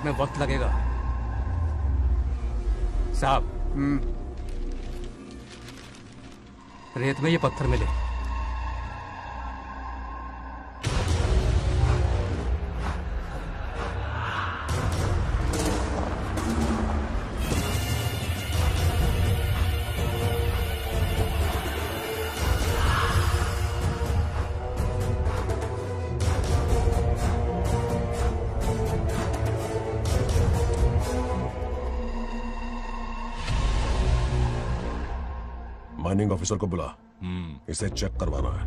इसमें वक्त लगेगा साहब। रेत में ये पत्थर मिले। माइनिंग ऑफिसर को बुला, इसे चेक करवाना है।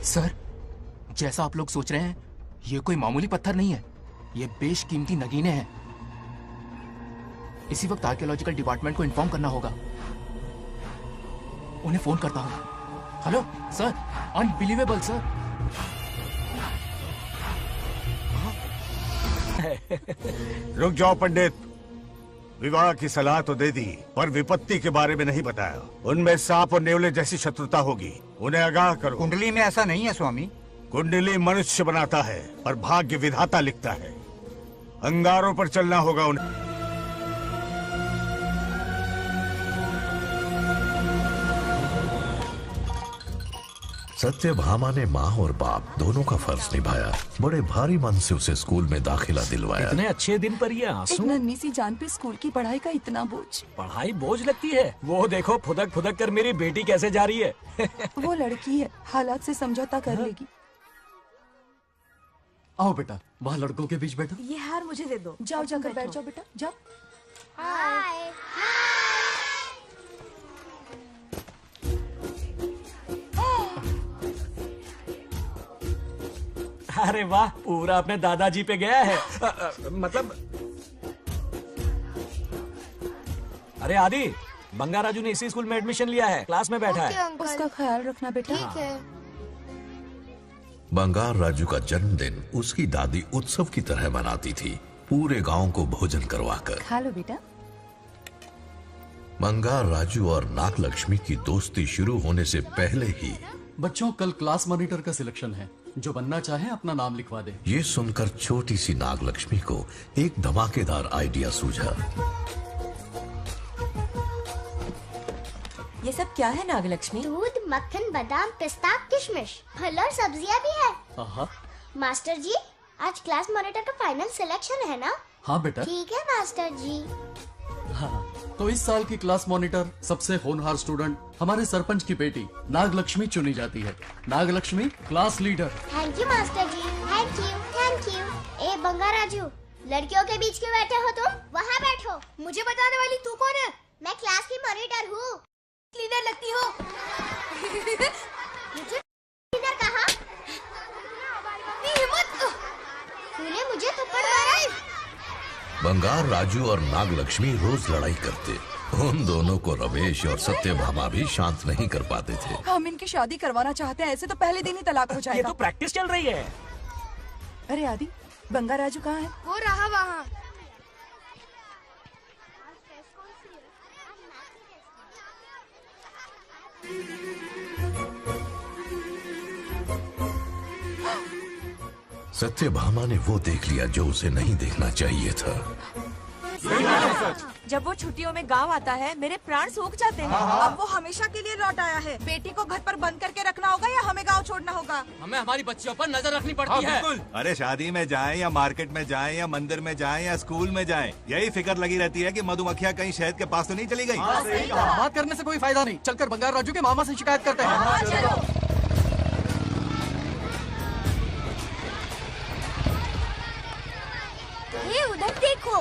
सर, जैसा आप लोग सोच रहे हैं, ये कोई मामूली पत्थर नहीं है, ये बेशकीमती नगीने हैं। इसी वक्त आर्कियोलॉजिकल डिपार्टमेंट को इन्फॉर्म करना होगा। उन्हें फोन करता हूं। Hello sir, unbelievable sir. रुक जाओ पंडित, विवाह की सलाह तो दे दी पर विपत्ति के बारे में नहीं बताया। उनमें सांप और नेवले जैसी शत्रुता होगी, उन्हें आगाह करो। कुंडली में ऐसा नहीं है स्वामी। कुंडली मनुष्य बनाता है और भाग्य विधाता लिखता है। अंगारों पर चलना होगा उन्हें। सत्यभामा ने माँ और बाप दोनों का फर्ज निभाया। बड़े भारी मन से उसे स्कूल में दाखिला दिलवाया। इतने अच्छे दिन पर ये आंसू। एक नन्ही सी जान पे स्कूल की पढ़ाई का इतना बोझ। पढ़ाई बोझ लगती है? वो देखो फुदक फुदक कर मेरी बेटी कैसे जा रही है। वो लड़की है, हालात से समझौता कर लेगी। आओ बेटा, वहाँ लड़कों के बीच बैठो। ये हार मुझे दे दो। जाओ जाकर बैठ जाओ बेटा, जाओ। हाय। अरे वाह, पूरा अपने दादाजी पे गया है। मतलब अरे आदि, बंगा राजू ने इसी स्कूल में एडमिशन लिया है, क्लास में बैठा है। उसका ख्याल रखना बेटा। ठीक है। बंगार राजू का जन्मदिन उसकी दादी उत्सव की तरह मनाती थी, पूरे गांव को भोजन करवाकर। खा लो बेटा। बंगार राजू और नागलक्ष्मी की दोस्ती शुरू होने से पहले ही बच्चों, कल क्लास मॉनिटर का सिलेक्शन है। जो बनना चाहे अपना नाम लिखवा दे। ये सुनकर छोटी सी नागलक्ष्मी को एक धमाकेदार आइडिया सूझा। ये सब क्या है नागलक्ष्मी? दूध, मक्खन, बादाम, पिस्ता, किशमिश, फल और सब्जियां भी है। मास्टर जी, आज क्लास मॉनिटर का फाइनल सिलेक्शन है ना? हाँ बेटा। ठीक है मास्टर जी। हाँ, तो इस साल की क्लास मॉनिटर सबसे होनहार स्टूडेंट हमारे सरपंच की बेटी नागलक्ष्मी चुनी जाती है। Nagalakshmi class leader. Thank you master ji, thank you thank you. ए बंगा राजू, लड़कियों के बीच क्यों बैठे हो तुम? वहाँ बैठो। मुझे बताने वाली तू कौन है? मैं क्लास की मॉनिटर हूँ। लीडर लगती हो। मुझे लीडर कहा? तूने मुझे थप्पड़ मारा। बंगार राजू और नागलक्ष्मी रोज लड़ाई करते। उन दोनों को रमेश और सत्यभामा भी शांत नहीं कर पाते थे। हम इनकी शादी करवाना चाहते हैं, ऐसे तो पहले दिन ही तलाक हो जाएगा। ये तो प्रैक्टिस चल रही है। अरे आदि, बंगा राजू कहाँ है? वो रहा वहाँ। सत्यभामा ने वो देख लिया जो उसे नहीं देखना चाहिए था। जब वो छुट्टियों में गांव आता है, मेरे प्राण सूख जाते हैं। अब वो हमेशा के लिए लौट आया है। बेटी को घर पर बंद करके रखना होगा या हमें गांव छोड़ना होगा? हमें हमारी बच्चियों पर नजर रखनी पड़ती है। अरे शादी में जाएं या मार्केट में जाएं या मंदिर में जाएं या स्कूल में जाएं, यही फिक्र लगी रहती है कि मधुमक्खियां कहीं शहद के पास तो नहीं चली गई। बात करने से कोई फायदा नहीं, चलकर बंगार राजू के मामा से शिकायत करते हैं। ये उधर देखो,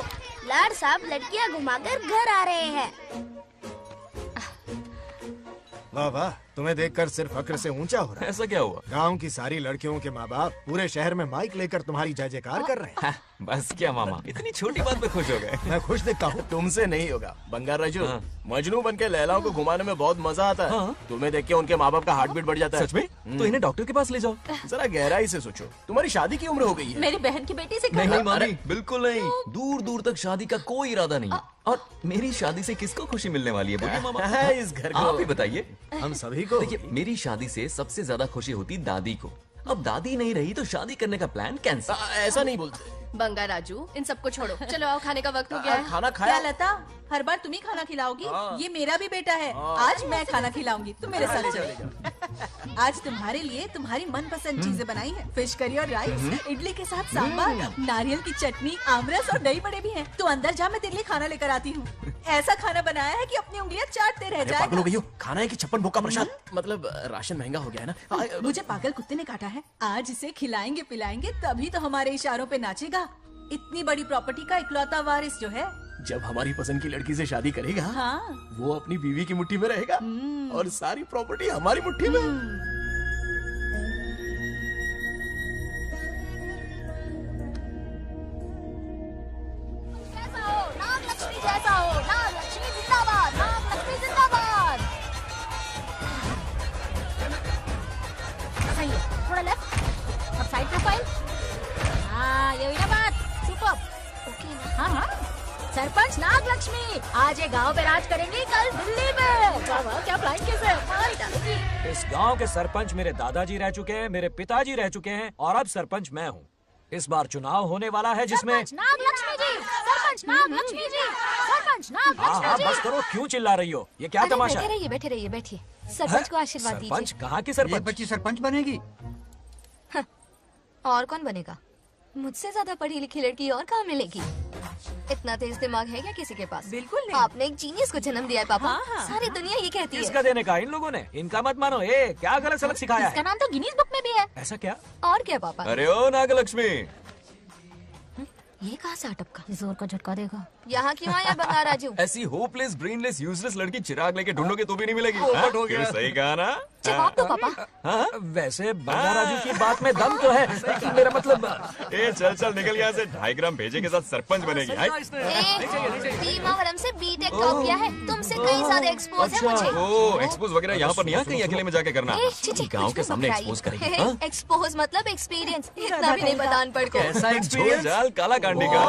लाड साहब लड़कियां घुमाकर घर आ रहे हैं। वाह वाह, तुम्हें देखकर सिर्फ फक्र से ऊंचा हो रहा है। ऐसा क्या हुआ? गांव की सारी लड़कियों के माँ बाप पूरे शहर में माइक लेकर तुम्हारी जय जयकार कर रहे हैं। बस क्या मामा, इतनी छोटी बात पे खुश हो गए? मैं खुश दिखता हूँ। तुमसे नहीं होगा बंगार राजू। हाँ। मजनू बन के लैलाओं को घुमाने में बहुत मजा आता है। हाँ। तुम्हें देख के उनके माँ बाप का हार्ट बीट बढ़ जाता है। सच में? तो इन्हें डॉक्टर के पास ले जाओ। जरा गहराई से सोचो, तुम्हारी शादी की उम्र हो गई है। मेरी बहन की बेटी से नहीं करो। मामी, बिल्कुल नहीं। दूर दूर तक शादी का कोई इरादा नहीं है। और मेरी शादी से किसको खुशी मिलने वाली है? बोलिए मामा। है इस घर को। आप ही बताइए। हम सभी को। देखिए, मेरी शादी से सबसे ज्यादा खुशी होती दादी को। अब दादी नहीं रही तो शादी करने का प्लान कैंसिल। ऐसा नहीं बोलते। बंगा राजू, इन सबको छोड़ो, चलो आओ, खाने का वक्त हो गया है। खाना क्या खाया? लता, हर बार तुम ही खाना खिलाओगी? ये मेरा भी बेटा है। आज मैं खाना खिलाऊंगी, तुम मेरे साथ चले। आज तुम्हारे लिए तुम्हारी मनपसंद चीजें बनाई है। फिश करी और राइस, इडली के साथ सांभर, नारियल की चटनी, आमरस और दही बड़े भी हैं। तू अंदर जा, मैं तेरे लिए खाना लेकर आती हूँ। ऐसा खाना बनाया है कि अपनी उंगलियां चाटते रह पागल हो जाएगा। गई हो? खाना है कि 56 भोग का प्रसाद? मतलब राशन महंगा हो गया है ना। मुझे पागल कुत्ते ने काटा है। आज इसे खिलाएंगे पिलाएंगे तभी तो हमारे इशारों पे नाचेगा। इतनी बड़ी प्रॉपर्टी का इकलौता वारिस जो है। जब हमारी पसंद की लड़की से शादी करेगा, हाँ। वो अपनी बीवी की मुट्ठी में रहेगा और सारी प्रॉपर्टी हमारी मुट्ठी में। जैसा हो, नाग लक्ष्मी जैसा हो, नाग लक्ष्मी जिंदाबाद, नाग लक्ष्मी जिंदाबाद। सही है, थोड़ा लेफ्ट, अब साइड प्रोफाइल। हाँ, ये हुई ना बात, सुपर। ओके ना? हाँ हाँ। सरपंच नाग लक्ष्मी आज ये गांव पे राज करेंगी, कल दिल्ली में। क्या फ्लाइंग केस है, मार डालेगी। इस गांव के सरपंच मेरे दादाजी रह चुके हैं, मेरे पिताजी रह चुके हैं और अब सरपंच मैं हूँ। इस बार चुनाव होने वाला है जिसमें सरपंच नाग लक्ष्मी जी, सरपंच नाग लक्ष्मी जी, सरपंच नाग हाँ लक्ष्मी हाँ जी। बस करो, क्यों चिल्ला रही हो? ये क्या तमाशा है? बैठे रहिए बैठिए। सरपंच को आशीर्वाद सरपंच दीजिए। कहाँ की सरपंच? बच्ची सरपंच बनेगी। और कौन बनेगा? मुझसे ज्यादा पढ़ी लिखी लड़की और कहाँ मिलेगी? इतना तेज दिमाग है क्या किसी के पास? बिल्कुल नहीं। आपने एक जीनियस को जन्म दिया है पापा। हाँ, हाँ। सारी दुनिया ये कहती किसका है। देने का इन लोगों ने? इनका मत मानो। क्या गलत सलत सिखाया इसका है? नाम तो गिनीज बुक में भी है। ऐसा क्या? और क्या पापा? अरे ओ नागलक्ष्मी, ये कहाँ से अटपका? जोर का झटका देगा। यहाँ क्यों आया बंगार राजू? ऐसी होपलेस ब्रेनलेस यूजलेस लड़की चिराग लेके ढूंढोगे तो भी नहीं मिलेगी। पोपट हो गया। सही कहा ना? जवाब दो पापा। हाँ? वैसे बंगार राजू की बात में दम तो है, लेकिन मेरा मतलब चल निकल यहाँ से। 2.5 ग्राम भेजे के साथ सरपंच बनेगी। भीमावरम से बीटेक टॉप किया है, तुमसे कहीं ज्यादा एक्सपोज है मुझे। ओ एक्सपोज वगैरह यहाँ पर नहीं है, कहीं अकेले में जाके करना। ए, छी, गांव कुछ के भी सामने मत एक्सपोज कराइए। करेगी। हाँ? एक्सपोज मतलब एक्सपीरियंस, इतना भी नहीं पता अनपढ़ को। ऐसा एक्सपीरियंस? जाल काला कांडी का।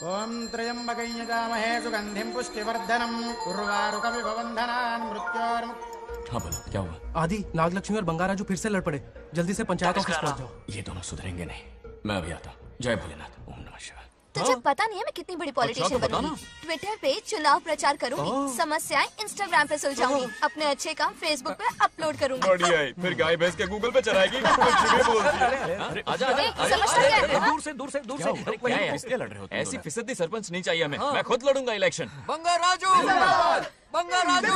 ओम त्र्यंबकं यजामहे सुगंधिं पुष्टिवर्धनम् उर्वारुकमिव बन्धनान् मृत्योर्मुक्। हाँ बोलो, क्या हुआ? आदि, नागलक्ष्मी और बंगाराजू फिर से लड़ पड़े। जल्दी से पंचायत ऑफिस पहुंच जाओ। ये दोनों सुधरेंगे नहीं। मैं अभी आता हूँ। जय भोलेनाथ। ओम नमः शिवाय। तुझे पता नहीं है मैं कितनी बड़ी पॉलिटिशियन तो बता बनूंगी। ट्विटर पे चुनाव प्रचार करूंगी, समस्याएं इंस्टाग्राम पे सुलझाऊंगी, अपने अच्छे काम फेसबुक पे अपलोड करूंगी। बढ़िया है। फिर गाय भैंस के गूगल पे चराएगी। आजा समझता क्या है? दूर से किसके लड़ रहे हो? ऐसी फिसदी सरपंच नहीं चाहिए हमें। मैं खुद लड़ूंगा इलेक्शन। बंगार राजू, बंगार राजू।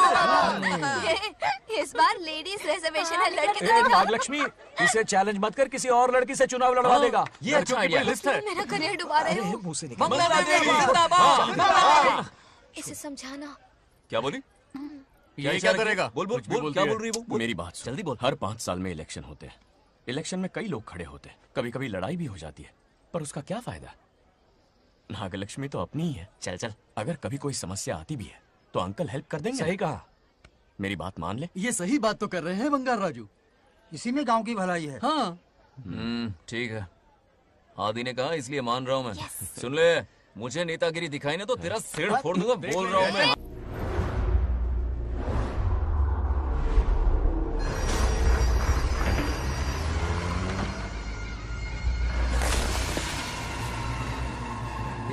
इस बार लेडीज रिजर्वेशन है, लड़के तो दिखाओ। नागलक्ष्मी, इसे चैलेंज मत कर, किसी और लड़की से चुनाव लड़वा देगा। ये अच्छा आइडिया लिस्ट है। मेरा करियर डुबा रहे हो। मुंह से निकल। इसे समझाना। क्या बोली? ये क्या करेगा? बोल कुछ भी बोलती क्या है। बोल रही है वो? मेरी बात सुन। जल्दी बोल। हर 5 साल में इलेक्शन होते हैं। इलेक्शन में कई लोग खड़े होते हैं, कभी कभी लड़ाई भी हो जाती है, पर उसका क्या फायदा? नागलक्ष्मी तो अपनी ही है। चल अगर कभी कोई समस्या आती भी है तो अंकल हेल्प कर देंगे। सही कहा। मेरी बात मान ले। ये सही बात तो कर रहे हैं बंगार राजू। इसी में गांव की भलाई है। हाँ, ठीक है। आदि ने कहा इसलिए मान रहा हूँ मैं। सुन ले, मुझे नेतागिरी दिखाई ना तो तेरा सिर फोड़ दूंगा। बोल रहा हूँ मैं।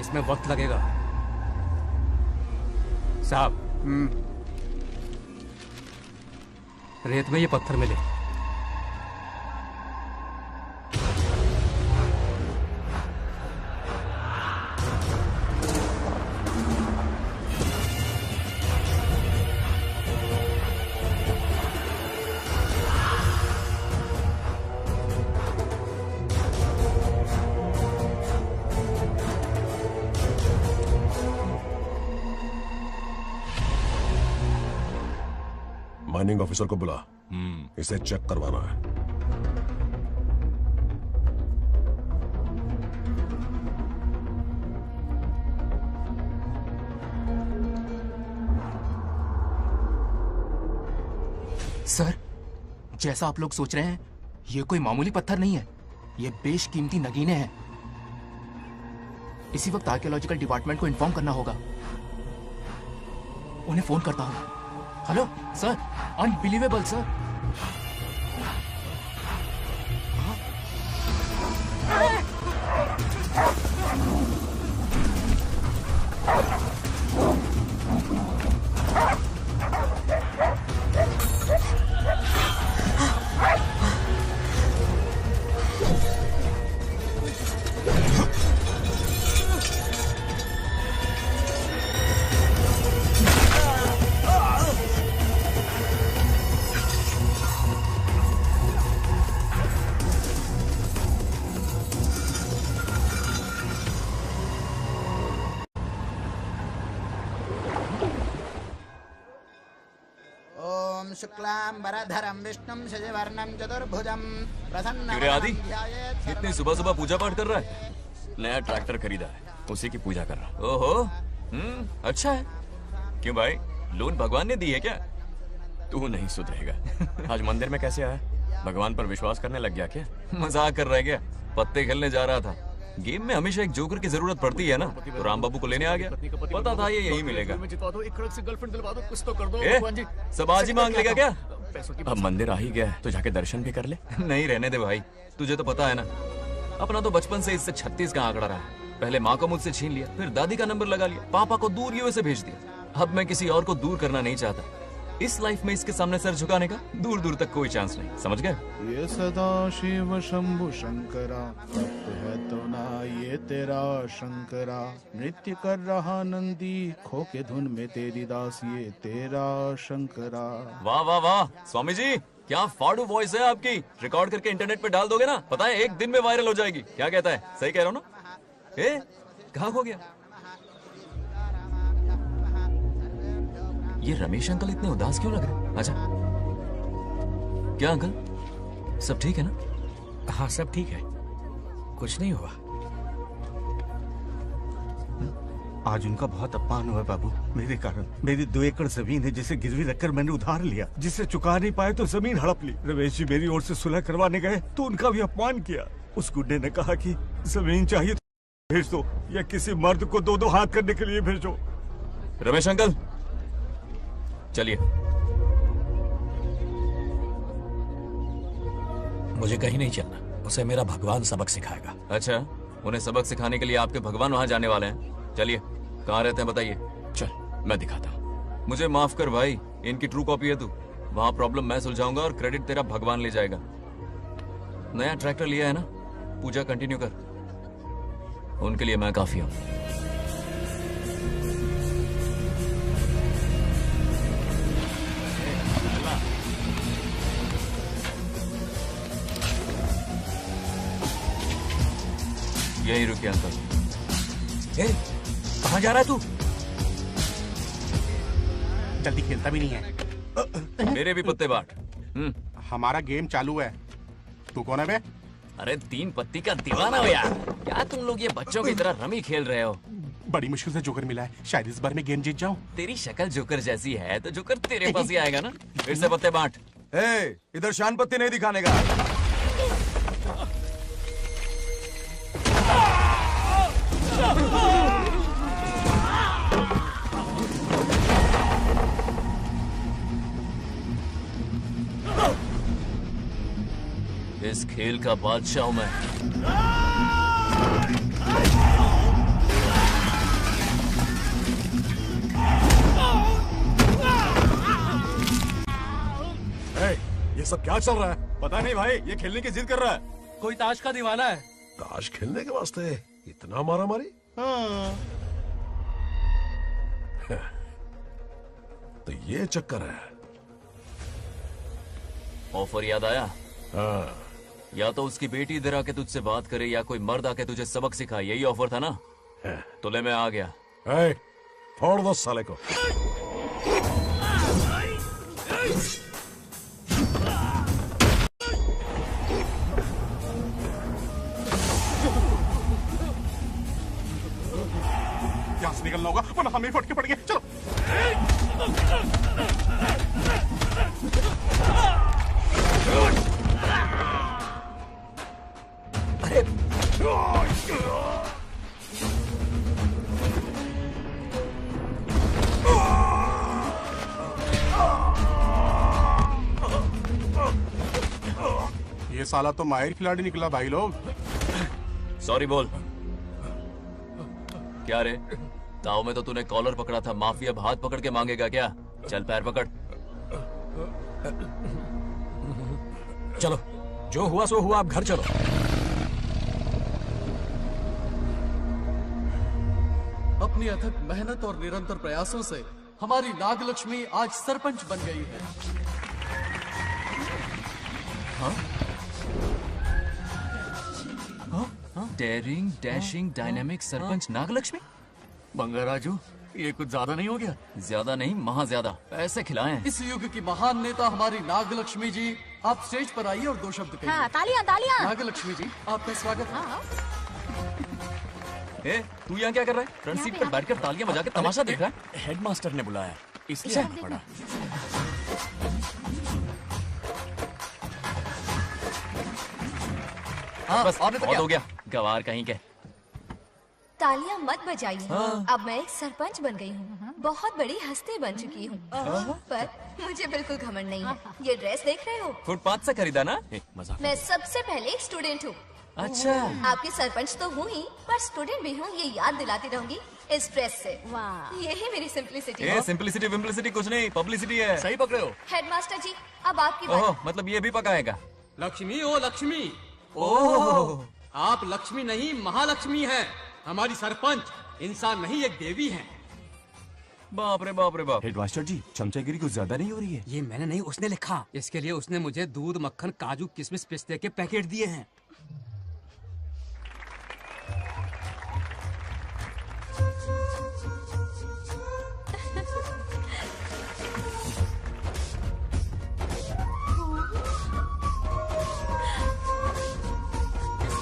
इसमें वक्त लगेगा साहब। रेत में ये पत्थर मिले। माइनिंग ऑफिसर को बुला, इसे चेक करवाना है। सर, जैसा आप लोग सोच रहे हैं, ये कोई मामूली पत्थर नहीं है। ये बेशकीमती नगीने हैं। इसी वक्त आर्कियोलॉजिकल डिपार्टमेंट को इन्फॉर्म करना होगा। उन्हें फोन करता हूं। Hello sir, unbelievable sir. शुक्लांबरधरं विष्णुं शशिवर्णं चतुर्भुजं प्रसन्नं क्यों रे आदि, इतनी सुबह सुबह पूजा पाठ कर रहा है? नया ट्रैक्टर खरीदा है, उसी की पूजा कर रहा। ओहो, अच्छा है। क्यों भाई, लोन भगवान ने दी है क्या? तू नहीं सुधरेगा। आज मंदिर में कैसे आया? भगवान पर विश्वास करने लग गया क्या? मजाक कर रहा है क्या? पत्ते खेलने जा रहा था। गेम में हमेशा एक जोकर की जरूरत पड़ती है ना, तो राम बाबू को लेने आ गया। पता था ये यही मिलेगा। सब आज ही मांग लेगा क्या? अब मंदिर आ ही गया है, तो जाके दर्शन भी कर ले। नहीं रहने दे भाई, तुझे तो पता है ना, अपना तो बचपन से इससे 36 का आंकड़ा रहा है। पहले माँ को मुझसे छीन लिया, फिर दादी का नंबर लगा लिया, पापा को दूर यूएसए भेज दिया। अब मैं किसी और को दूर करना नहीं चाहता। इस लाइफ में इसके सामने सर झुकाने का दूर दूर तक कोई चांस नहीं, समझ गए? ये सदा शिव शंभु शंकरा, तप है तो ना ये तेरा शंकरा। नृत्य कर रहा नंदी, खो के धुन में तेरी दास, ये तेरा शंकरा। वाह वाह वाह, स्वामी जी क्या फाड़ू वॉइस है आपकी। रिकॉर्ड करके इंटरनेट पे डाल दोगे ना, पता है एक दिन में वायरल हो जाएगी। क्या कहता है? सही कह रहा हूँ ना? कहाँ हो गया ये रमेश अंकल? इतने उदास क्यों लग रहे? अच्छा, क्या अंकल, सब ठीक है ना? हाँ सब ठीक है, कुछ नहीं हुआ। आज उनका बहुत अपमान हुआ बाबू, मेरे कारण। मेरी 2 एकड़ जमीन है जिसे गिरवी रखकर मैंने उधार लिया, जिसे चुका नहीं पाए तो जमीन हड़प ली। रमेश जी मेरी ओर से सुलह करवाने गए तो उनका भी अपमान किया। उस गुंडे ने कहा कि जमीन चाहिए तो भेज दो, या किसी मर्द को 2-2 हाथ करने के लिए भेजो। रमेश अंकल चलिए। मुझे कहीं नहीं चलना, उसे मेरा भगवान सबक सिखाएगा। अच्छा, उन्हें सबक सिखाने के लिए आपके भगवान वहां जाने वाले हैं? चलिए, कहाँ रहते हैं बताइए। चल मैं दिखाता हूँ। मुझे माफ कर भाई, इनकी ट्रू कॉपी है तू। वहां प्रॉब्लम मैं सुलझाऊंगा और क्रेडिट तेरा भगवान ले जाएगा। नया ट्रैक्टर लिया है ना, पूजा कंटिन्यू कर। उनके लिए मैं काफी हूँ। यही रुके अंकल। कहाँ जा रहा है तू? जल्दी खेलता भी नहीं है। मेरे भी पत्ते बांट। हमारा गेम चालू है। तू कौन है बे? अरे 3 पत्ती का दीवाना हो यार। क्या तुम लोग ये बच्चों की तरह रमी खेल रहे हो? बड़ी मुश्किल से जोकर मिला है, शायद इस बार में गेम जीत जाऊं। तेरी शक्ल जोकर जैसी है तो जोकर तेरे पास ही आएगा ना। फिर से पत्ते बांट। इधर शान पत्ती नहीं दिखाने का। इस खेल का बादशाह हूं मैं। ये सब क्या चल रहा है? पता नहीं भाई, ये खेलने की जिद कर रहा है। कोई ताश का दीवाना है। ताश खेलने के वास्ते इतना मारा मारी? तो ये चक्कर है। ऑफर याद आया? हाँ। या तो उसकी बेटी इधर आके तुझसे बात करे, या कोई मर्द आके तुझे सबक सिखाए। यही ऑफर था ना? तो ले मैं आ गया। फोड़ दो साले को। चलना होगा वरना हम ही फटके पड़ेंगे। चलो। ये साला तो माहिर खिलाड़ी निकला भाई लोग। सॉरी बोल। क्या रे, ताऊ में तो तूने कॉलर पकड़ा था, माफी अब हाथ पकड़ के मांगेगा क्या? चल पैर पकड़। चलो, जो हुआ सो हुआ, आप घर चलो। अपनी अथक मेहनत और निरंतर प्रयासों से हमारी नागलक्ष्मी आज सरपंच बन गई है। Daring, dashing, dynamic sarpanch Nagalakshmi. Bangarraju, ये कुछ ज्यादा नहीं हो गया? ज्यादा नहीं, महा ज्यादा। पैसे खिलाएं। इस युग की महान नेता हमारी नागलक्ष्मी जी, आप स्टेज पर आइए और 2 शब्द कहिए। हाँ, तालियां तालियां। नागलक्ष्मी जी, आपका स्वागत है। ए, तू यहाँ क्या कर रहा है? फ्रंट सीट पर बैठकर तालियां बजा के तमाशा देख रहा है? हेडमास्टर ने बुलाया, इसलिए आना पड़ा। हाँ, बस और बहुत हो गया, गवार कहीं के। तालियां मत बजाइए। अब मैं एक सरपंच बन गई हूँ, बहुत बड़ी हस्ती बन चुकी हूँ। पर मुझे बिल्कुल घमंड नहीं है। ये ड्रेस देख रहे हो? फुटपाथ से खरीदा ना? मजाक। मैं सबसे पहले एक स्टूडेंट हूँ। अच्छा। आपकी सरपंच तो हूँ ही, पर स्टूडेंट भी हूँ, ये याद दिलाती रहूंगी इस ड्रेस से। यही मेरी सिंपलिसिटी है। सिंपलिसिटी विम्पलिसिटी कुछ नहीं, पब्लिसिटी है। सही पकड़े हो। हेडमास्टर जी, अब आपकी बारी। मतलब ये भी पकाएगा? लक्ष्मी, ओ लक्ष्मी। ओह, आप लक्ष्मी नहीं, महालक्ष्मी हैं। हमारी सरपंच इंसान नहीं, एक देवी हैं। बाप रे बाप रे बाप। हेडमास्टर जी, चमचागिरी कुछ ज्यादा नहीं हो रही है? ये मैंने नहीं, उसने लिखा। इसके लिए उसने मुझे दूध, मक्खन, काजू, किशमिश, पिस्ते के पैकेट दिए हैं।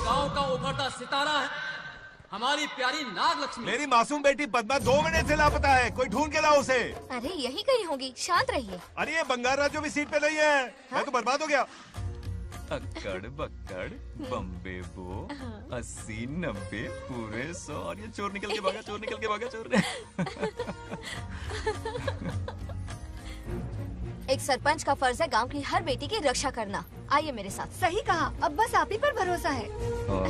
गांव का उभरता सितारा है हमारी प्यारी नागलक्ष्मी। मेरी मासूम बेटी पद्मा 2 महीने से लापता है, कोई ढूंढ के लाओ उसे। अरे यही कहीं होगी, शांत रहिए। अरे ये बंगार राजू भी सीट पे नहीं है। मैं तो बर्बाद हो गया। अक्कड़ बक्कड़ बम्बे बो 80 90 पूरे 100 और ये चोर निकल के भागा, चोर निकल के भागा, चोर। एक सरपंच का फर्ज है गांव की हर बेटी की रक्षा करना। आइए मेरे साथ। सही कहा, अब बस आप ही पर भरोसा है। और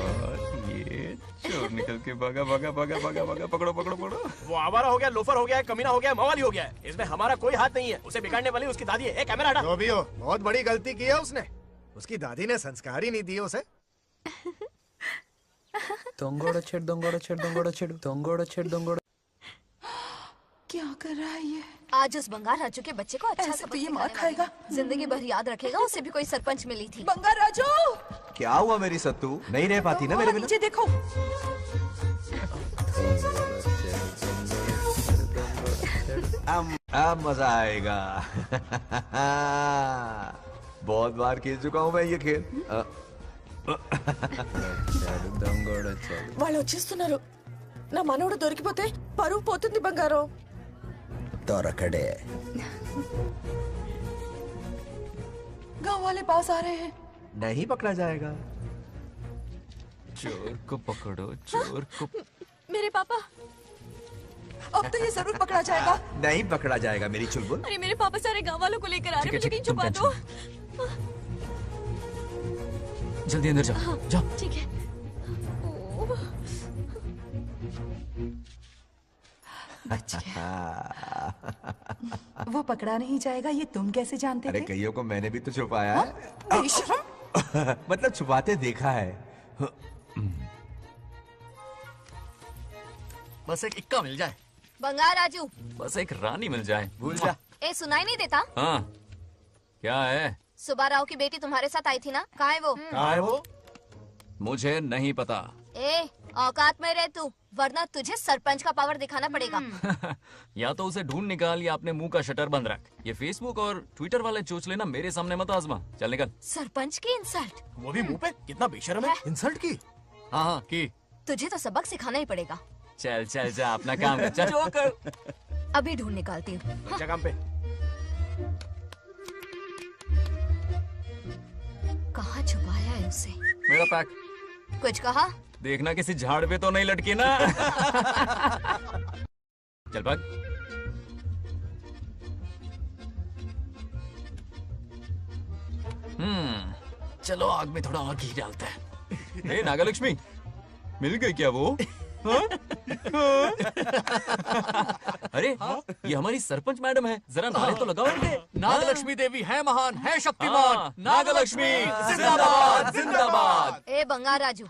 ये चोर निकल के भागा भागा भागा भागा भागा, पकड़ो पकड़ो पकड़ो। वो आवारा हो गया, लोफर हो गया, कमीना हो गया, मवाली हो गया है। इसमें हमारा कोई हाथ नहीं है। उसे बिगाड़ने वाली उसकी दादी है। कैमरा हटा। जो भी हो, बहुत बड़ी गलती की है उसने। उसकी दादी ने संस्कार ही नहीं दिए उसे। दंगोड़ा छेड़ दंगोड़ा छेड़ दंगोड़ा छेड़ दंगोड़ा छेड़ दंगोड़ा। क्या कर रहा है ये? आज उस बंगार राजू के बच्चे को अच्छा ऐसे तो ये मार खाएगा। जिंदगी भर याद रखेगा, उसे भी कोई सरपंच मिली थी। बंगार राजू, क्या हुआ मेरी सत्तू? नहीं रह पाती ना मेरे बिना? नीचे देखो। अब मजा आएगा। बहुत बार खेल चुका हूँ मैं ये खेल। వాళ్ళు వచ్చేస్తున్నారు. నా మనవడు దొరికిపోతే పరువు పోతుంది బంగారం. दौरकड़े गांव वाले पास आ रहे हैं. नहीं पकड़ा जाएगा। चोर को पकड़ो, चोर को। मेरे पापा, अब तो ये जरूर पकड़ा जाएगा. नहीं पकड़ा जाएगा मेरी चुलबुल। अरे मेरे पापा सारे गांव वालों को लेकर आ रहे हैं, मुझे कहीं छुपा दो। जल्दी अंदर जाओ, जाओ। ठीक है। वो पकड़ा नहीं जाएगा, ये तुम कैसे जानते अरे थे? कईयों को मैंने भी तो छुपाया है। मतलब छुपाते देखा है। बस एक इक्का मिल जाए। बंगार राजू, बस एक रानी मिल जाए। भूल जा। ए सुनाई नहीं देता? हाँ, क्या है? सुबा राव की बेटी तुम्हारे साथ आई थी ना, कहाँ है वो? कहाँ है वो? मुझे नहीं पता। ए औकात में रह तू, वरना तुझे सरपंच का पावर दिखाना पड़ेगा। या तो उसे ढूंढ निकाल या अपने मुंह का शटर बंद रख। ये फेसबुक और ट्विटर वाले चोचले ना मेरे सामने मत आजमा। चल निकल। सरपंच की इंसल्ट। वो भी मुंह पे, कितना बेशर्म है। इंसल्ट की? हाँ हाँ की। तुझे तो सबक सिखाना ही पड़ेगा। चल चल जा अपना काम कर, चल जो कर। अभी ढूंढ निकालती हूँ। अच्छा काम पे। कहाँ छुपाया है उसे? मेरा पैक। कुछ कहा? देखना किसी झाड़ पे तो नहीं लटकी ना। चल भाग। चलो आग में थोड़ा और घी डालते हैं। हे नागलक्ष्मी, मिल गई क्या वो? हाँ? हाँ? अरे ये हमारी सरपंच मैडम है, जरा नारे तो लगाओ इनके। नागलक्ष्मी देवी है महान, है शक्तिमान। नागलक्ष्मी जिंदाबाद जिंदाबाद। ए बंगार राजू,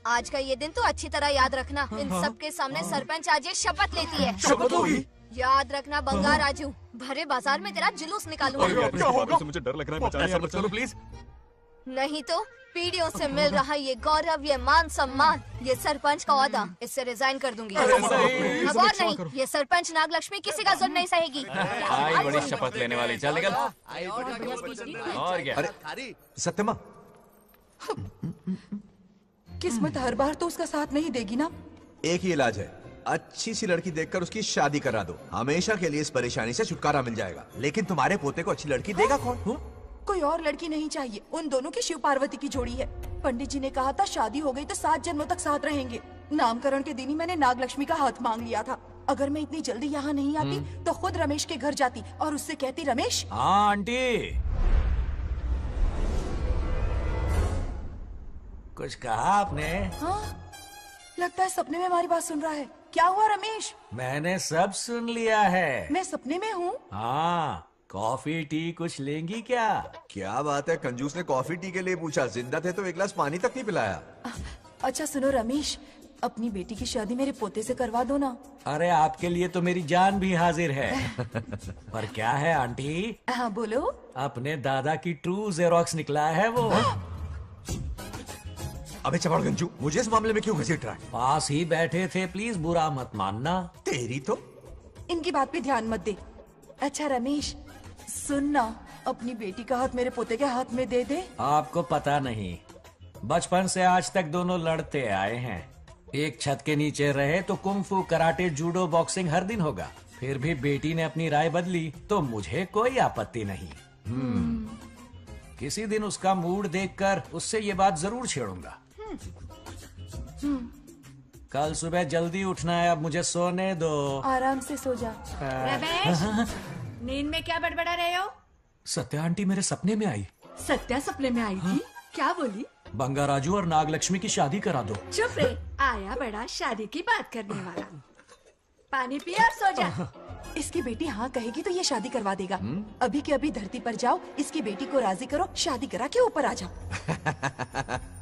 आज का ये दिन तो अच्छी तरह याद रखना। इन सबके सामने सरपंच आज ये शपथ लेती है। शपथ होगी? याद रखना बंगार राजू, भरे बाजार में तेरा जुलूस निकालूंगा। क्या होगा? मुझे डर लग रहा है, बचाइए मत करो प्लीज। नहीं तो पीढ़ियों से मिल रहा ये गौरव, ये मान सम्मान, ये सरपंच का ओहदा, इससे रिजाइन कर दूंगी। अब और नहीं, ये सरपंच नागलक्ष्मी किसी का जुल्म नहीं सहेगी। आई बड़ी शपथ लेने वाली, चल निकल। और क्या? अरे सत्यमा, किस्मत हर बार तो उसका साथ नहीं देगी ना। एक ही इलाज है, अच्छी सी लड़की देखकर उसकी शादी करा दो, हमेशा के लिए इस परेशानी से छुटकारा मिल जाएगा। लेकिन तुम्हारे पोते को अच्छी लड़की देगा कौन? कोई और लड़की नहीं चाहिए, उन दोनों की शिव पार्वती की जोड़ी है। पंडित जी ने कहा था शादी हो गई तो 7 जन्मों तक साथ रहेंगे। नामकरण के दिन ही मैंने नागलक्ष्मी का हाथ मांग लिया था। अगर मैं इतनी जल्दी यहाँ नहीं आती तो खुद रमेश के घर जाती और उससे कहती, रमेश। हाँ आंटी, कुछ कहा आपने? हाँ, लगता है सपने में हमारी बात सुन रहा है। क्या हुआ रमेश? मैंने सब सुन लिया है। मैं सपने में हूँ? हाँ, कॉफी टी कुछ लेंगी क्या? क्या बात है, कंजूस ने कॉफी टी के लिए पूछा, जिंदा थे तो एक गिलास पानी तक नहीं पिलाया। अच्छा सुनो रमेश, अपनी बेटी की शादी मेरे पोते से करवा दो ना। अरे आपके लिए तो मेरी जान भी हाजिर है। पर क्या है आंटी? हाँ बोलो। अपने दादा की ट्रू जेरोक्स निकला है वो। अबे चपड़ गंजू, मुझे इस मामले में क्यों घसीट रहा है? पास ही बैठे थे, प्लीज बुरा मत मानना। तेरी तो इनकी बात पे ध्यान मत दे। अच्छा रमेश सुन ना, अपनी बेटी का हाथ मेरे पोते के हाथ में दे दे। आपको पता नहीं, बचपन से आज तक दोनों लड़ते आए हैं। एक छत के नीचे रहे तो कुंफू, कराटे, जूडो, बॉक्सिंग हर दिन होगा। फिर भी बेटी ने अपनी राय बदली तो मुझे कोई आपत्ति नहीं। किसी दिन उसका मूड देखकर उससे ये बात जरूर छेड़ूंगा। कल सुबह जल्दी उठना है, अब मुझे सोने दो। आराम से सो जा। रमेश, नींद में क्या बड़बड़ा रहे हो? सत्या आंटी मेरे सपने में आई। सत्या सपने में आई थी? क्या बोली? बंगाराजू और नागलक्ष्मी की शादी करा दो। चुप रे, आया बड़ा शादी की बात करने वाला। पानी पिया और सो जा। इसकी बेटी हाँ कहेगी तो ये शादी करवा देगा। अभी के अभी धरती पर जाओ, इसकी बेटी को राजी करो, शादी करा के ऊपर आ जाओ।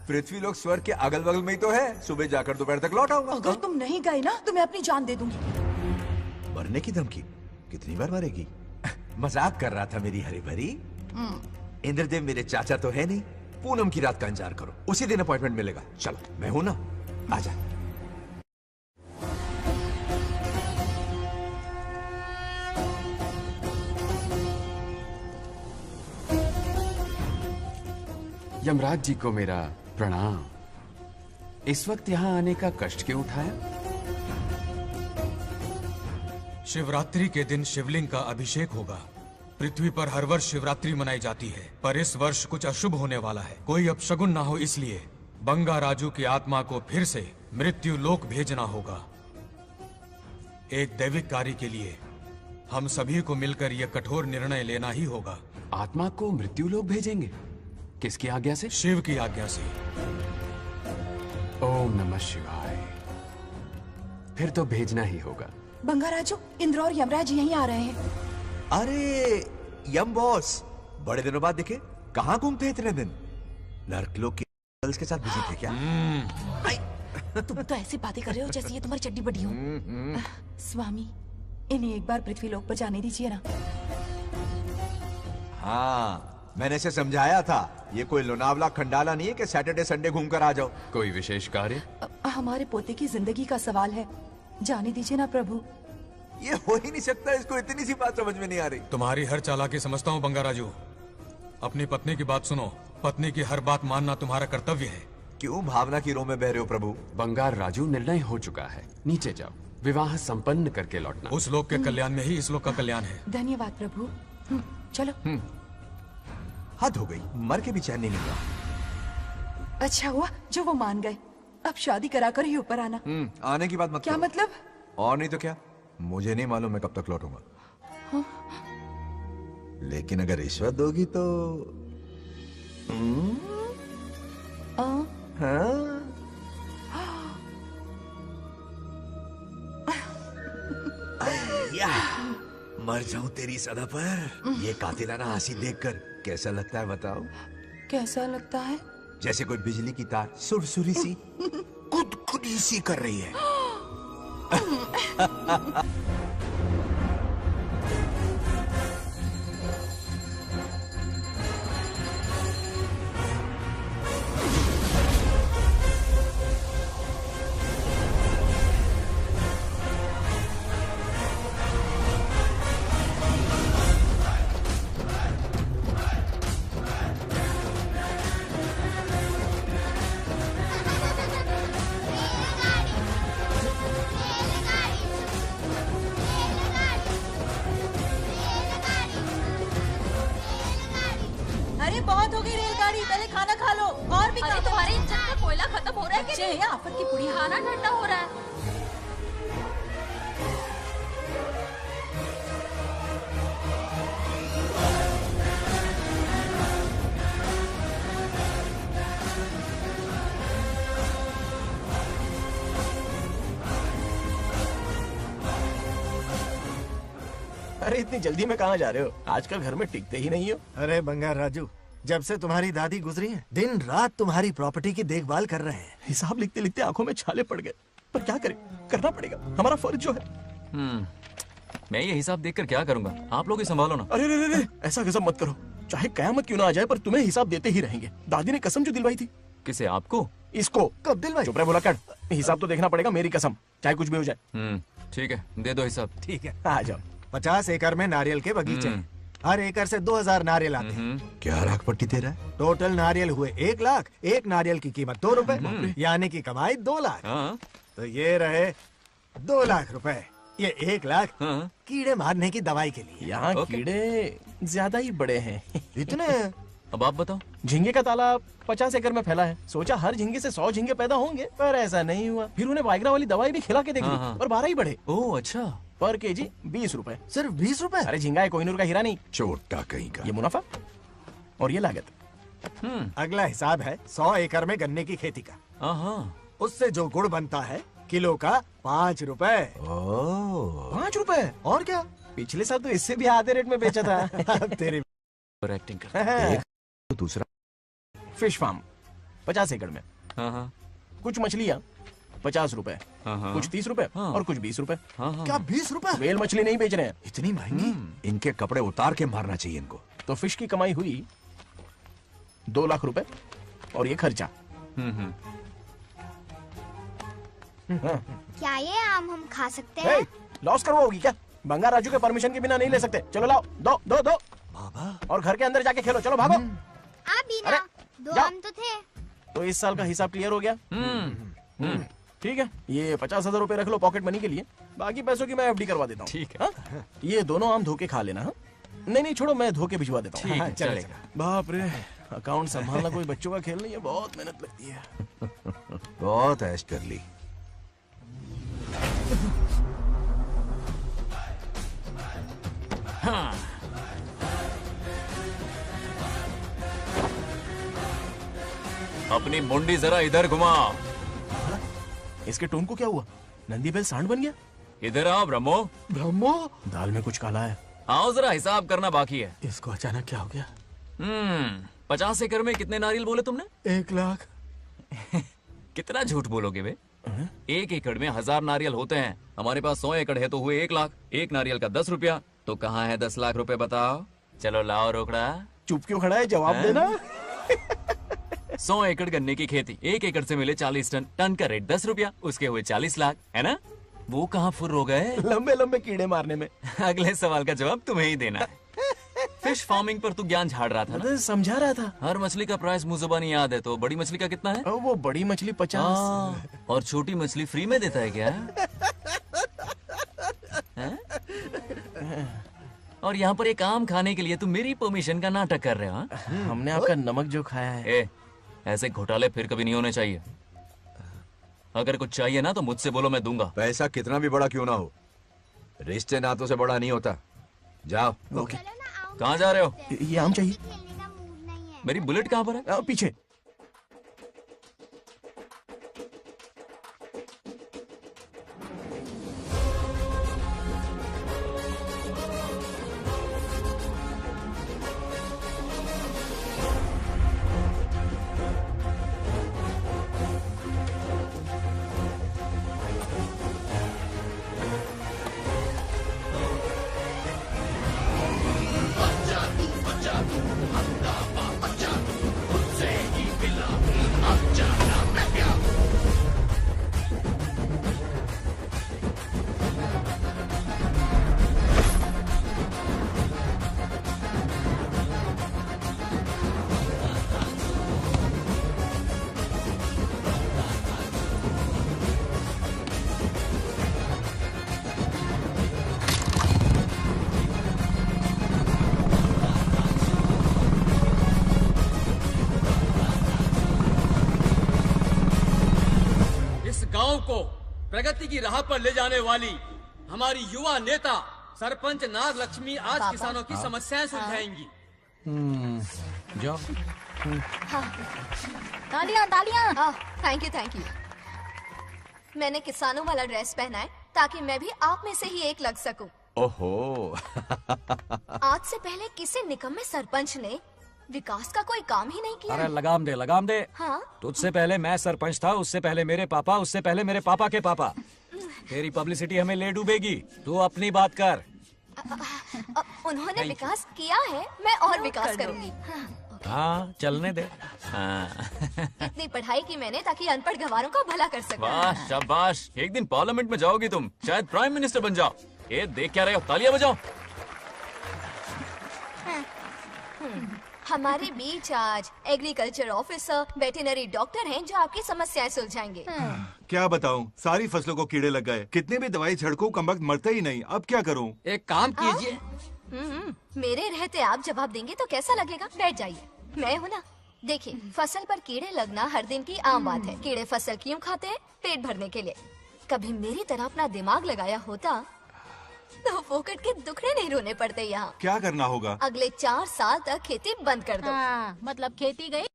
पृथ्वी लोग स्वर्ग के अगल बगल में ही तो है, सुबह जाकर दोपहर तक लौट आऊंगा। अगर तुम नहीं गए ना तो मैं अपनी जान दे दूंगी। मरने की धमकी? कितनी बार मरेगी? मजाक कर रहा था मेरी हरी भरी। इंद्रदेव मेरे चाचा तो है नहीं। पूनम की रात का इंतजार करो, उसी दिन अपॉइंटमेंट मिलेगा। चलो मैं हूं ना, आजा। यमराज जी को मेरा प्रणाम। इस वक्त यहाँ आने का कष्ट क्यों उठाया? शिवरात्रि के दिन शिवलिंग का अभिषेक होगा। पृथ्वी पर हर वर्ष शिवरात्रि मनाई जाती है, पर इस वर्ष कुछ अशुभ होने वाला है। कोई अपशगुन ना हो, इसलिए बंगाराजू की आत्मा को फिर से मृत्यु लोक भेजना होगा। एक दैविक कार्य के लिए हम सभी को मिलकर यह कठोर निर्णय लेना ही होगा। आत्मा को मृत्यु लोक भेजेंगे? किसकी आज्ञा से? शिव की आज्ञा से। ओम नमः शिवाय। फिर तो भेजना ही होगा। बंगाराजू, इंद्र और यमराज यहीं आ रहे हैं। अरे यम बॉस, बड़े दिनों बाद दिखे। कहाँ घूमते इतने दिन? नर्कलोक के गर्ल्स के साथ बिजी थे क्या? तुम तो ऐसी बातें कर रहे हो जैसे ये तुम्हारी चड्डी बड़ी हो। स्वामी, इन्हें एक बार पृथ्वी लोक पर जाने दीजिए ना। हाँ, मैंने इसे समझाया था, ये कोई लोनावला खंडाला नहीं है कि सैटरडे संडे घूम कर आ जाओ। कोई विशेष कार्य? हमारे पोते की जिंदगी का सवाल है, जाने दीजिए ना प्रभु। ये हो ही नहीं सकता, इसको इतनी सी बात समझ में नहीं आ रही। तुम्हारी हर चालाकी समझता हूँ बंगाराजू। अपनी पत्नी की बात सुनो। पत्नी की हर बात मानना तुम्हारा कर्तव्य है। क्यों भावना की रो में बह रहे हो प्रभु? बंगार राजू, निर्णय हो चुका है, नीचे जाओ, विवाह संपन्न करके लौटना। उस लोग के कल्याण में ही इस लोग का कल्याण है। धन्यवाद प्रभु। चलो। हद हो गई, मर के भी चैन नहीं मिला। अच्छा हुआ जो वो मान गए। अब शादी कराकर ही ऊपर आना। आने की बात मत क्या करो। मतलब? और नहीं तो क्या, मुझे नहीं मालूम मैं कब तक लौटूंगा। हाँ? लेकिन अगर रिश्वत दोगी तो हाँ? या, मर जाऊं तेरी सदा पर। ये कातिलाना हंसी देखकर कैसा लगता है बताओ? कैसा लगता है? जैसे कोई बिजली की तार सुरसुरी सी गुदगुदी सी कर रही है। अरे बहुत हो गई रेलगाड़ी, पहले खाना खा लो। और भी अरे तुम्हारे इंजन में कोयला खत्म हो रहा है बच्चे हैं आफत की पुड़ी। खाना ठंडा हो रहा है। अरे इतनी जल्दी में कहाँ जा रहे हो? आजकल घर में टिकते ही नहीं हो। अरे बंगार राजू, जब से तुम्हारी दादी गुजरी है दिन रात तुम्हारी प्रॉपर्टी की देखभाल कर रहे हैं। हिसाब लिखते लिखते आंखों में छाले पड़ गए, पर क्या करें, करना पड़ेगा, हमारा फर्ज जो है। मैं ये हिसाब देखकर क्या करूंगा? आप लोग ही संभालो ना। अरे रे रे, ऐसा गजब मत करो। चाहे कयामत क्यों ना आ जाए, पर तुम्हें हिसाब देते ही रहेंगे। दादी ने कसम जो दिलवाई थी। किसे? आपको? इसको। कब दिलवाई? चुप रहे बोला कर। हिसाब तो देखना पड़ेगा, मेरी कसम, चाहे कुछ भी हो जाए। ठीक है, दे दो हिसाब। ठीक है, आ जाओ। 50 एकड़ में नारियल के बगीचे हैं। हर एकड़ से 2000 नारियल आते हैं। क्या लाख पट्टी दे रहा है? टोटल नारियल हुए 1 लाख। एक नारियल की कीमत 2 रुपए, यानी की कमाई 2 लाख। तो ये रहे 2 लाख रुपए। ये 1 लाख कीड़े मारने की दवाई के लिए। यहाँ कीड़े ज्यादा ही बड़े हैं। इतने? अब आप बताओ। झींगे का तालाब 50 एकड़ में फैला है। सोचा हर झींगे से 100 झींगे पैदा होंगे, पर ऐसा नहीं हुआ। फिर उन्हें वाइग्रा वाली दवाई भी खिला के देख ली, और 12 ही बढ़े। ओह अच्छा। पर केजी 20 रुपए। सिर्फ 20 रुपए? अरे झींगा है, कोहिनूर का हीरा नहीं। छोटा कहीं का। ये मुनाफा और ये लागत। अगला हिसाब है 100 एकड़ में गन्ने की खेती का। उससे जो गुड़ बनता है किलो का 5 रुपए। 5 रुपए? और क्या, पिछले साल तो इससे भी आधे रेट में बेचा था। तेरी एक्टिंग कर। दूसरा फिश फार्म 50 एकड़ में। कुछ मछलियाँ 50 रुपए, कुछ 30 रुपए और कुछ 20 रुपए। क्या 20 रुपए? वेल मछली नहीं बेच रहे हैं। इतनी महंगी? इनके कपड़े उतार के मारना चाहिए इनको। तो फिश की कमाई हुई 2 लाख रुपए, और ये खर्चा। क्या ये आम हम खा सकते हैं? लॉस करवाओगी क्या? बंगार राजू के परमिशन के बिना नहीं ले सकते। चलो लाओ, दो दो दो। बाबा। और घर के अंदर जाके खेलो, चलो भागो। आप भी ना, 2 आम तो थे। तो इस साल का हिसाब क्लियर हो गया। ठीक है, ये 50,000 रुपए रख लो पॉकेट मनी के लिए, बाकी पैसों की मैं एफडी करवा देता हूँ। ठीक है। ये दोनों आम धोके खा लेना। नहीं नहीं छोड़ो, मैं धोके भिजवा देता हूँ। ठीक है, चलेगा। बाप रे, अकाउंट संभालना कोई बच्चों का खेल नहीं है, बहुत मेहनत लगती है। बहुत ऐश कर ली। अपनी मुंडी जरा इधर घुमा। इसके टोन को क्या हुआ? नंदी बैल सांड बन गया? इधर आओ ब्रह्मो। ब्रह्मो? दाल में कुछ काला है। आओ जरा, हिसाब करना बाकी है। इसको अचानक क्या हो गया? 50 एकड़ में कितने नारियल बोले तुमने? 1 लाख। कितना झूठ बोलोगे बे? 1 एकड़ में 1000 नारियल होते हैं। हमारे पास 100 एकड़ है तो हुए 1 लाख। एक नारियल का 10 रुपया, तो कहाँ है 10 लाख रुपए बताओ? चलो लाओ रोकड़ा। चुप क्यों खड़ा है, जवाब देना। 100 एकड़ गन्ने की खेती, 1 एकड़ से मिले 40 टन, टन का रेट 10 रुपया, उसके हुए 40 लाख, है ना? वो कहाँ फुर हो गए? लंबे लंबे कीड़े मारने में। अगले सवाल का जवाब तुम्हें ही देना है। फिश फार्मिंग पर तू ज्ञान झाड़ रहा था ना? समझा रहा था। हर मछली का प्राइस मुंह जुबानी याद है, तो बड़ी मछली का कितना है? वो बड़ी मछली 50 और छोटी मछली फ्री में देता है क्या? हैं? और यहाँ पर एक आम खाने के लिए तुम मेरी परमिशन का नाटक कर रहे हो? हमने आपका नमक जो खाया है। ऐसे घोटाले फिर कभी नहीं होने चाहिए। अगर कुछ चाहिए ना तो मुझसे बोलो, मैं दूंगा। पैसा कितना भी बड़ा क्यों ना हो, रिश्ते नातों से बड़ा नहीं होता। जाओ। ओके। कहाँ जा रहे हो? ये आम चाहिए। मेरी बुलेट कहाँ पर है? पीछे। गांव को प्रगति की राह पर ले जाने वाली हमारी युवा नेता सरपंच नाग लक्ष्मी आज किसानों की समस्याएं सुलझाएंगी। जाओ। तालियां तालियां। Thank you. मैंने किसानों वाला ड्रेस पहना है ताकि मैं भी आप में से ही एक लग सकूं। ओहो। आज से पहले किसी निकम्मे सरपंच ने विकास का कोई काम ही नहीं किया। अरे लगाम दे। हाँ? तुझसे पहले मैं सरपंच था, उससे पहले मेरे पापा, उससे पहले मेरे पापा के पापा। तेरी पब्लिसिटी हमें ले डूबेगी, तू अपनी बात कर। उन्होंने विकास किया है, मैं और विकास करूंगी। हाँ, चलने दे। इतनी पढ़ाई की मैंने ताकि अनपढ़ गंवारों का भला कर सकूं। वाह शाबाश, एक दिन पार्लियामेंट में जाओगी तुम, शायद प्राइम मिनिस्टर बन जाओ। ये देख क्या रहे हो, तालियां बजाओ। हमारे बीच आज एग्रीकल्चर ऑफिसर, वेटरनरी डॉक्टर हैं जो आपकी समस्याएं सुलझाएंगे। क्या बताऊं, सारी फसलों को कीड़े लग गए। कितने भी दवाई छिड़कूं कमबख्त मरते ही नहीं। अब क्या करूं? एक काम कीजिए। मेरे रहते आप जवाब देंगे तो कैसा लगेगा? बैठ जाइए, मैं हूँ ना। देखिए, फसल पर कीड़े लगना हर दिन की आम बात है। कीड़े फसल क्यों खाते हैं? पेट भरने के लिए। कभी मेरी तरह अपना दिमाग लगाया होता तो फोकट के दुखड़े नहीं रोने पड़ते यहाँ। क्या करना होगा? अगले 4 साल तक खेती बंद कर दो। मतलब खेती गई।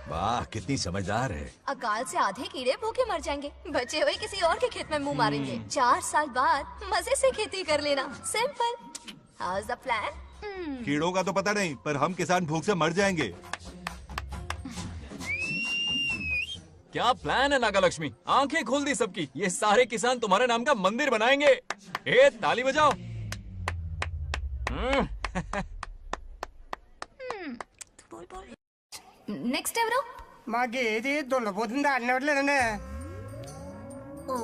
वाह, कितनी समझदार है। अकाल से आधे कीड़े भूखे मर जाएंगे, बचे हुए किसी और के खेत में मुंह मारेंगे। 4 साल बाद मजे से खेती कर लेना। Simple. How is the plan? कीड़ों का तो पता नहीं, पर हम किसान भूख से मर जाएंगे। क्या प्लान है नागा लक्ष्मी? आंखें खोल दी सबकी। ये सारे किसान तुम्हारे नाम का मंदिर बनाएंगे। ताली बजाओ। నెక్స్ట్ ఎవరు? మాకు ఏది దున్నపోతుంది ఆడినట్లేదండి.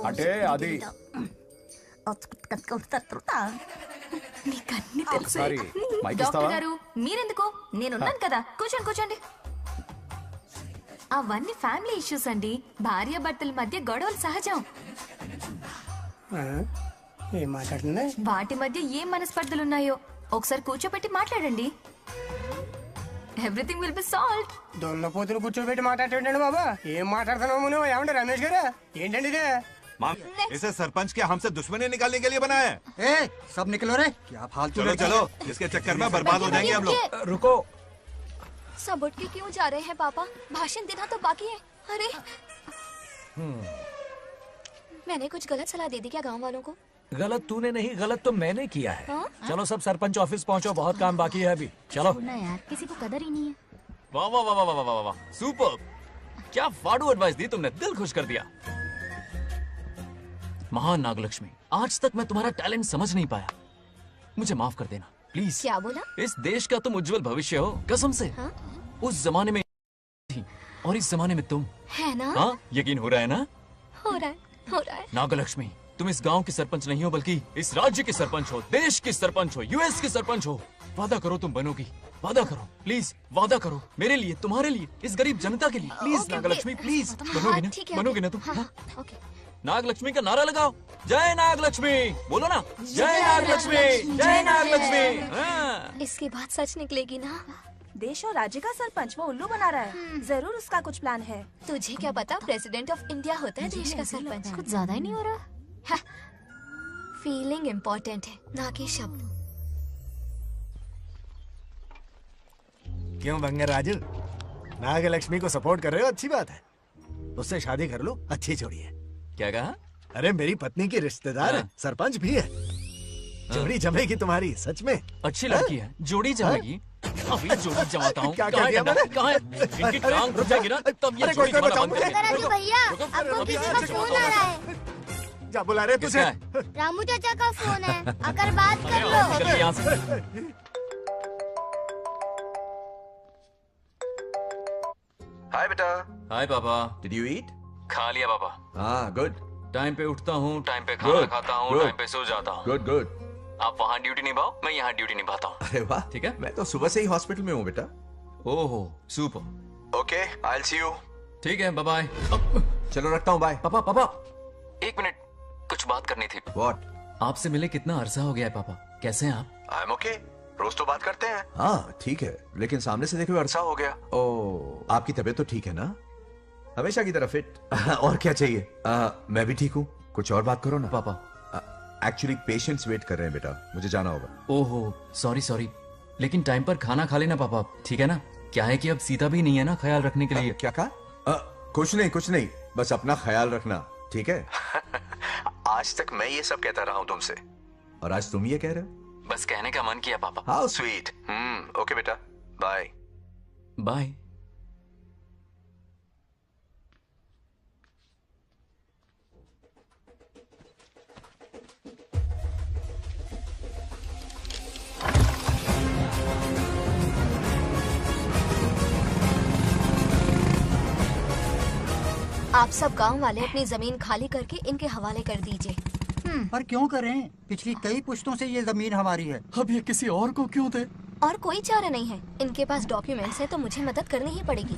అంటే అది నీకన్నీ తెలుసు. ఒకసారి మైక్ డాక్టర్ ఇస్తావా? గారు మీరెందుకు? నేనున్నాను కదా, కూర్చోండి కూర్చోండి. అవన్నీ ఫ్యామిలీ ఇష్యూస్ అండి. భార్య భర్తల మధ్య గొడవలు సహజం. ఏం మాట్లాడుతుంది? వాటి మధ్య ఏం మనస్పర్ధలున్నాయో ఒకసారి కూర్చోబెట్టి మాట్లాడండి. Everything will be solved. దున్నపోతులు కూర్చోబెట్టి మాట్లాడేటండి బాబా. ఏం మాట్లాడుతున్నావు నువ్వు? ఏమండి రమేష్ గారు? ఏంటండి ఇదే? इसे सरपंच क्या हमसे दुश्मनी निकालने के लिए बनाया है? सब निकलो रे. क्या फालतू. चलो, इसके चक्कर में बर्बाद हो जाएंगे हम लोग. रुको. सब उठ के क्यों जा रहे हैं पापा? भाषण देना तो बाकी है. अरे मैंने कुछ गलत सलाह दे दी क्या गांव वालों को? गलत तूने नहीं, गलत तो मैंने किया है। हाँ? चलो सब सरपंच ऑफिस पहुंचो, बहुत काम बाकी है अभी। चलो यार, किसी को कदर ही नहीं है। वाह वाह वाह वाह वाह वाह, सुपर। क्या फाड़ू एडवाइस दी तुमने, दिल खुश कर दिया। महान नागलक्ष्मी, आज तक मैं तुम्हारा टैलेंट समझ नहीं पाया, मुझे माफ कर देना प्लीज। क्या बोला? इस देश का तुम उज्जवल भविष्य हो, कसम से। हाँ? उस जमाने में थी और इस जमाने में तुम है ना? हाँ, यकीन हो रहा है ना? हो रहा है। नागलक्ष्मी, तुम इस गांव के सरपंच नहीं हो बल्कि इस राज्य के सरपंच हो, देश के सरपंच हो, यूएस के सरपंच हो। वादा करो तुम बनोगी, वादा करो प्लीज, वादा करो मेरे लिए, तुम्हारे लिए, इस गरीब जनता के लिए। प्लीज नागलक्ष्मी प्लीज, बनोगे ना? बनोगे ना तुम? नागलक्ष्मी का नारा लगाओ, जय नागलक्ष्मी बोलो ना, जय नागलक्ष्मी, जय नागलक्ष्मी। इसकी बात सच निकलेगी ना? देश और राज्य का सरपंच वो उल्लू बना रहा है। जरूर उसका कुछ प्लान है। तुझे क्या पता, प्रेसिडेंट ऑफ इंडिया होता है देश का सरपंच। कुछ ज्यादा ही नहीं हो रहा? फीलिंग इम्पोर्टेंट है, ना कि शब्द। क्यों बंगर राजू, नागलक्ष्मी को सपोर्ट कर रहे हो? अच्छी बात है, उससे शादी कर लो, अच्छी जोड़ी है। क्या कहा? अरे मेरी पत्नी की रिश्तेदार है, सरपंच भी है। जोड़ी जमेगी तुम्हारी, सच में अच्छी लड़की है, जोड़ी जमेगी। अभी जोड़ी जमाता हूँ। क्या कर दिया मैंने? कहाँ है? इनकी टांग रुक जाएगी ना, तब ये जोड़ी जमाना बंद कर देंगे। राजू भैया, आपको किसी का फोन आ रहा है। क्या बुला रहे तुझे? रामू चाचा का फोन है, आकर बात कर चल लो। यहाँ से। हाय बेटा। हाय पापा। Did you eat? खा लिया पापा। हाँ गुड। टाइम पे उठता हूँ, टाइम पे खाना खाता हूँ, टाइम पे सो जाता हूँ। Good good. आप वहाँ ड्यूटी निभाओ, मैं यहाँ ड्यूटी निभाता हूँ। अरे वाह, ठीक है। मैं तो सुबह से ही हॉस्पिटल में हूँ बेटा। ओहो super. Okay, I will see you. ठीक है, बाय बाय। चलो रखता हूँ, बाय। पापा पापा, एक मिनट, कुछ बात करनी थी। व्हाट? आपसे मिले कितना अरसा हो गया है पापा, कैसे हैं आप? आई एम ओके, रोज तो बात करते हैं। हाँ ठीक है, लेकिन सामने से देखे हुए अरसा हो गया। ओ, आपकी तबीयत तो ठीक है ना? हमेशा की तरह फिट। और क्या चाहिए? मैं भी ठीक हूँ, कुछ और बात करो ना। पापा एक्चुअली पेशेंट्स वेट कर रहे हैं बेटा, मुझे जाना होगा। ओहो सॉरी सॉरी, लेकिन टाइम पर खाना खा लेना पापा, ठीक है ना? क्या है कि अब सीता भी नहीं है ना ख्याल रखने के लिए। क्या कहा? कुछ नहीं, बस अपना ख्याल रखना, ठीक है? आज तक मैं ये सब कहता रहा हूँ तुमसे, और आज तुम ये कह रहे हो? बस कहने का मन किया पापा। How sweet. ओके बेटा, बाय बाय। आप सब गांव वाले अपनी जमीन खाली करके इनके हवाले कर दीजिए। पर क्यों करें? पिछली कई पुश्तों से ये जमीन हमारी है। अब ये किसी और को क्यों दे? और कोई चारा नहीं है। इनके पास डॉक्यूमेंट्स है तो मुझे मदद करनी ही पड़ेगी।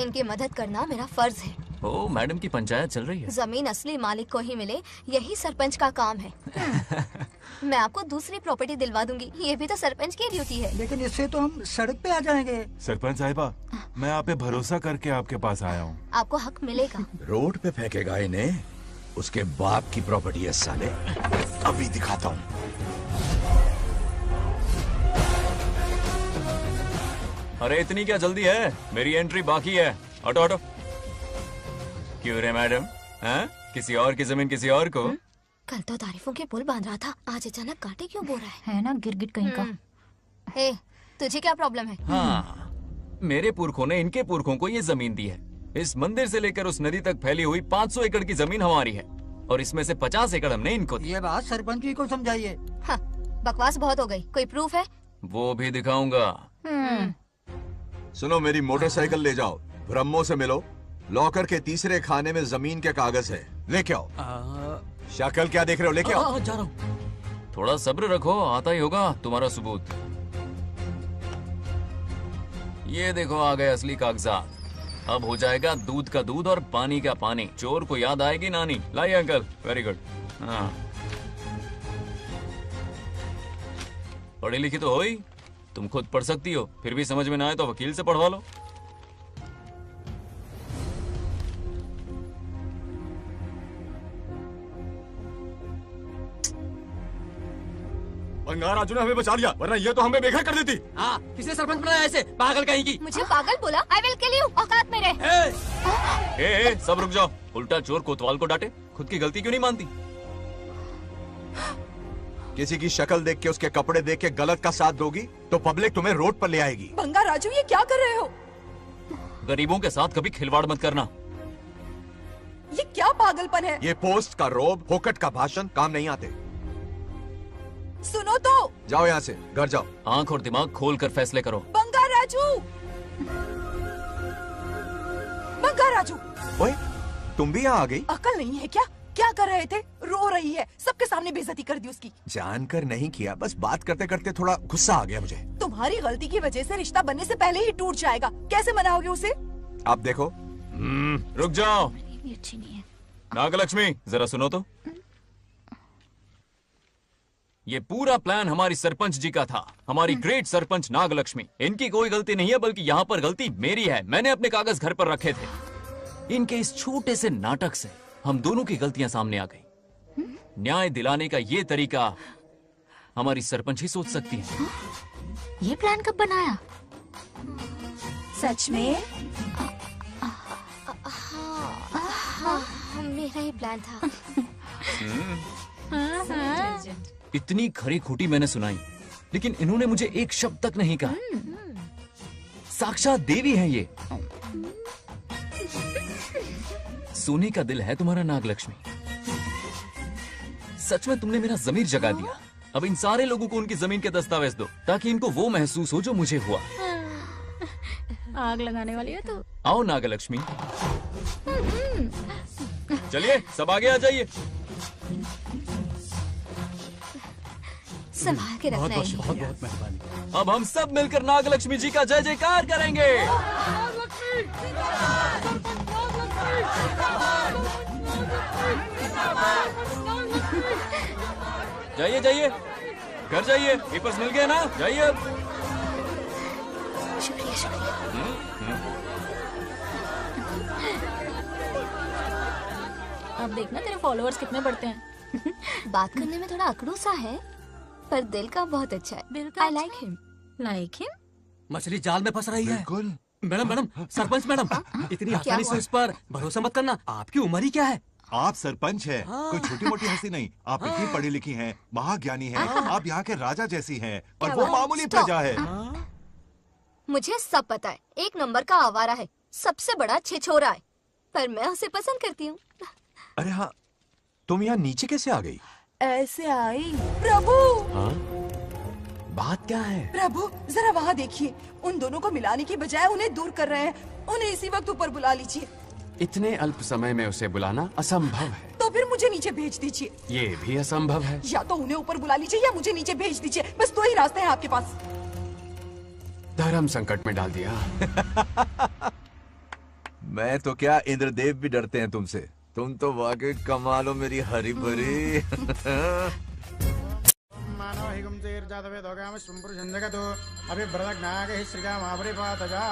इनकी मदद करना मेरा फर्ज है। ओ मैडम की पंचायत चल रही है। जमीन असली मालिक को ही मिले, यही सरपंच का काम है। मैं आपको दूसरी प्रॉपर्टी दिलवा दूंगी, ये भी तो सरपंच की ड्यूटी है। लेकिन इससे तो हम सड़क पे आ जाएंगे। सरपंच साहिबा, मैं आप पे भरोसा करके आपके पास आया हूँ। आपको हक मिलेगा। रोड पे फेंकेगा इन्हें, उसके बाप की प्रॉपर्टी है साले। अभी दिखाता हूँ। अरे इतनी क्या जल्दी है, मेरी एंट्री बाकी है। हटो हटो। क्यों रे मैडम, हैं? किसी और की जमीन किसी और को? कल तो तारीफों के पुल बांध रहा था, आज अचानक कांटे क्यों बो रहा है ना गिरगिट कहीं का। हे, तुझे क्या प्रॉब्लम है? हाँ, मेरे पुरखों ने इनके पुरखों को ये जमीन दी है। इस मंदिर से लेकर उस नदी तक फैली हुई 500 एकड़ की जमीन हमारी है, और इसमें से 50 एकड़ हमने इनको दी। ये बात सरपंच जी को समझाइए। हाँ, बकवास बहुत हो गई। कोई प्रूफ है? वो भी दिखाऊंगा। सुनो, मेरी मोटरसाइकिल ले जाओ, ब्रह्मो से मिलो, लॉकर के तीसरे खाने में जमीन के कागज है, लेके आओ। शक्ल क्या देख रहे हो, लेके आओ। जा रहा हूँ। थोड़ा सब्र रखो, आता ही होगा तुम्हारा सबूत। ये देखो आ गए असली कागजात। अब हो जाएगा दूध का दूध और पानी का पानी। चोर को याद आएगी नानी। लाइए अंकल, वेरी गुड। हाँ, पढ़ी लिखी तो हो ही, तुम खुद पढ़ सकती हो, फिर भी समझ में ना आए तो वकील से पढ़वा लो। बंगार राजू ने हमें बचा लिया, वरना ये तो हमें बेघर कर देती। हाँ, किसने सरपंच बनाया ऐसे पागल कहीं की? मुझे पागल बोला? आई विल किल यू, औकात में रहे। ए, सब रुक जाओ। उल्टा चोर कोतवाल को डांटे, खुद की गलती क्यों नहीं मानती? किसी की शक्ल देख के, उसके कपड़े देख के गलत का साथ दोगी तो पब्लिक तुम्हें रोड पर ले आएगी। बंगा राजू, ये क्या कर रहे हो? गरीबों के साथ कभी खिलवाड़ मत करना। ये क्या पागलपन है? ये पोस्ट का रोब, फोकट का भाषण काम नहीं आते। सुनो तो। जाओ यहाँ से, घर जाओ। आंख और दिमाग खोल कर फैसले करो। बंगा राजू, बंगा राजू। ओए, तुम भी यहाँ आ गई? अकल नहीं है क्या? क्या कर रहे थे? रो रही है, सबके सामने बेइज्जती कर दी उसकी। जानकर नहीं किया, बस बात करते करते थोड़ा गुस्सा आ गया मुझे। तुम्हारी गलती की वजह से रिश्ता बनने से पहले ही टूट जाएगा। कैसे मनाओगे उसे? आप देखो। रुक जाओ। भी अच्छी नहीं है। नागलक्ष्मी जरा सुनो तो। ये पूरा प्लान हमारी सरपंच जी का था, हमारी ग्रेट सरपंच नागलक्ष्मी। इनकी कोई गलती नहीं है, बल्कि यहाँ पर गलती मेरी है। मैंने अपने कागज घर पर रखे थे। इनके इस छोटे से नाटक से हम दोनों की गलतियां सामने आ गई। न्याय दिलाने का ये तरीका हमारी सरपंच ही सोच सकती है। ये प्लान कब बनाया? सच में? हाँ, मेरा ही प्लान था। इतनी खरी खोटी मैंने सुनाई, लेकिन इन्होंने मुझे एक शब्द तक नहीं कहा। साक्षात देवी है ये। सोने का दिल है तुम्हारा नागलक्ष्मी। सच में तुमने मेरा जमीर जगा दिया। अब इन सारे लोगों को उनकी जमीन के दस्तावेज दो, ताकि इनको वो महसूस हो जो मुझे हुआ। आग लगाने वाली है तो। आओ नागलक्ष्मी, चलिए सब आगे आ जाइए। संभाल के रखना है। बहुत बहुत मेहरबानी। अब हम सब मिलकर नागलक्ष्मी जी का जय जयकार करेंगे। जाइए जाइए, घर जाइए। पेपर्स मिल गए ना? जाइए अब। शुक्रिया शुक्रिया। अब देखना तेरे फॉलोअर्स कितने बढ़ते हैं। बात करने में थोड़ा अकड़ू सा है, पर दिल का बहुत अच्छा है। I like him. Like him? मछली जाल में फंस रही है। बिल्कुल। मैडम, सरपंच मैडम, इतनी आसानी से उस पर भरोसा मत करना। आपकी उम्र ही क्या है? आप सरपंच है, कोई छोटी मोटी हंसी नहीं। आप इतनी पढ़ी लिखी हैं, महाज्ञानी हैं, आप यहाँ के राजा जैसी हैं, और वो मामूली प्रजा है। मुझे सब पता है, एक नंबर का आवारा है, सबसे बड़ा छिछोरा है, पर मैं उसे पसंद करती हूँ। अरे हाँ, तुम यहाँ नीचे कैसे आ गई? ऐसे आई। प्रभु, हाँ? बात क्या है? प्रभु जरा वहाँ देखिए, उन दोनों को मिलाने की बजाय उन्हें दूर कर रहे हैं। उन्हें इसी वक्त ऊपर बुला लीजिए। इतने अल्प समय में उसे बुलाना असंभव है। तो फिर मुझे नीचे भेज दीजिए। ये भी असंभव है। या तो उन्हें ऊपर बुला लीजिए या मुझे नीचे भेज दीजिए। बस दो ही रास्ते हैं आपके पास। धर्म संकट में डाल दिया। मैं तो क्या, इंद्रदेव भी डरते हैं तुमसे। तुम तो वाकई कमाल हो मेरी हरी भरी। मानव हिगम से जातवे दोगाम संपुर जंदगतो अभी ब्रदक नागे श्रीगा महाबरी पातजा।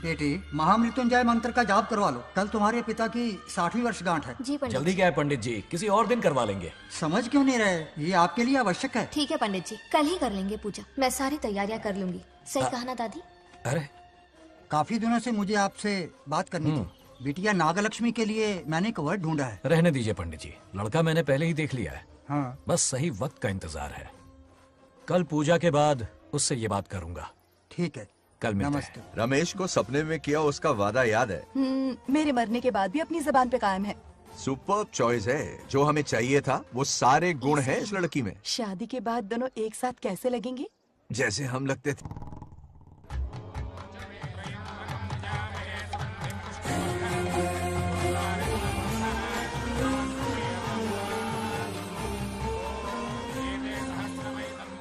बेटी, महामृत्युंजय मंत्र का जाप करवा लो। कल तुम्हारे पिता की 60वीं वर्षगांठ है। जी पंडित। जल्दी क्या है पंडित जी, किसी और दिन करवा लेंगे। समझ क्यों नहीं रहे? ये आपके लिए आवश्यक है। ठीक है पंडित जी, कल ही कर लेंगे पूजा। मैं सारी तैयारियां कर लूंगी। सही कहा ना दादी? अरे काफी दिनों से मुझे आपसे बात करनी थी। बिटिया नागलक्ष्मी के लिए मैंने एक वर्ड ढूंढा है। रहने दीजिए पंडित जी, लड़का मैंने पहले ही देख लिया है। हाँ। बस सही वक्त का इंतजार है। कल पूजा के बाद उससे ये बात करूंगा। ठीक है, कल मिलते नमस्ते। हैं। रमेश को सपने में किया उसका वादा याद है? मेरे मरने के बाद भी अपनी जबान पे कायम है। सुपर्ब चॉइस है। जो हमें चाहिए था वो सारे गुण हैं इस लड़की में। शादी के बाद दोनों एक साथ कैसे लगेंगे? जैसे हम लगते थे।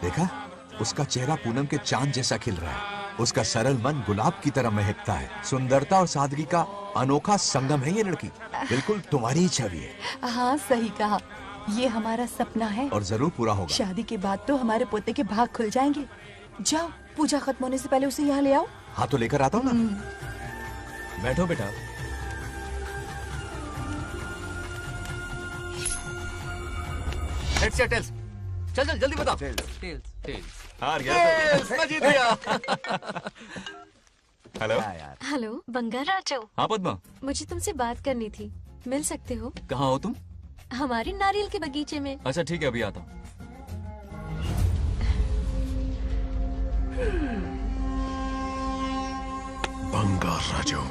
देखा, उसका चेहरा पूनम के चांद जैसा खिल रहा है। उसका सरल मन गुलाब की तरह महकता है। सुंदरता और सादगी का अनोखा संगम है ये लड़की। बिल्कुल तुम्हारी ही छवि है। हाँ सही कहा, ये हमारा सपना है और जरूर पूरा होगा। शादी के बाद तो हमारे पोते के भाग खुल जाएंगे। जाओ, पूजा खत्म होने से पहले उसे यहाँ ले आओ। हाँ तो लेकर आता हूँ ना। बैठो बेटा। हेड्स या टेल्स? चल चल जल्दी बताओ। टेल्स। हार गया तो। मैं जीत गया। Hello hello Bangar Raju. हाँ पद्मा, मुझे तुमसे बात करनी थी, मिल सकते हो? कहाँ हो तुम? हमारे नारियल के बगीचे में। अच्छा ठीक है, अभी आता हूँ। बंगार राजू।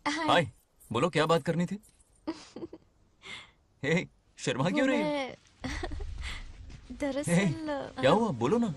हाय, बोलो क्या बात करनी थी? हे, शर्मा क्यों रही है? दरअसल क्या हुआ, बोलो ना।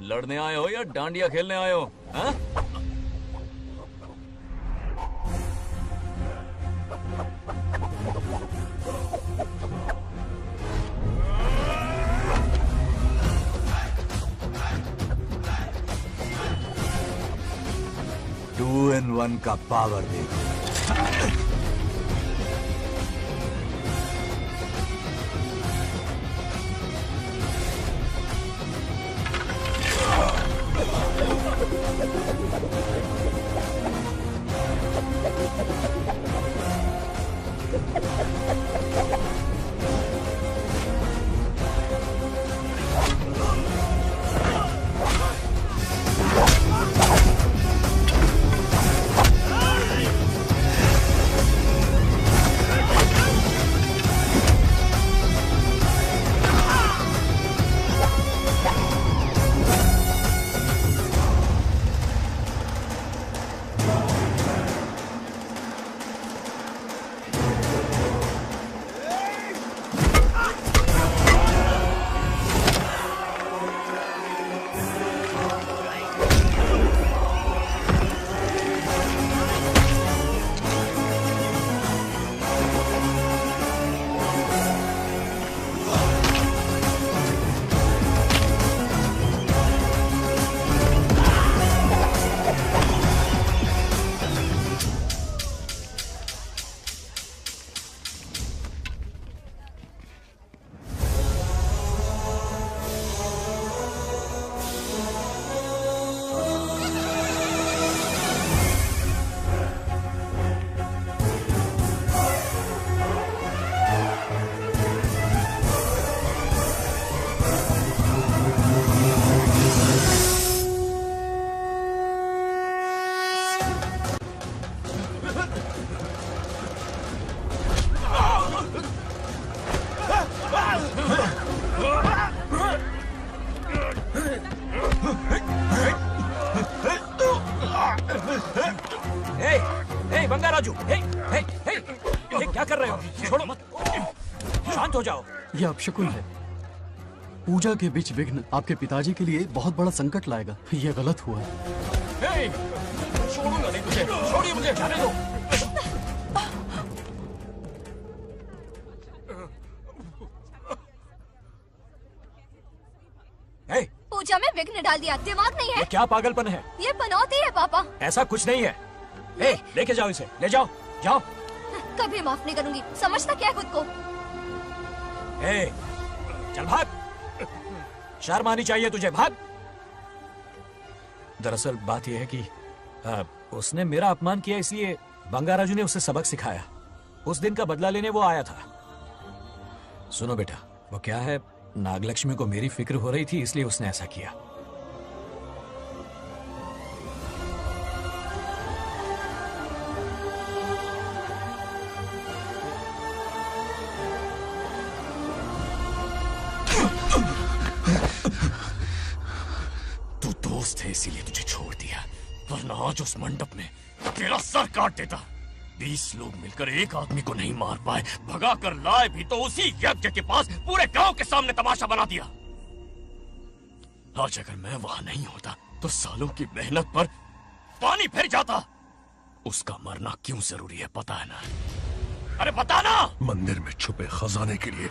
लड़ने आए हो या डांडिया खेलने आए हो? हाँ? टू इन वन का पावर देखो। क्या कर रहे हो? छोड़ो मत, शांत हो जाओ। यह अपशकुन है। पूजा के बीच विघ्न आपके पिताजी के लिए बहुत बड़ा संकट लाएगा। यह गलत हुआ। छोड़ूंगा नहीं तुझे, छोड़िए मुझे, जाने दो। पूजा में विघ्न डाल दिया, दिमाग नहीं है? ये क्या पागलपन है? ये पनौती है पापा। ऐसा कुछ नहीं है। लेके जाओ इसे, ले जाओ, जाओ। कभी माफ नहीं करूंगी, समझता क्या खुद को? चल भाग, शर्म आनी चाहिए तुझे, भाग। दरअसल बात यह है कि उसने मेरा अपमान किया, इसलिए बंगाराजू ने उसे सबक सिखाया। उस दिन का बदला लेने वो आया था। सुनो बेटा, वो क्या है, नागलक्ष्मी को मेरी फिक्र हो रही थी, इसलिए उसने ऐसा किया। तू दोस्त है इसीलिए तुझे छोड़ दिया, वरना आज उस मंडप में तेरा सर काट देता। 20 लोग मिलकर एक आदमी को नहीं मार पाए, भगा कर लाए भी तो उसी यज्ञ के पास पूरे गांव के सामने तमाशा बना दिया। आज अगर मैं वहां नहीं होता तो सालों की मेहनत पर पानी फिर जाता। उसका मरना क्यों जरूरी है पता है ना? अरे बता ना। मंदिर में छुपे खजाने के लिए।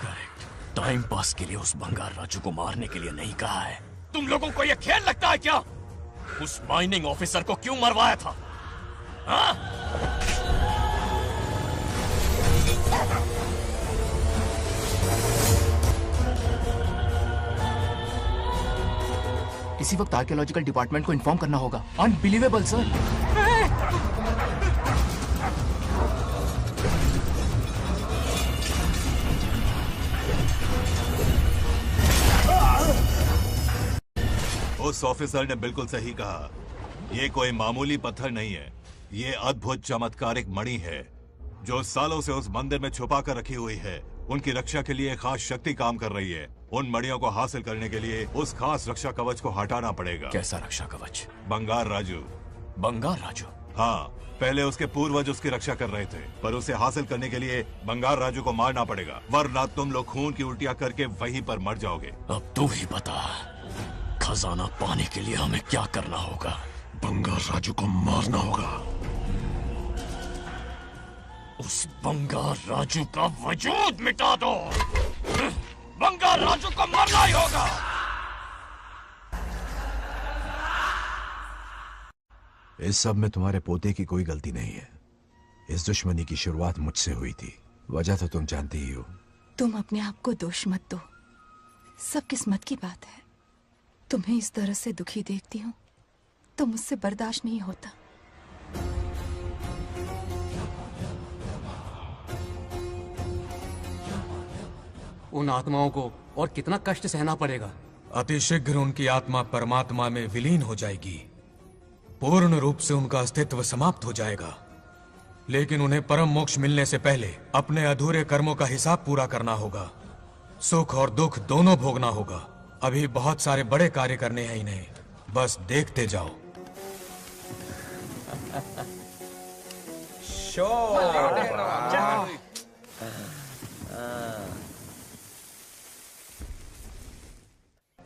टाइम पास के लिए उस बंगार राजू को मारने के लिए नहीं कहा है। तुम लोगों को यह खेल लगता है क्या? उस माइनिंग ऑफिसर को क्यों मरवाया था? हाँ? इसी वक्त आर्कियोलॉजिकल डिपार्टमेंट को इन्फॉर्म करना होगा। Unbelievable sir. उस ऑफिसर ने बिल्कुल सही कहा। ये कोई मामूली पत्थर नहीं है, ये अद्भुत चमत्कारिक मणि है जो सालों से उस मंदिर में छुपा कर रखी हुई है। उनकी रक्षा के लिए खास शक्ति काम कर रही है। उन मणियों को हासिल करने के लिए उस खास रक्षा कवच को हटाना पड़ेगा। कैसा रक्षा कवच? बंगार राजू। बंगार राजू? हाँ, पहले उसके पूर्वज उसकी रक्षा कर रहे थे, पर उसे हासिल करने के लिए बंगार राजू को मारना पड़ेगा, वरना तुम लोग खून की उल्टियां करके वहीं पर मर जाओगे। अब तू ही बता, खजाना पाने के लिए हमें क्या करना होगा? बंगार राजू को मारना होगा। उस बंगार राजू का वजूद मिटा दो। बंगार राजू को मरना ही होगा। इस सब में तुम्हारे पोते की कोई गलती नहीं है। इस दुश्मनी की शुरुआत मुझसे हुई थी, वजह तो तुम जानती ही हो। तुम अपने आप को दोष मत दो, सब किस्मत की बात है। तुम्हें इस तरह से दुखी देखती हूँ तो मुझसे बर्दाश्त नहीं होता। उन आत्माओं को और कितना कष्ट सहना पड़ेगा। अतिशीघ्र उनकी आत्मा परमात्मा में विलीन हो जाएगी, पूर्ण रूप से उनका अस्तित्व समाप्त हो जाएगा। लेकिन उन्हें परम मोक्ष मिलने से पहले अपने अधूरे कर्मों का हिसाब पूरा करना होगा। सुख और दुख दोनों भोगना होगा। अभी बहुत सारे बड़े कार्य करने हैं इन्हें, बस देखते जाओ।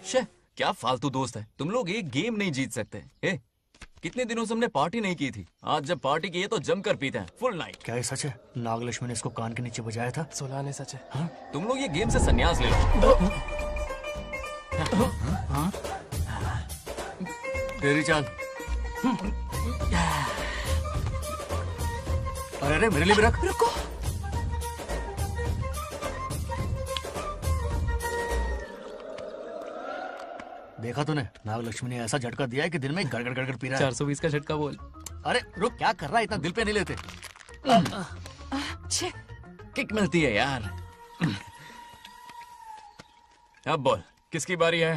शे, क्या फालतू दोस्त है तुम लोग, एक गेम नहीं जीत सकते। कितने दिनों से हमने पार्टी नहीं की थी, आज जब पार्टी की है तो जमकर पीते हैं, फुल नाइट। क्या ये सच है? नागलक्ष्मी ने इसको कान के नीचे बजाया था। सुलह ने सच है। हाँ? तुम लोग ये गेम से संन्यास ले लो। हाँ? तेरी चाल। अरे मेरे लिए भी रख। रुको, देखा तूने, नागलक्ष्मी ने ऐसा झटका दिया है कि दिन में गड़गड़ गड़गड़ पी रहा है। 420 का झटका बोल। अरे रुक, क्या कर रहा है? इतना दिल पे नहीं लेते। किक मिलती है यार। अब बोल, किसकी बारी है?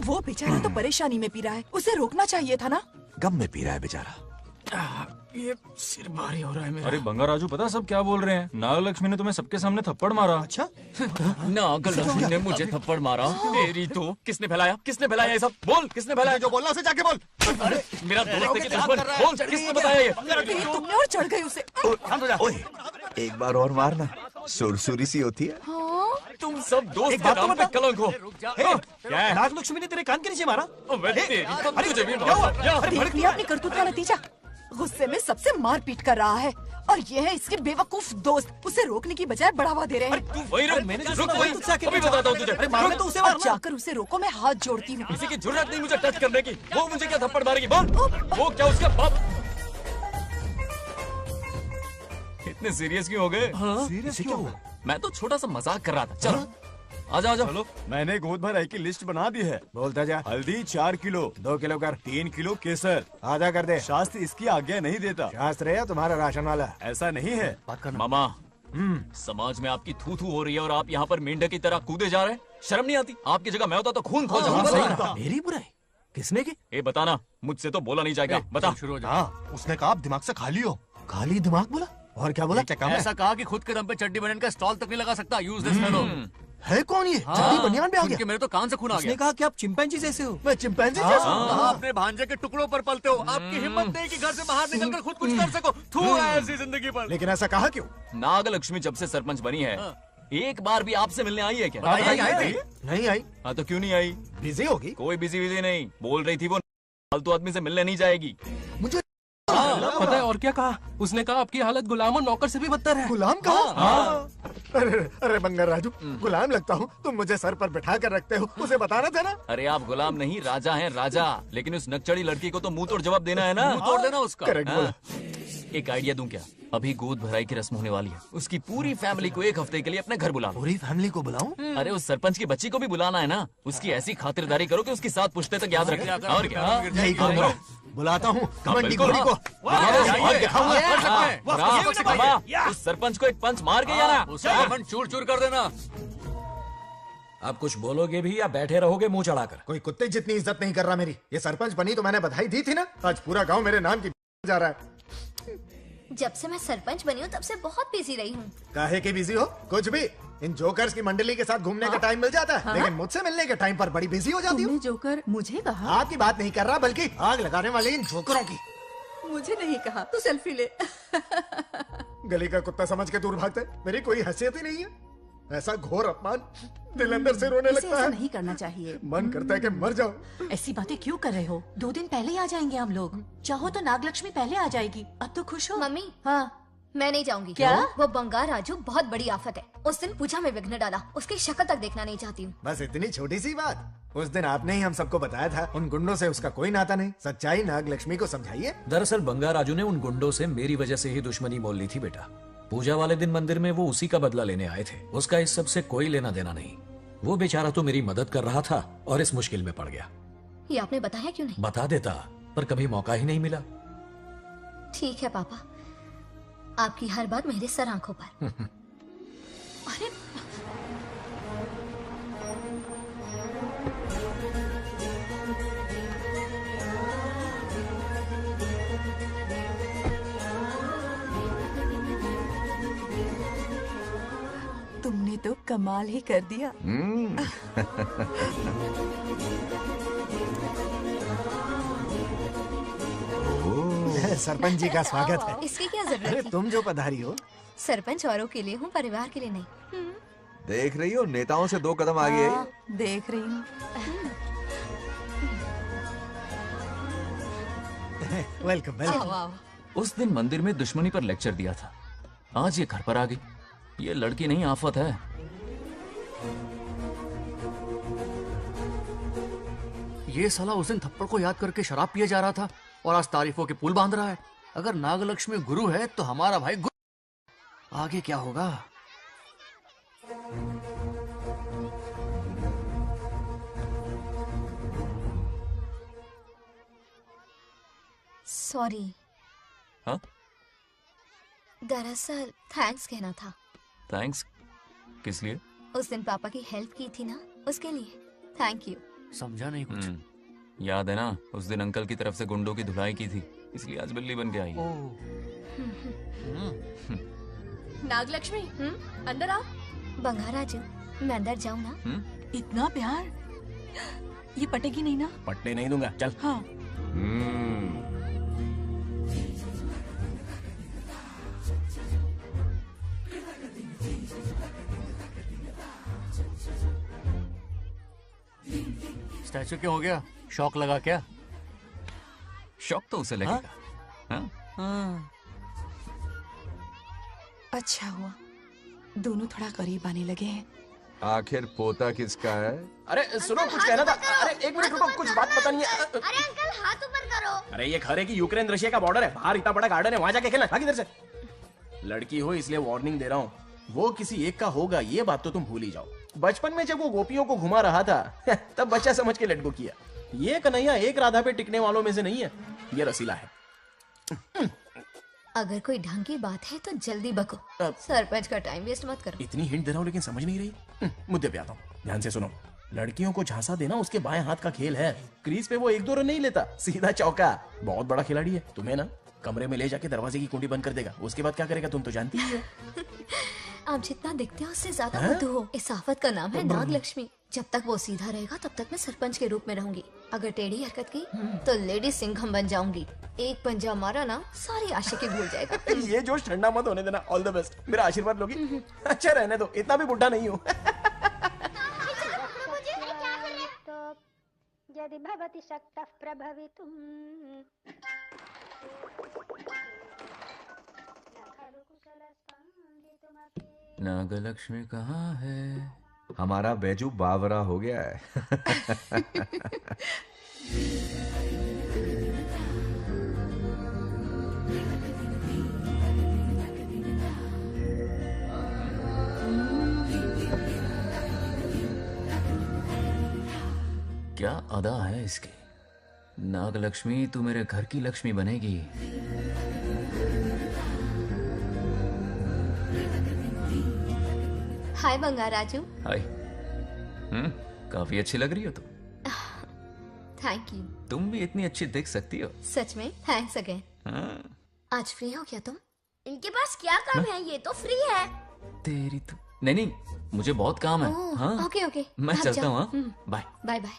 वो बेचारा तो परेशानी में पी रहा है, उसे रोकना चाहिए था ना। गम में पी रहा है बेचारा। ये सिर भारी हो रहा है मेरा। अरे बंगा राजू, पता सब क्या बोल रहे हैं? नागलक्ष्मी ने तुम्हें सबके सामने थप्पड़ मारा। अच्छा? नागलक्ष्मी ने मुझे थप्पड़ मारा? तेरी तो किसने फैलाया? किसने फैलाया ये सब? बोल, किसने फैलाया? जो बोलना उसे जाके बोल। अरे मेरा दोस्त है कि दुश्मन? बोल, किसने बताया ये? तुमने और चढ़ गई उसे। ओए, एक बार और मारना, सुरसुरी सी होती है। तुम सब दोस्त के नाम पे कलंक हो। क्या है? नागलक्ष्मी ने तेरे कान के नीचे मारा? देख लिया अपनी करतूत का नतीजा। गुस्से में सबसे मारपीट कर रहा है और ये है इसके बेवकूफ दोस्त, उसे रोकने की बजाय बढ़ावा दे रहे हैं। तू वही रुक, अभी बताता हूँ तुझे। अरे मारने तो उसे मारना। जाकर उसे रोको, मैं हाथ जोड़ती हूँ। किसी की जरूरत नहीं मुझे टच करने की। वो मुझे क्या थप्पड़ मारेगी? बोल, वो क्या उसका बाप? इतने सीरियस क्यों हो गए? सीरियस क्यों हुआ? मैं तो छोटा सा मजाक कर रहा था। चलो आजा आजा। चलो, मैंने गोद भराई की लिस्ट बना दी है। बोलता जा। हल्दी 4 किलो, 2 किलो कर। 3 किलो केसर। आधा कर दे। शास्त्र इसकी आज्ञा नहीं देता। शास्त्र है तुम्हारा राशन वाला? ऐसा नहीं है। मामा, समाज में आपकी थू थू हो रही है और आप यहाँ पर मेंढक की तरह कूदे जा रहे हैं। शर्म नहीं आती? आपकी जगह मैं होता तो खून खोल जाता। मेरी बुराई किसने की? ये बताना, मुझसे तो बोला नहीं जाएगा। बता। शुरू हो जा। उसने कहा आप दिमाग से खाली हो। खाली दिमाग बोला? और क्या बोला? ऐसा कहा कि खुद के दम पे चड्डी बनियान का स्टॉल तक नहीं लगा सकता। Use this fellow. है कौन ये? चड्डी बनियान पे आ गया? मेरे तो कान से खून आ गया। उसने कहा कि आप चिंपैंजी जैसे हो। मैं चिंपैंजी जैसा हूँ? आप अपने भांजे के टुकड़ों पर पलते हो। आपकी हिम्मत नहीं कि घर से बाहर निकलकर खुद कुछ कर सको। थू है ऐसी जिंदगी पर। लेकिन ऐसा कहा क्यों? नागलक्ष्मी जब से सरपंच बनी है, एक बार भी आपसे मिलने आई है क्या? नहीं आई। हाँ तो क्यों नहीं आई? बिजी होगी। कोई बिजी नहीं, बोल रही थी वो फालतू आदमी से मिलने नहीं जाएगी। मुझे पता है और क्या कहा? उसने कहा आपकी हालत गुलाम और नौकर से भी बदतर है। गुलाम कहा? अरे बंगार राजू, गुलाम लगता हूँ? तुम मुझे सर पर बिठा कर रखते हो, उसे बताना था ना। अरे आप गुलाम नहीं, राजा हैं राजा। लेकिन उस नकचड़ी लड़की को तो मुंह तोड़ जवाब देना है ना। मुंह तोड़ देना उसका। करेक्ट बोला। एक आइडिया दूं क्या? अभी गोद भराई की रस्म होने वाली है, उसकी पूरी फैमिली को एक हफ्ते के लिए अपने घर बुला लो। पूरी फैमिली को बुलाऊं? अरे उस सरपंच की बच्ची को भी बुलाना है ना। उसकी ऐसी खातिरदारी करो कि उसकी 7 पुश्ते तक याद रखे। और क्या? यही करूंगा। बुलाता हूँ कमंडी घोड़ी को। उस सरपंच को एक पंच मार के यार उसका कमंड चूर चूर कर देना। अब कुछ बोलोगे भी या बैठे रहोगे मुंह चढ़ाकर? कोई कुत्ते जितनी इज्जत नहीं कर रहा मेरी। ये सरपंच बनी तो मैंने बधाई दी थी ना। आज पूरा गांव मेरे नाम की जा रहा है। जब से मैं सरपंच बनी हूँ तब से बहुत बिजी रही हूँ। काहे के बिजी हो? कुछ भी। इन जोकर्स की मंडली के साथ घूमने का टाइम मिल जाता है, लेकिन मुझसे मिलने के टाइम पर बड़ी बिजी हो जाती हूँ। जोकर मुझे कहा? आपकी बात नहीं कर रहा, बल्कि आग लगाने वाले इन जोकरों की। मुझे नहीं कहा। तू सेल्फी ले। गली का कुत्ता समझ के दूर भागते। मेरी कोई हैसियत ही नहीं है। ऐसा घोर अपमान, दिल अंदर से रोने लगता है। नहीं करना चाहिए। मन करता है कि मर जाऊं। ऐसी बातें क्यों कर रहे हो? 2 दिन पहले ही आ जाएंगे हम लोग। चाहो तो नागलक्ष्मी पहले आ जाएगी। अब तो खुश हो? मम्मी, हाँ। मैं नहीं जाऊंगी। क्या? वो बंगार राजू बहुत बड़ी आफत है। उस दिन पूजा में विघ्न डाला। उसकी शक्ल तक देखना नहीं चाहती हूँ। बस इतनी छोटी सी बात। उस दिन आपने ही हम सबको बताया था, उन गुंडों से उसका कोई नाता नहीं। सच्चाई नागलक्ष्मी को समझाइए। दरअसल बंगार राजू ने उन गुंडों से मेरी वजह से ही दुश्मनी मोल ली थी बेटा। पूजा वाले दिन मंदिर में वो उसी का बदला लेने आए थे। उसका इस सब से कोई लेना देना नहीं। वो बेचारा तो मेरी मदद कर रहा था और इस मुश्किल में पड़ गया। ये आपने बताया क्यों नहीं? बता देता, पर कभी मौका ही नहीं मिला। ठीक है पापा, आपकी हर बात मेरे सर आंखों पर। अरे तुमने तो कमाल ही कर दिया। सरपंच जी का स्वागत है। इसकी क्या जरूरत अरे थी? तुम जो पधारी हो। सरपंच औरों के लिए हूँ, परिवार के लिए नहीं। देख रही हो, नेताओं से 2 कदम आगे है। देख रही हूँ। Welcome welcome. उस दिन मंदिर में दुश्मनी पर लेक्चर दिया था, आज ये घर पर आ गई। ये लड़की नहीं आफत है। ये साला उस दिन थप्पड़ को याद करके शराब पिए जा रहा था और आज तारीफों के पुल बांध रहा है। अगर नागलक्ष्मी गुरु है तो हमारा भाई गुरु। आगे क्या होगा? सॉरी। हाँ? दरअसल थैंक्स कहना था। थैंक्स किस लिए? उस दिन पापा की हेल्प की थी ना, उसके लिए थैंक यू। समझा नहीं कुछ। याद है ना, उस दिन अंकल की तरफ से गुंडों की धुलाई की थी, इसलिए आज बिल्ली बन के आई है। नागलक्ष्मी, अंदर आओ। बंगार राजू, मैं अंदर जाऊँ ना? इतना प्यार, ये पटेगी नहीं ना? पटने नहीं दूंगा, चल। हाँ। स्टैचू क्यों हो गया? शौक लगा क्या? शौक तो उसे लगेगा। हाँ? अच्छा हुआ, दोनों थोड़ा करीब आने लगे हैं। आखिर पोता किसका है? अरे सुनो, कुछ कहना था। अरे 1 मिनट रुको, कुछ बात पता नहीं है। अरे अंकल हाथ ऊपर करो। अरे ये खरे की यूक्रेन रशिया का बॉर्डर है, बाहर इतना बड़ा गार्डन है, वहां जाके खेलना। भाग इधर से। लड़की हो इसलिए वार्निंग दे रहा हूँ, वो किसी एक का होगा ये बात तो तुम भूल ही जाओ। बचपन में जब वो गोपियों को घुमा रहा था तब बच्चा समझ के लटको किया। ये कन्हैया एक राधा पे टिकने वालों में से नहीं है, ये रसीला है। अगर कोई ढंग की बात है तो जल्दी बको, सरपंच का टाइम वेस्ट मत करो। इतनी हिंट दे रहा हूँ लेकिन समझ नहीं रही। मुद्दे पे आता हूँ, ध्यान से सुनो। लड़कियों को झांसा देना उसके बाएं हाथ का खेल है। क्रीज पे वो 1-2 रन नहीं लेता, सीधा चौका। बहुत बड़ा खिलाड़ी है। तुम्हें ना कमरे में ले जाके दरवाजे की कुंडी बंद कर देगा, उसके बाद क्या करेगा तुम तो जानती ही हो। आप जितना दिखते हो उससे ज्यादा बुद्धू हो। इस आफत का नाम है नागलक्ष्मी। जब तक वो सीधा रहेगा तब तक मैं सरपंच के रूप में रहूंगी। अगर टेढ़ी हरकत की तो लेडी सिंघम बन जाऊंगी। एक पंजा मारा ना, सारी आशिकी भूल जाएगा। ये जोश ठंडा मत होने देना। ऑल द बेस्ट, मेरा आशीर्वाद लोगी? अच्छा रहने दो, इतना भी बुढ़ा नहीं हूँ। यदि भवति शक्तः प्रभवितुम्। नागलक्ष्मी कहाँ है? हमारा बैजू बावरा हो गया है। क्या अदा है इसकी। नागलक्ष्मी तू मेरे घर की लक्ष्मी बनेगी। हाय बंगार राजू। हाय। काफी अच्छी लग रही हो तुम। Thank you. तुम भी इतनी अच्छी दिख सकती हो। सच में थैंक्स अगेन। आज फ्री हो क्या तुम? इनके पास क्या काम है, ये तो फ्री है। तेरी तो नहीं, मुझे बहुत काम है। हाँ ओके ओके, मैं चलता हूँ। Bye bye bye.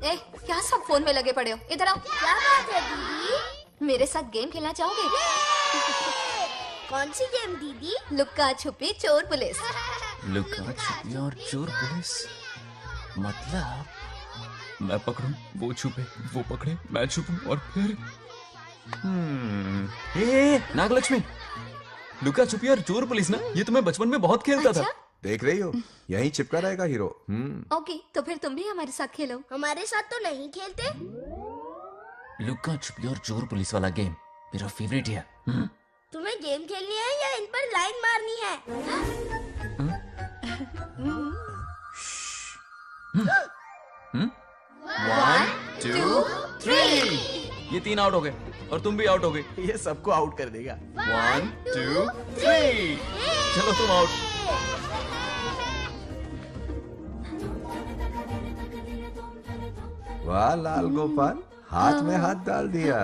ए, क्या सब फोन में लगे पड़े हो? इधर आओ। क्या बात है दीदी? मेरे साथ गेम खेलना चाहोगे? कौन सी गेम दीदी? लुक्का छुपी चोर पुलिस। लुक्का छुपी और चोर पुलिस मतलब मैं पकड़ूं, वो छुपे, वो पकड़े, मैं छुपूं और फिर नागलक्ष्मी, लुक्का छुपी और चोर पुलिस ना, ये तो मैं बचपन में बहुत खेलता था। देख रही हो, यहीं चिपका रहेगा हीरो। ओके, तो फिर तुम भी हमारे साथ खेलो। हमारे साथ तो नहीं खेलते। लुक्का छुपी और चोर पुलिस वाला गेम मेरा फेवरेट है। तुम्हें गेम खेलनी है या इन पर लाइन मारनी है? 1 2 3 ये 3 आउट हो गए और तुम भी आउट हो गए। ये सबको आउट कर देगा। 1 2 3 चलो तुम आउट। वाह लाल गोपाल, हाथ में हाथ डाल दिया।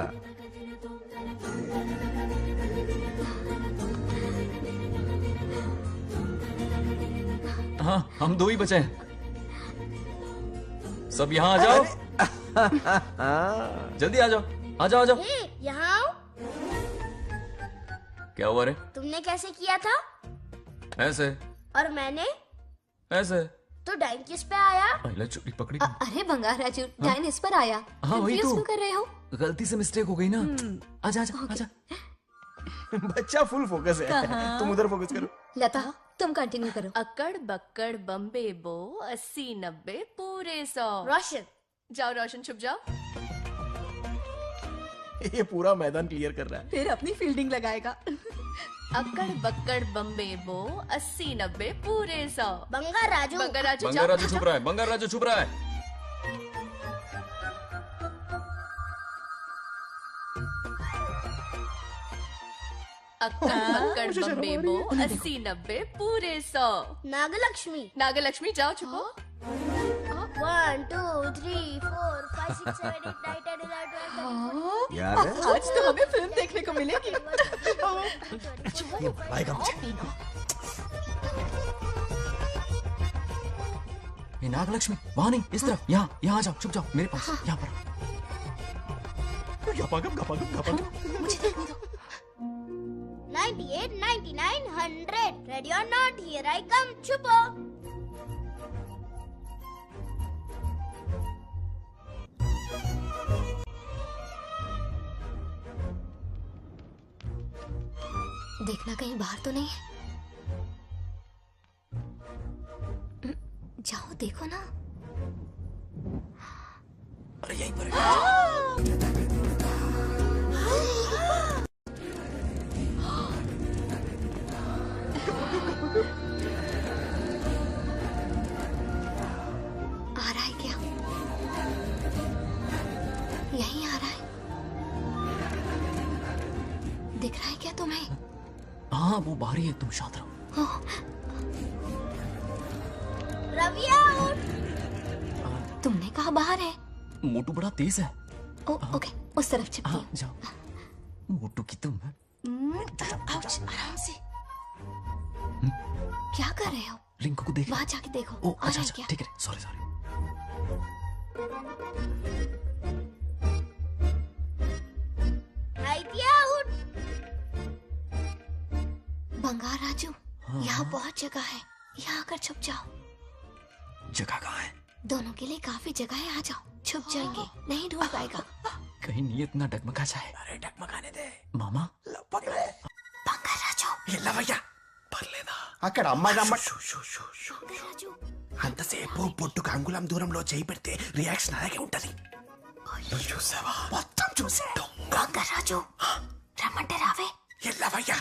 हाँ, हम 2 ही बचे हैं। सब यहाँ आ जाओ। जल्दी आ जाओ, आ जाओ, आ जाओ। यहाँ आओ। क्या हुआ रे? तुमने कैसे किया था? ऐसे। और मैंने? ऐसे। तो डाइन किस पे आया? पहले चोरी पकड़ी। अरे बंगार राजू, डाइन इस पर आया। हाँ वही तो। क्यों कर रहे हो? गलती से मिस्टेक हो गई ना। आजा आजा आजा। बच्चा फुल फोकस है। तुम उधर फोकस करो। लता, तुम कंटिन्यू करो। अकड़ बक्कड़ बम्बे बो 80-90 पूरे 100। रोशन जाओ, रोशन छुप जाओ। ये पूरा मैदान क्लियर कर रहा है। फिर अपनी फील्डिंग लगाएगा। अकड़ बक्कड़ बम्बे बो 80-90 पूरे 100। बंगार राजू, बंगार राजू, बंगार राजू छुप रहा है, बंगार राजू छुप रहा है। अक्कड़ बक्कड़ बम्बे बो 80-90 पूरे 100। नागलक्ष्मी, नागलक्ष्मी जाओ छुपो। 1 2 3 4 5 6 7 8 9 10 11 12 याद है? आज तो हमें फिल्म देखने को मिलेगी। ये नागलक्ष्मी वहाँ नहीं, इस तरफ, यहाँ यहाँ आ जाओ, छुप जाओ मेरे पास, यहाँ पर। मुझे देखने दो। 98 99 100 ready or not, here I come. छुपो। देखना कहीं बाहर तो नहीं है। जाओ देखो ना। अरे यहीं पर आ रहा है क्या? यहीं आ रहा है। दिख रहा है क्या तुम्हें? हाँ वो बाहर ही है, तुम शांत रहो। रवि आउट। तुमने कहा बाहर है? मोटू बड़ा तेज है। ओके, उस तरफ छिपती हूँ। जाओ। मोटू की तुम। आउच, आराम से। क्या कर रहे हो? रिंकू को देख। वहाँ जाके देखो। ओ आ अच्छा रहा है अच्छा, क्या? ठीक है, सॉरी सॉरी। आउट। बंगार राजू, यहाँ बहुत जगह है, यहाँ आकर छुप जाओ। जगह कहाँ है? दोनों के लिए काफी जगह है, आ जाओ। छुप जाएंगे, नहीं ढूंढ पाएगा। कहीं नीयत ना डगमगा जाए। अरे डगमगाने दे मामा। बंगार राजू, ये लवैया पर लेना। అక్కడ అమ్మాయి రమ్మ రాజు అంతసేపు పొట్టుకు అంగుళం దూరంలో చేయి పెడితే రియాక్షన్ అలాగే ఉంటది. చూసావా? మొత్తం చూసా. బొంగ రాజు రమ్మంటే రావే. ఎల్లవయ్యా,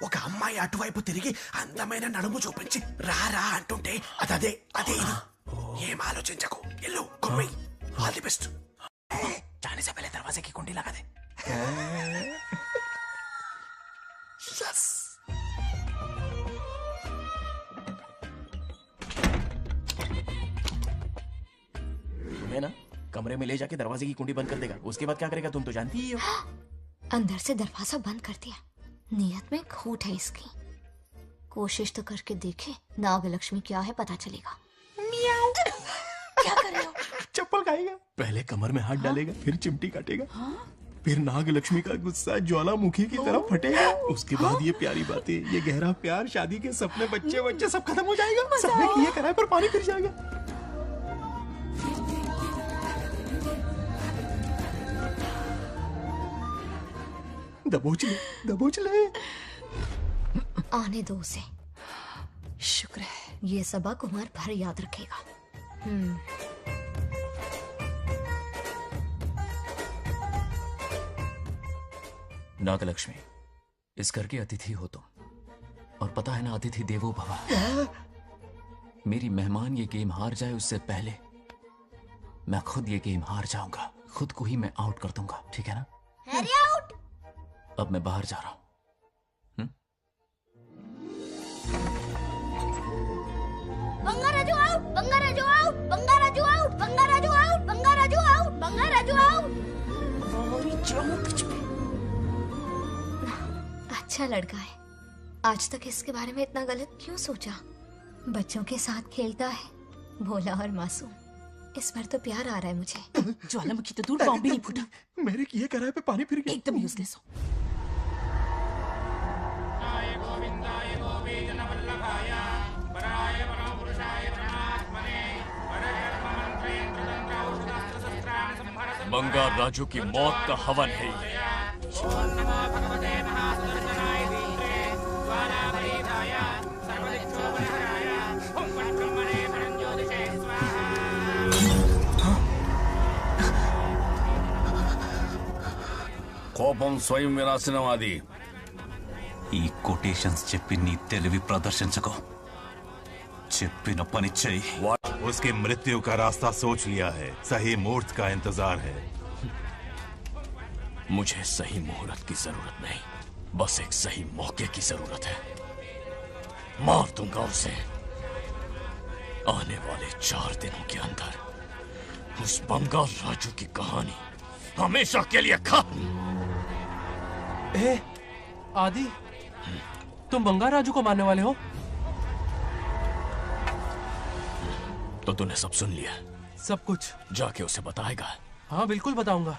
ఒక అమ్మాయి అటువైపు తిరిగి అందమైన నడుము చూపించి రారా అంటుంటే అదే అదే ఇది. ఏం ఆలోచించకు, ఎల్లు కొమ్మి. All the best. जाने से पहले दरवाजे की कुंडी लगा दे. Yes. तुम्हें ना कमरे में ले जाके दरवाजे की कुंडी बंद कर देगा। उसके बाद क्या करेगा तुम तो जानती ही हो। अंदर से दरवाजा बंद कर दिया। नियत में खोट है इसकी। कोशिश तो करके देखे नागलक्ष्मी क्या है पता चलेगा। क्या कर रहे हो? चप्पल खाएगा। पहले कमर में हाथ डालेगा, फिर चिमटी काटेगा, फिर नागलक्ष्मी का गुस्सा ज्वालामुखी की तरह फटेगा। उसके बाद ये प्यारी बातें, ये गहरा प्यार, शादी के सपने, बच्चे बच्चे सब खत्म हो जाएगा। सबने किए कराए पर पानी फिर जाएगा। दबोच ले, दबोच ले। आने दो उसे। शुक्र है ये सबक उम्र भर याद रखेगा। नागलक्ष्मी, इस घर के अतिथि हो तुम, और पता है ना अतिथि देवो भव। मेरी मेहमान ये गेम हार जाए उससे पहले मैं खुद ये गेम हार जाऊंगा। खुद को ही मैं आउट कर दूंगा, ठीक है ना? Harry out. अब मैं बाहर जा रहा हूं। Bangarraju out, Bangarraju out, Bangarraju out, Bangarraju out, Bangarraju out, Bangarraju out. अच्छा लड़का है। आज तक इसके बारे में इतना गलत क्यों सोचा? बच्चों के साथ खेलता है, भोला और मासूम। इस बार तो प्यार आ रहा है मुझे। ज्वालामुखी तो दूर, बॉम्ब भी नहीं फूटा। मेरे किए कराए पे पानी फिर गया। एकदम यूजलेस हो। बंगार राजू की मौत का हवन है ये। కోపం స్వయం వినాశనవాది. ఈ కొటేషన్స్ చెప్పి నీ తెలివి ప్రదర్శించకు. చెప్పిన పని చెయ్యి. उसकी मृत्यु का रास्ता सोच लिया है। सही मुहूर्त का इंतजार है। मुझे सही मुहूर्त की जरूरत नहीं, बस एक सही मौके की जरूरत है। मार दूंगा उसे आने वाले 4 दिनों के अंदर। उस बंगाल राजू की कहानी हमेशा के लिए खत्म। आदि, तुम बंगाल राजू को मारने वाले हो? तो तूने सब सुन लिया? सब कुछ जाके उसे बताएगा? हाँ बिल्कुल बताऊंगा।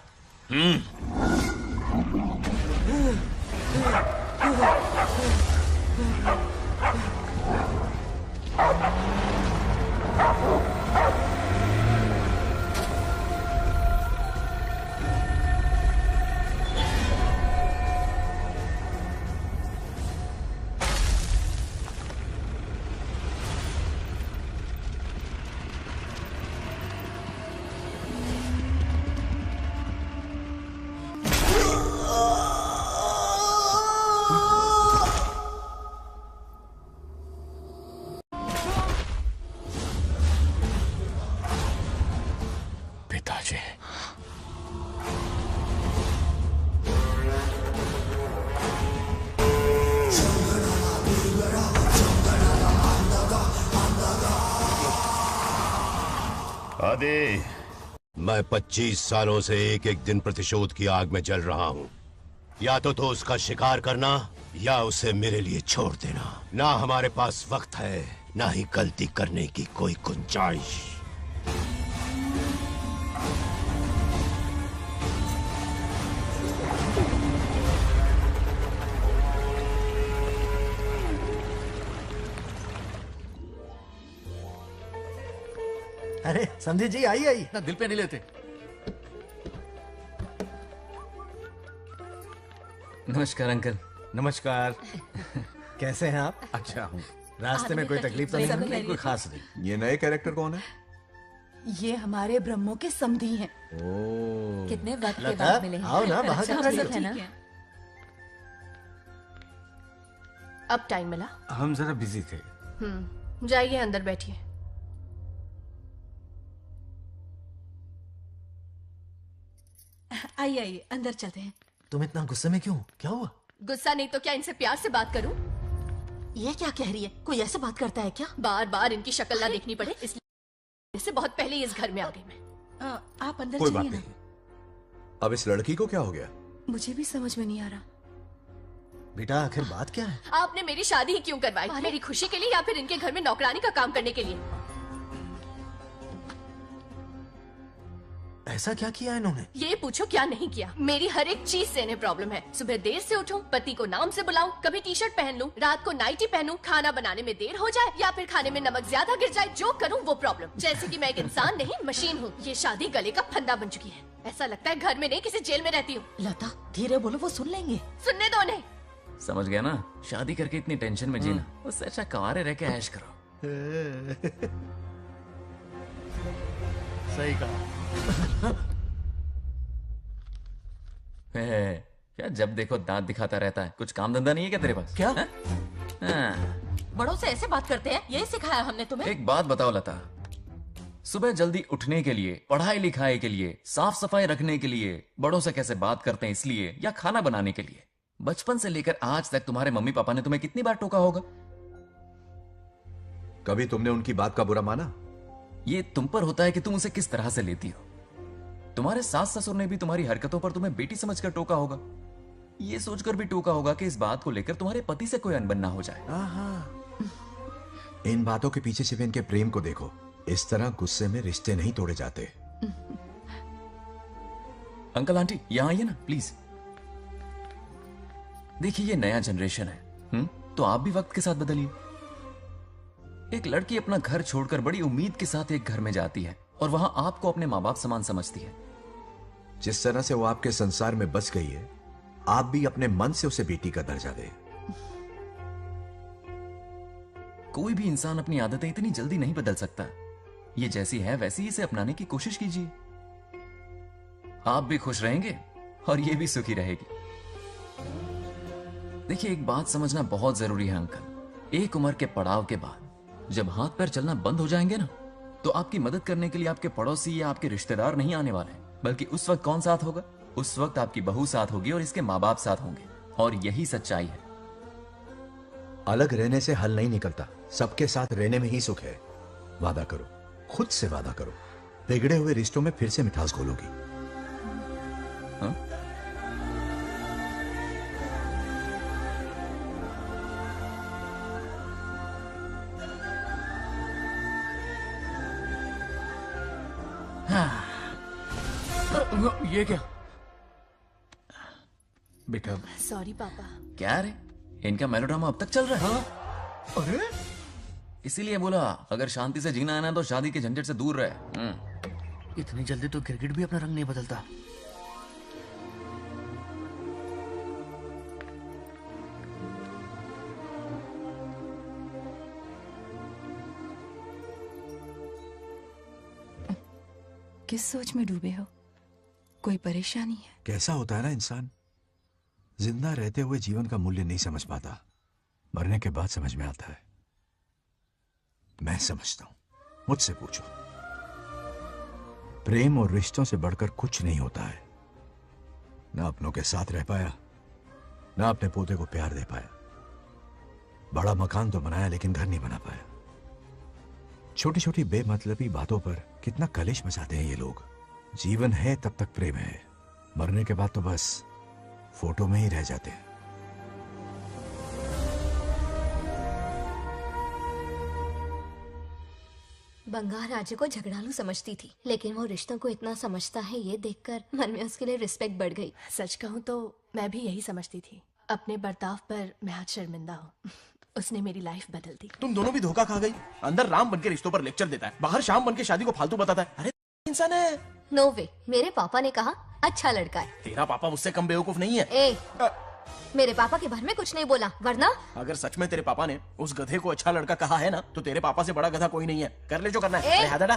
आदि, मैं 25 सालों से एक एक दिन प्रतिशोध की आग में जल रहा हूँ। या तो उसका शिकार करना या उसे मेरे लिए छोड़ देना। ना हमारे पास वक्त है, ना ही गलती करने की कोई गुंजाइश। अरे समझे जी, आई आई। ना दिल पे नहीं लेते। नमस्कार अंकल। नमस्कार। कैसे हैं आप? अच्छा हूँ। रास्ते में कोई तकलीफ तो नहीं हुई? कोई खास नहीं। ये नए कैरेक्टर कौन है? ये हमारे ब्रह्मों के समधी हैं। ओह, कितने वक्त के लता, बाद मिले हैं। आओ ना बाहर। है ना? अब टाइम मिला? हम जरा बिजी थे। जाइए अंदर बैठिए। आइए आइए अंदर चलते हैं। तुम इतना गुस्से में क्यों? क्या हुआ? गुस्सा नहीं तो क्या इनसे प्यार से बात करूं? ये क्या कह रही है? कोई ऐसे बात करता है क्या? बार बार इनकी शक्ल ना देखनी पड़े इसलिए से बहुत पहले इस घर में आ गई मैं। आप अंदर कोई चलिए बात ना। नहीं। अब इस लड़की को क्या हो गया? मुझे भी समझ में नहीं आ रहा। बेटा आखिर बात क्या है? आपने मेरी शादी ही क्यों करवाई? मेरी खुशी के लिए या फिर इनके घर में नौकरानी का काम करने के लिए? ऐसा क्या किया इन्होंने? ये पूछो क्या नहीं किया। मेरी हर एक चीज से इन्हें प्रॉब्लम है। सुबह देर से उठूं, पति को नाम से बुलाऊं, कभी टी शर्ट पहन लूं, रात को नाइटी पहनूं, खाना बनाने में देर हो जाए या फिर खाने में नमक ज्यादा गिर जाए, जो करूं वो प्रॉब्लम। जैसे कि मैं एक इंसान नहीं मशीन हूँ। ये शादी गले का फंदा बन चुकी है। ऐसा लगता है घर में नहीं किसी जेल में रहती हूँ। लता धीरे बोलो, वो सुन लेंगे। सुनने दो उन्हें। समझ गया ना, शादी करके इतनी टेंशन में जीना, उससे अच्छा कुंवारे रह के ऐश करो। सही कहा। क्या जब देखो दांत दिखाता रहता है? कुछ काम धंधा नहीं है क्या तेरे पास? क्या? हाँ। बड़ों से ऐसे बात करते हैं, यही सिखाया हमने तुम्हें? एक बात बताओ लता, सुबह जल्दी उठने के लिए, पढ़ाई लिखाई के लिए, साफ सफाई रखने के लिए बड़ों से कैसे बात करते हैं इसलिए, या खाना बनाने के लिए, बचपन से लेकर आज तक तुम्हारे मम्मी पापा ने तुम्हें कितनी बार टोका होगा? कभी तुमने उनकी बात का बुरा माना? ये तुम पर होता है कि तुम उसे किस तरह से लेती हो। तुम्हारे सास ससुर ने भी तुम्हारी हरकतों पर तुम्हें बेटी समझकर टोका होगा। ये सोचकर भी टोका होगा कि इस बात को लेकर तुम्हारे पति से कोई अनबन ना हो जाए। इन बातों के पीछे सिर्फ इनके प्रेम को देखो। इस तरह गुस्से में रिश्ते नहीं तोड़े जाते। अंकल आंटी यहां आइए ना प्लीज। देखिए ये नया जनरेशन है, तो आप भी वक्त के साथ बदलिए। एक लड़की अपना घर छोड़कर बड़ी उम्मीद के साथ एक घर में जाती है और वहां आपको अपने माँ बाप समान समझती है। जिस तरह से वो आपके संसार में बस गई है, आप भी अपने मन से उसे बेटी का दर्जा दें। कोई भी इंसान अपनी आदतें इतनी जल्दी नहीं बदल सकता। ये जैसी है वैसी इसे अपनाने की कोशिश कीजिए। आप भी खुश रहेंगे और ये भी सुखी रहेगी। देखिए एक बात समझना बहुत जरूरी है अंकल, एक उम्र के पड़ाव के बाद जब हाथ पैर चलना बंद हो जाएंगे ना, तो आपकी मदद करने के लिए आपके पड़ोसी या आपके रिश्तेदार नहीं आने वाले, बल्कि उस वक्त कौन साथ होगा? उस वक्त आपकी बहू साथ होगी और इसके माँ बाप साथ होंगे। और यही सच्चाई है। अलग रहने से हल नहीं निकलता, सबके साथ रहने में ही सुख है। वादा करो, खुद से वादा करो, बिगड़े हुए रिश्तों में फिर से मिठास घोलोगी। हाँ? ये क्या? बेटा सॉरी पापा। क्या रे, इनका मेलोड्रामा अब तक चल रहा है? अरे इसीलिए बोला अगर शांति से जीना है ना तो शादी के झंझट से दूर रहे। इतनी जल्दी तो क्रिकेट भी अपना रंग नहीं बदलता। किस सोच में डूबे हो? कोई परेशानी है? कैसा होता है ना इंसान, जिंदा रहते हुए जीवन का मूल्य नहीं समझ पाता, मरने के बाद समझ में आता है। मैं समझता हूं, मुझसे पूछो। प्रेम और रिश्तों से बढ़कर कुछ नहीं होता है। ना अपनों के साथ रह पाया, ना अपने पोते को प्यार दे पाया। बड़ा मकान तो बनाया लेकिन घर नहीं बना पाया। छोटी छोटी बेमतलबी बातों पर कितना कलेश मचाते हैं ये लोग। जीवन है तब तक प्रेम है, मरने के बाद तो बस फोटो में ही रह जाते हैं। बंगार राजे को झगड़ालू समझती थी, लेकिन वो रिश्तों को इतना समझता है ये देखकर मन में उसके लिए रिस्पेक्ट बढ़ गई। सच कहूँ तो मैं भी यही समझती थी। अपने बर्ताव पर मैं आज शर्मिंदा हूँ। उसने मेरी लाइफ बदल दी। तुम दोनों भी धोखा खा गई। अंदर राम बनके रिश्तों पर लेक्चर देता है, बाहर शाम बनके शादी को फालतू बताता है। अरे इंसान है। नो वे, मेरे पापा ने कहा अच्छा लड़का है। तेरा पापा मुझसे कम बेवकूफ नहीं है। मेरे पापा के बारे में कुछ नहीं बोला, वरना अगर सच में तेरे पापा ने उस गधे को अच्छा लड़का कहा है ना, तो तेरे पापा से बड़ा गधा कोई नहीं है। कर ले जो करना है। अरे हाथ हटा।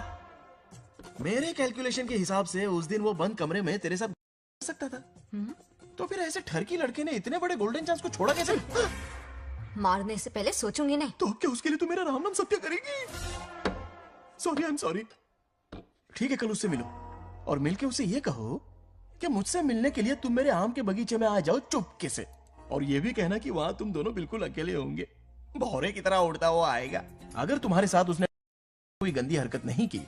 मेरे कैलकुलेशन के हिसाब से उस दिन वो बंद कमरे में तेरे साथ कर सकता था। तो फिर ऐसे ठरकी लड़के ने इतने बड़े गोल्डन चांस को छोड़ा कैसे? मारने से पहले सोचूंगी नहीं। तो क्या उसके लिए तू मेरा राम नाम सत्य करेगी? Sorry, I am sorry. ठीक है, कल उससे मिलो और मिलके उसे ये कहो कि मुझसे मिलने के लिए तुम मेरे आम के बगीचे में आ जाओ चुपके से। और ये भी कहना कि वहां तुम दोनों बिल्कुल अकेले होंगे। भौरे की तरह उड़ता हुआ आएगा। अगर तुम्हारे साथ उसने कोई गंदी हरकत नहीं की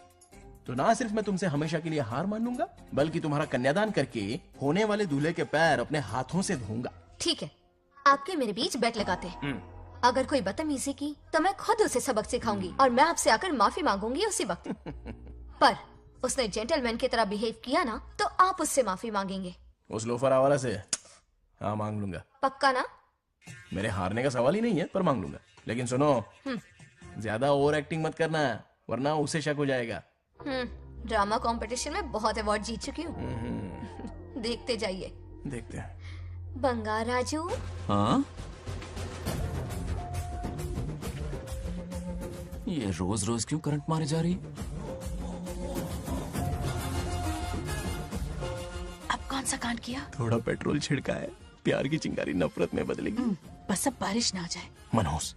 तो ना सिर्फ मैं तुमसे हमेशा के लिए हार मान लूंगा, बल्कि तुम्हारा कन्यादान करके होने वाले दूल्हे के पैर अपने हाथों से धोऊंगा। ठीक है, आपके मेरे बीच बेट लगाते हैं। अगर कोई बदतमीजी की तो मैं खुद उसे सबक सिखाऊंगी और मैं आपसे आकर माफी मांगूंगी उसी वक्त। पर उसने जेंटलमैन की तरह बिहेव किया ना तो आप उससे माफी मांगेंगे। उस लोफर आवारा से हाँ मांग लूंगा। पक्का ना? मेरे हारने का सवाल ही नहीं है, पर मांग लूंगा। लेकिन सुनो, ज्यादा ओवर एक्टिंग मत करना, वरना उसे शक हो जाएगा। ड्रामा कंपटीशन में बहुत अवार्ड जीत चुकी हूँ। देखते जाइए। देखते हैं। बंगार राजू। हाँ? ये रोज रोज क्यों करंट मारे जा रही? अब कौन सा कांड किया? थोड़ा पेट्रोल छिड़का है, प्यार की चिंगारी नफरत में बदलेगी। बस अब बारिश ना आ जाए। मनोज,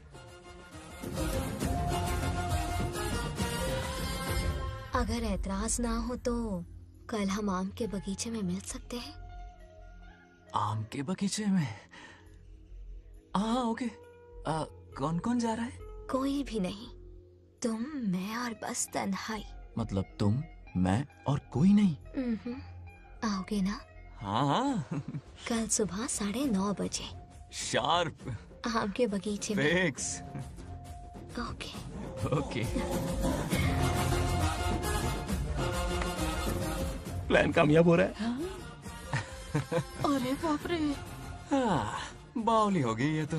अगर ऐतराज ना हो तो कल हम आम के बगीचे में मिल सकते हैं। आम के बगीचे में? हाँ ओके। कौन कौन जा रहा है? कोई भी नहीं, तुम, मैं और बस तन्हाई। मतलब तुम, मैं और कोई नहीं? आओगे ना? हाँ हाँ। कल सुबह 9:30 बजे शार्प। आम के बगीचे में। फिक्स। Okay okay. प्लान कामयाब हो रहा है। अरे बाप रे। बावली हो गई ये तो।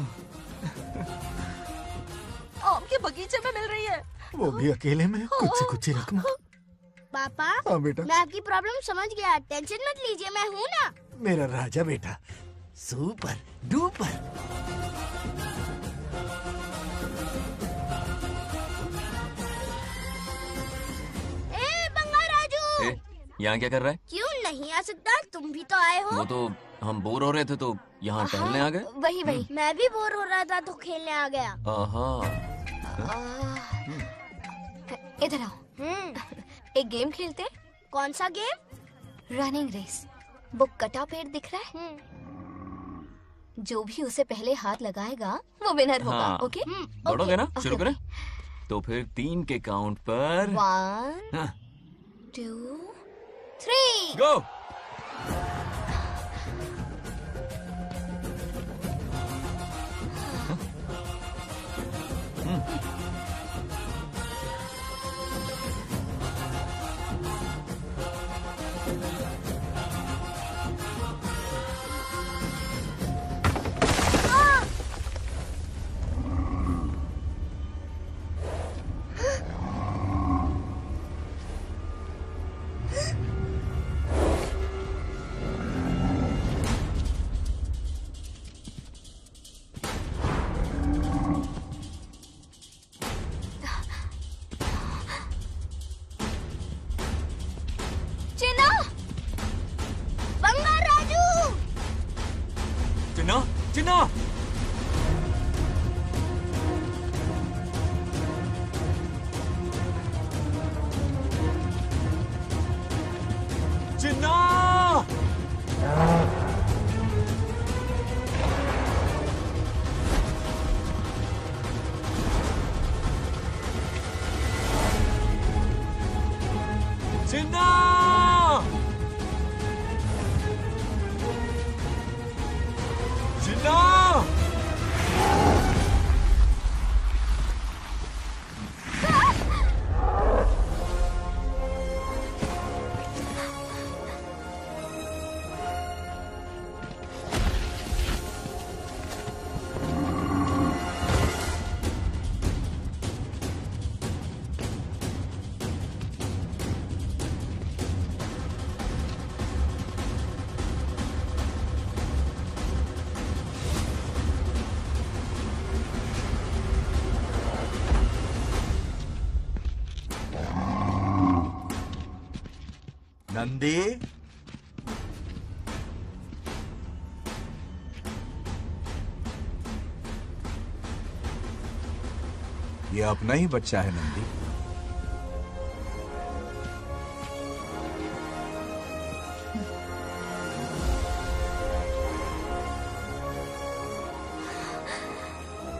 आम के बगीचे में मिल रही है। वो भी अकेले में, कुछ से कुछ ही रखना। पापा, हाँ बेटा। मैं आपकी प्रॉब्लम समझ गया, टेंशन मत लीजिए, मैं हूँ ना। मेरा राजा बेटा, सुपर डुपर। ए बंगार राजू, यहाँ क्या कर रहा है? क्यों नहीं आ सकता? तुम भी तो आए हो। वो तो हम बोर हो रहे थे तो यहाँ टहलने आ गए। वही वही। मैं भी बोर हो रहा था तो खेलने आ गया। इधर आओ। एक गेम खेलते। कौन सा गेम? Running race. वो कटा पेड़ दिख रहा है? जो भी उसे पहले हाथ लगाएगा वो विनर होगा। हाँ। ओके? दौड़ोगे ना? शुरू करें? तो फिर 3 के काउंट पर 1 2 3 गो। चिन्ना! चिन्ना! चिन्ना! चिन्ना! नंदी, ये अपना ही बच्चा है नंदी।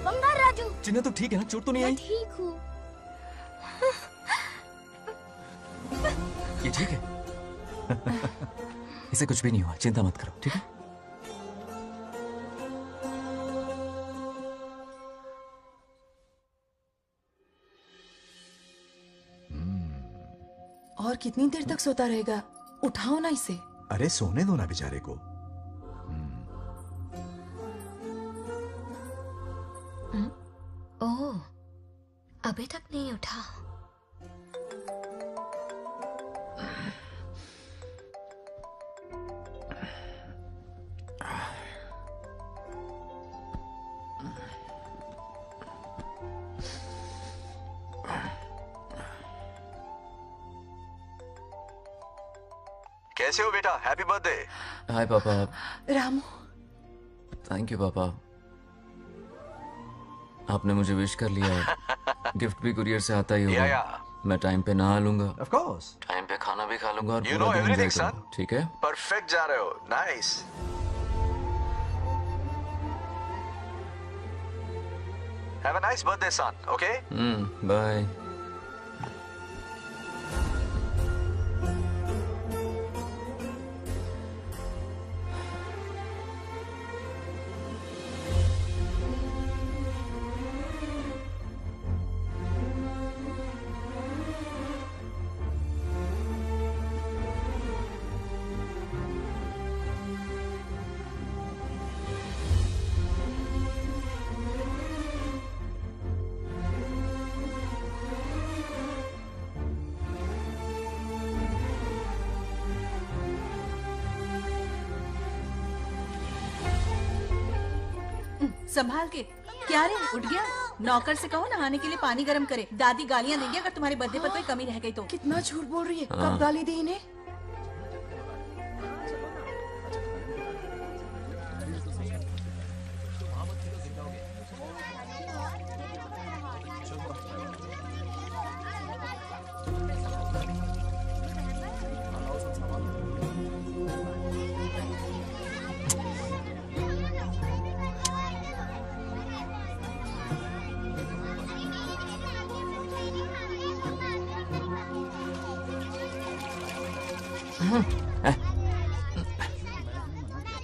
बंगार राजू, चिन्ना तो ठीक है ना? चोट तो नहीं आई? ठीक हूँ। ठीक है? इसे कुछ भी नहीं हुआ, चिंता मत करो, ठीक है? और कितनी देर तक सोता रहेगा? उठाओ ना इसे। अरे सोने दो ना बेचारे को। ओह, अभी तक नहीं उठा। कैसे हो बेटा? Happy birthday. हाय पापा। रामू। थैंक यू पापा, आपने मुझे विश कर लिया है। गिफ्ट भी कुरियर से आता ही होगा। मैं टाइम पे नहा लूंगा, ऑफ कोर्स। टाइम पे खाना भी खा लूंगा और You पूरा know दिन everything, एंजॉय करूंगा, ठीक है? परफेक्ट जा रहे हो। Nice. Have a nice birthday son, okay? Bye. संभाल के। क्या रे, उठ गया? नौकर से कहो नहाने के लिए पानी गर्म करे। दादी गालियां देंगे अगर तुम्हारे बर्थडे पर कोई कमी रह गई तो। कितना झूठ बोल रही है। हाँ। कब गाली दी इन्हें?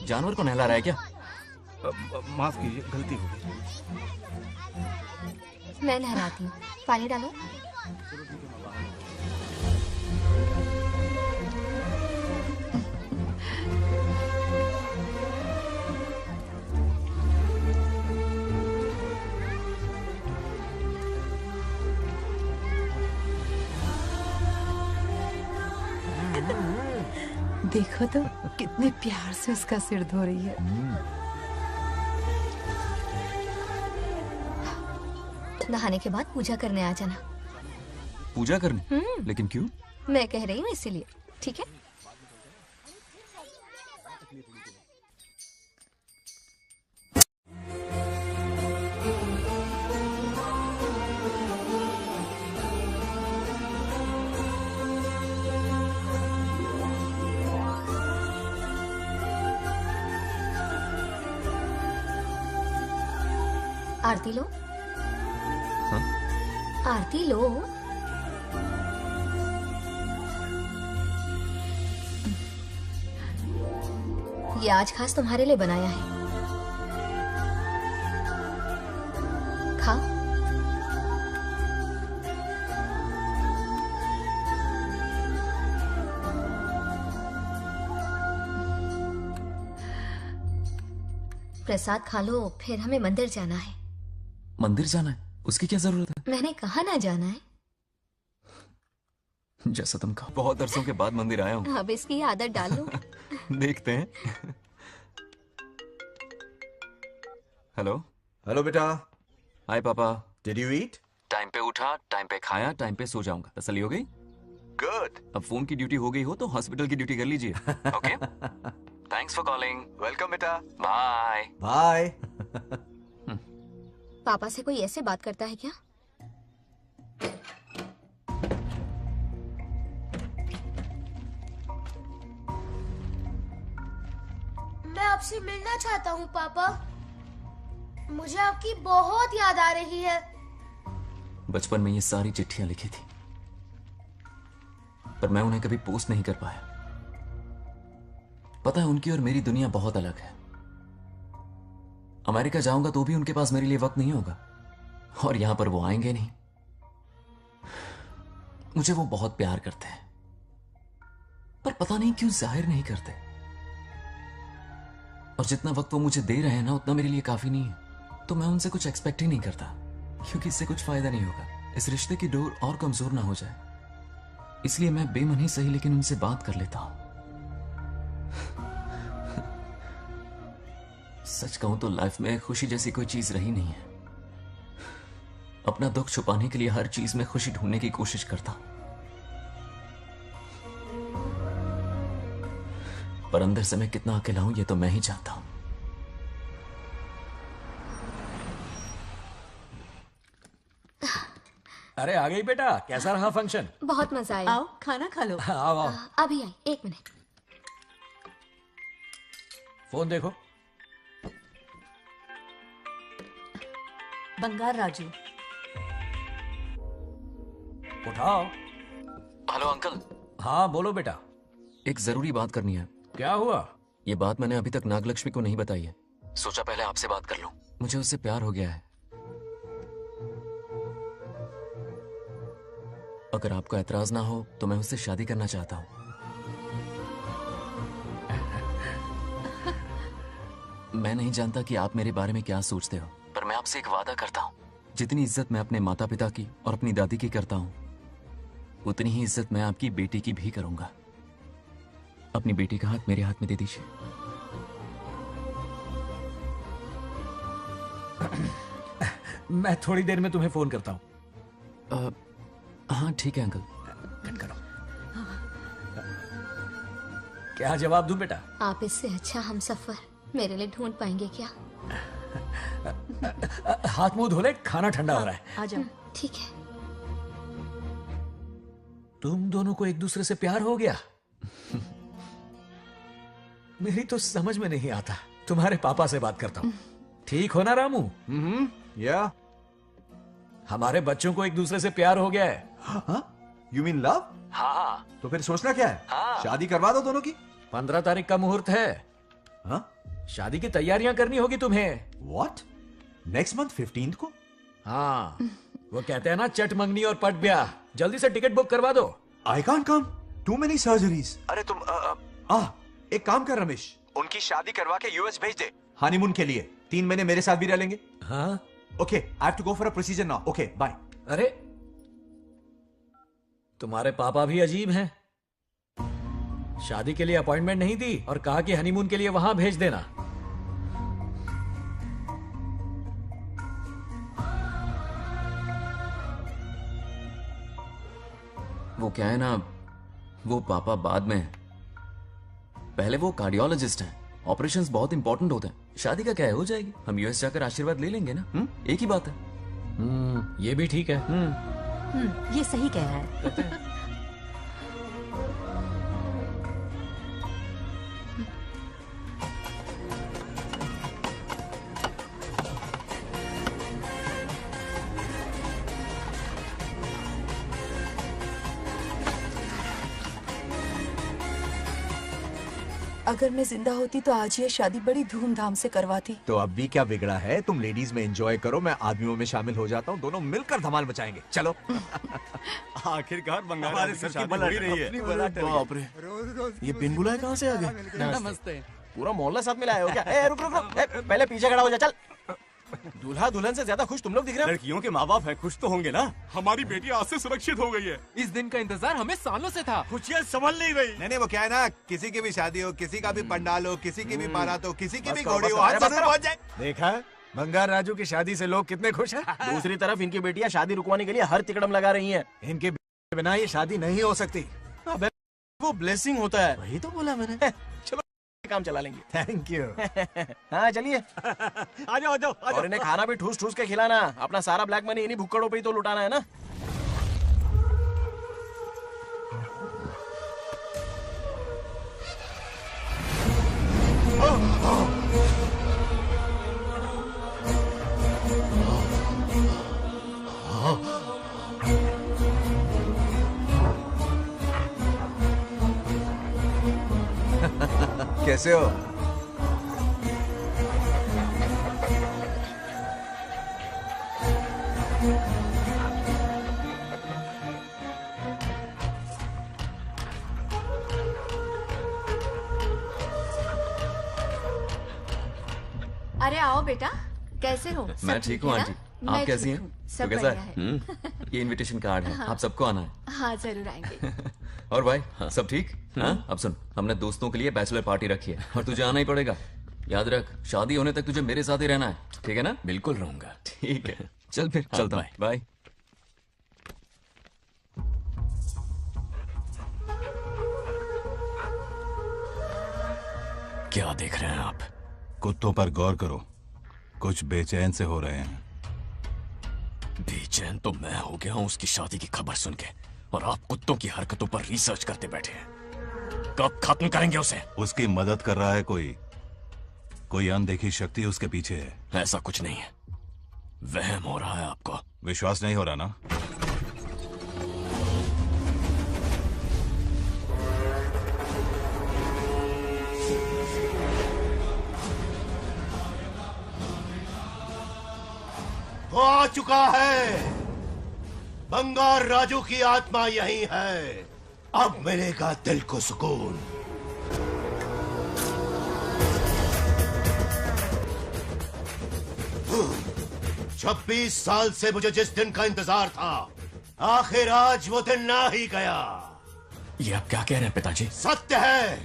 जानवर को नहला रहा है क्या? माफ कीजिए, गलती हो गई। मैं नहलाती हूँ, पानी डालो। देखो तो कितने प्यार से उसका सिर धो रही है। नहाने के बाद पूजा करने आ जाना। पूजा करने? लेकिन क्यों? मैं कह रही हूँ इसीलिए, ठीक है? आरती लो। हाँ? आरती लो। ये आज खास तुम्हारे लिए बनाया है, खाओ। प्रसाद खा लो, फिर हमें मंदिर जाना है। मंदिर जाना है? उसकी क्या जरूरत है? मैंने कहा ना जाना है। जैसा तुम कहो, बहुत अरसों के बाद मंदिर आया हूँ। अब इसकी आदत डाल लो। देखते हैं। हेलो। हेलो बेटा। हाय पापा। Did you eat? टाइम पे उठा, टाइम पे खाया, टाइम पे सो जाऊंगा। तसल्ली हो गई? गुड। अब फोन की ड्यूटी हो गई हो तो हॉस्पिटल की ड्यूटी कर लीजिए। Okay? Thanks for calling. Welcome बेटा। बाय। बाय। पापा से कोई ऐसे बात करता है क्या? मैं आपसे मिलना चाहता हूँ पापा। मुझे आपकी बहुत याद आ रही है। बचपन में ये सारी चिट्ठियां लिखी थी। पर मैं उन्हें कभी पोस्ट नहीं कर पाया। पता है, उनकी और मेरी दुनिया बहुत अलग है। अमेरिका जाऊंगा तो भी उनके पास मेरे लिए वक्त नहीं होगा, और यहां पर वो आएंगे नहीं। मुझे वो बहुत प्यार करते हैं, पर पता नहीं क्यों जाहिर नहीं करते। और जितना वक्त वो मुझे दे रहे हैं ना, उतना मेरे लिए काफी नहीं है। तो मैं उनसे कुछ एक्सपेक्ट ही नहीं करता, क्योंकि इससे कुछ फायदा नहीं होगा। इस रिश्ते की डोर और कमजोर ना हो जाए, इसलिए मैं बेमन ही सही लेकिन उनसे बात कर लेता हूं। सच कहूं तो लाइफ में खुशी जैसी कोई चीज रही नहीं है। अपना दुख छुपाने के लिए हर चीज में खुशी ढूंढने की कोशिश करता हूं, पर अंदर से मैं कितना अकेला हूं ये तो मैं ही जानता हूं। अरे आ गई बेटा, कैसा रहा फंक्शन? बहुत मजा आया। आओ खाना खा लो। आओ आओ। अभी आई, 1 मिनट। फोन देखो। बंगार राजू। उठाओ। Hello uncle. हाँ बोलो बेटा। एक जरूरी बात करनी है। क्या हुआ? ये बात मैंने अभी तक नागलक्ष्मी को नहीं बताई है। सोचा पहले आपसे बात कर लूं। मुझे उससे प्यार हो गया है। अगर आपको एतराज ना हो तो मैं उससे शादी करना चाहता हूं। मैं नहीं जानता कि आप मेरे बारे में क्या सोचते हो, पर मैं आपसे एक वादा करता हूं। जितनी इज्जत मैं अपने माता पिता की और अपनी दादी की करता हूं, उतनी ही इज्जत मैं आपकी बेटी की भी करूंगा। अपनी बेटी का हाथ मेरे हाथ में दे दीजिए। मैं थोड़ी देर में तुम्हें फोन करता हूं। हाँ ठीक है अंकल। कट करो। क्या जवाब दूं बेटा? आप इससे अच्छा हम सफर मेरे लिए ढूंढ पाएंगे क्या? हाथ मुंह धो ले, खाना ठंडा हो रहा है। आ जाओ। ठीक है। तुम दोनों को एक दूसरे से प्यार हो गया? मेरी तो समझ में नहीं आता। तुम्हारे पापा से बात करता हूँ। ठीक हो ना रामू? या हमारे बच्चों को एक दूसरे से प्यार हो गया है। You mean love? हाँ। तो फिर सोचना क्या है? शादी करवा दो दोनों की। 15 तारीख का मुहूर्त है। हाँ? शादी की तैयारियां करनी होगी तुम्हें। What? नेक्स्ट मंथ 15 को? हाँ, वो कहते हैं ना चट मंगनी और पट ब्याह। जल्दी से टिकट बुक करवा दो। I can't come. Too many surgeries. अरे तुम एक काम कर रमेश, उनकी शादी करवा के यूएस भेज दे हनीमून के लिए। 3 महीने मेरे साथ भी रह लेंगे। हाँ? Okay, I have to go for a procedure now. Okay, bye. अरे तुम्हारे पापा भी अजीब हैं। शादी के लिए अपॉइंटमेंट नहीं दी और कहा कि हनीमून के लिए वहां भेज देना। वो क्या है ना, वो पापा बाद में, पहले वो कार्डियोलॉजिस्ट हैं। ऑपरेशंस बहुत इंपॉर्टेंट होते हैं। शादी का क्या है, हो जाएगी। हम यूएस जाकर आशीर्वाद ले लेंगे ना। एक ही बात है। ये भी ठीक है। ये सही कह रहा है। अगर मैं जिंदा होती तो आज ये शादी बड़ी धूमधाम से करवाती। तो अब भी क्या बिगड़ा है? तुम लेडीज में एंजॉय करो, मैं आदमियों में शामिल हो जाता हूँ। दोनों मिलकर धमाल मचाएंगे। चलो। आखिरकार बंगाल हमारे सर की बल हो रही है। बाप रे, ये बिन बुलाए कहाँ से आ गए? नमस्ते। पूरा मोहल्ला साथ में लाए हो क्या? ए, रुक रुक रुक। ए, पहले पीछे खड़ा हो जा। चल। दूल्हा दुल्हन से ज्यादा खुश तुम लोग दिख रहे हो। लड़कियों के माँ बाप है, खुश तो होंगे ना। हमारी बेटी आज से सुरक्षित हो गई है। इस दिन का इंतजार हमें सालों से था। खुशियाँ संभल नहीं रही। नहीं, वो क्या है ना, किसी की भी शादी हो, किसी का भी पंडाल हो, किसी की भी बारात हो, किसी की भी बस करो, घोड़ी बस हो, करो, आज बस जरूर करो। पहुंच जाए। देखा, बंगार राजू की शादी से लोग कितने खुश हैं। दूसरी तरफ इनकी बेटियां शादी रुकवाने के लिए हर तिकड़म लगा रही हैं। इनके बिना ये शादी नहीं हो सकती। अबे, वो ब्लेसिंग होता है। वही तो बोला मैंने। चलो काम चला लेंगे। Thank you. हाँ चलिए। आ जाओ, आ जाओ, आ और इन्हें खाना भी ठूस ठूस के खिलाना। अपना सारा ब्लैक मनी इन्हीं भुक्कड़ों पे ही तो लुटाना है ना। कैसे हो? अरे आओ बेटा, कैसे हो? मैं सब ठीक हूँ है आंटी। ना? आप मैं कैसी ठीक हैं? हूँ, तो सब कैसा बढ़िया है? ये इनविटेशन कार्ड है, हाँ। आप सबको आना है। हाँ जरूर आएंगे। और भाई सब ठीक? हाँ? अब सुन, हमने दोस्तों के लिए बैचलर पार्टी रखी है और तुझे आना ही पड़ेगा। याद रख, शादी होने तक तुझे मेरे साथ ही रहना है, ठीक है ना? बिल्कुल रहूंगा। ठीक है, चल फिर चलता हूँ। बाय। क्या देख रहे हैं आप? कुत्तों पर गौर करो, कुछ बेचैन से हो रहे हैं। बेचैन तो मैं हो गया हूँ उसकी शादी की खबर सुन के, और आप कुत्तों की हरकतों पर रिसर्च करते बैठे हैं। कब खत्म करेंगे उसे? उसकी मदद कर रहा है कोई अनदेखी शक्ति उसके पीछे है। ऐसा कुछ नहीं है, वहम हो रहा है आपको। विश्वास नहीं हो रहा ना? वो आ चुका है। बंगार राजू की आत्मा यही है। अब मिलेगा दिल को सुकून। छब्बीस साल से मुझे जिस दिन का इंतजार था, आखिर आज वो दिन ना ही गया। ये आप क्या कह रहे हैं पिताजी? सत्य है,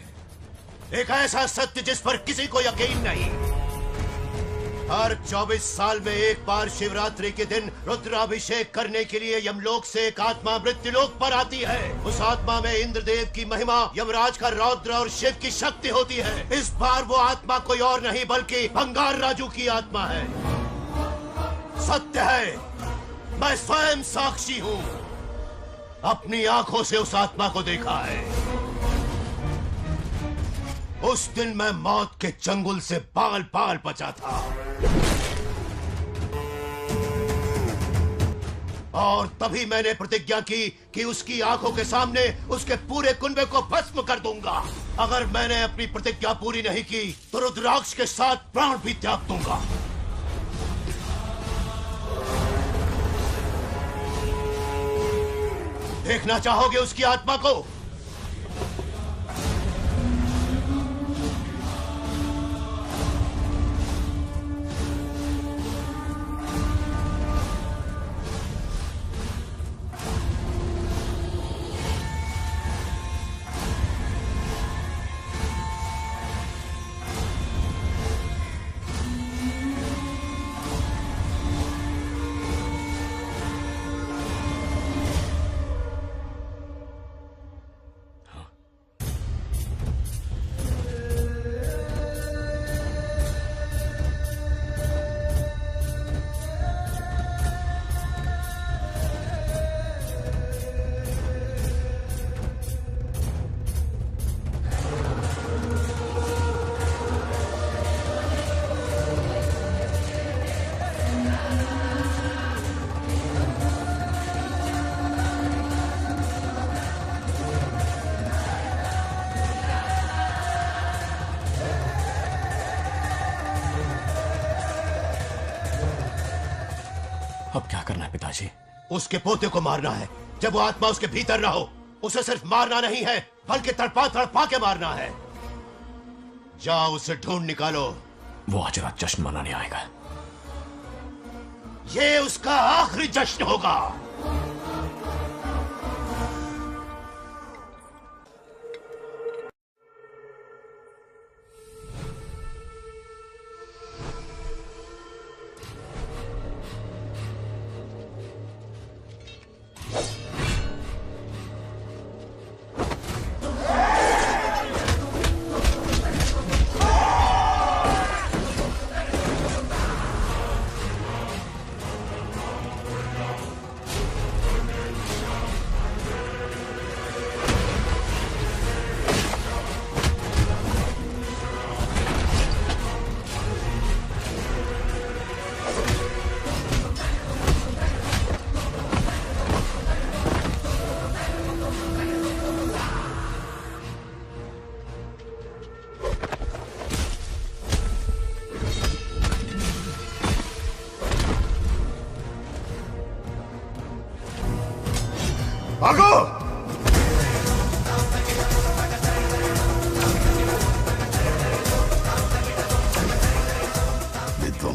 एक ऐसा सत्य जिस पर किसी को यकीन नहीं। हर 24 साल में एक बार शिवरात्रि के दिन रुद्राभिषेक करने के लिए यमलोक से एक आत्मा मृत्युलोक पर आती है। उस आत्मा में इंद्रदेव की महिमा, यमराज का रौद्र और शिव की शक्ति होती है। इस बार वो आत्मा कोई और नहीं बल्कि बंगार राजू की आत्मा है। सत्य है, मैं स्वयं साक्षी हूँ। अपनी आंखों से उस आत्मा को देखा है। उस दिन मैं मौत के चंगुल से बाल बाल बचा था, और तभी मैंने प्रतिज्ञा की कि उसकी आंखों के सामने उसके पूरे कुनबे को भस्म कर दूंगा। अगर मैंने अपनी प्रतिज्ञा पूरी नहीं की तो रुद्राक्ष के साथ प्राण भी त्याग दूंगा। देखना चाहोगे उसकी आत्मा को? अब क्या करना है पिताजी? उसके पोते को मारना है। जब वो आत्मा उसके भीतर ना हो, उसे सिर्फ मारना नहीं है बल्कि तड़पा तड़पा के मारना है। जाओ उसे ढूंढ निकालो। वो आज रात जश्न मनाने आएगा। ये उसका आखिरी जश्न होगा।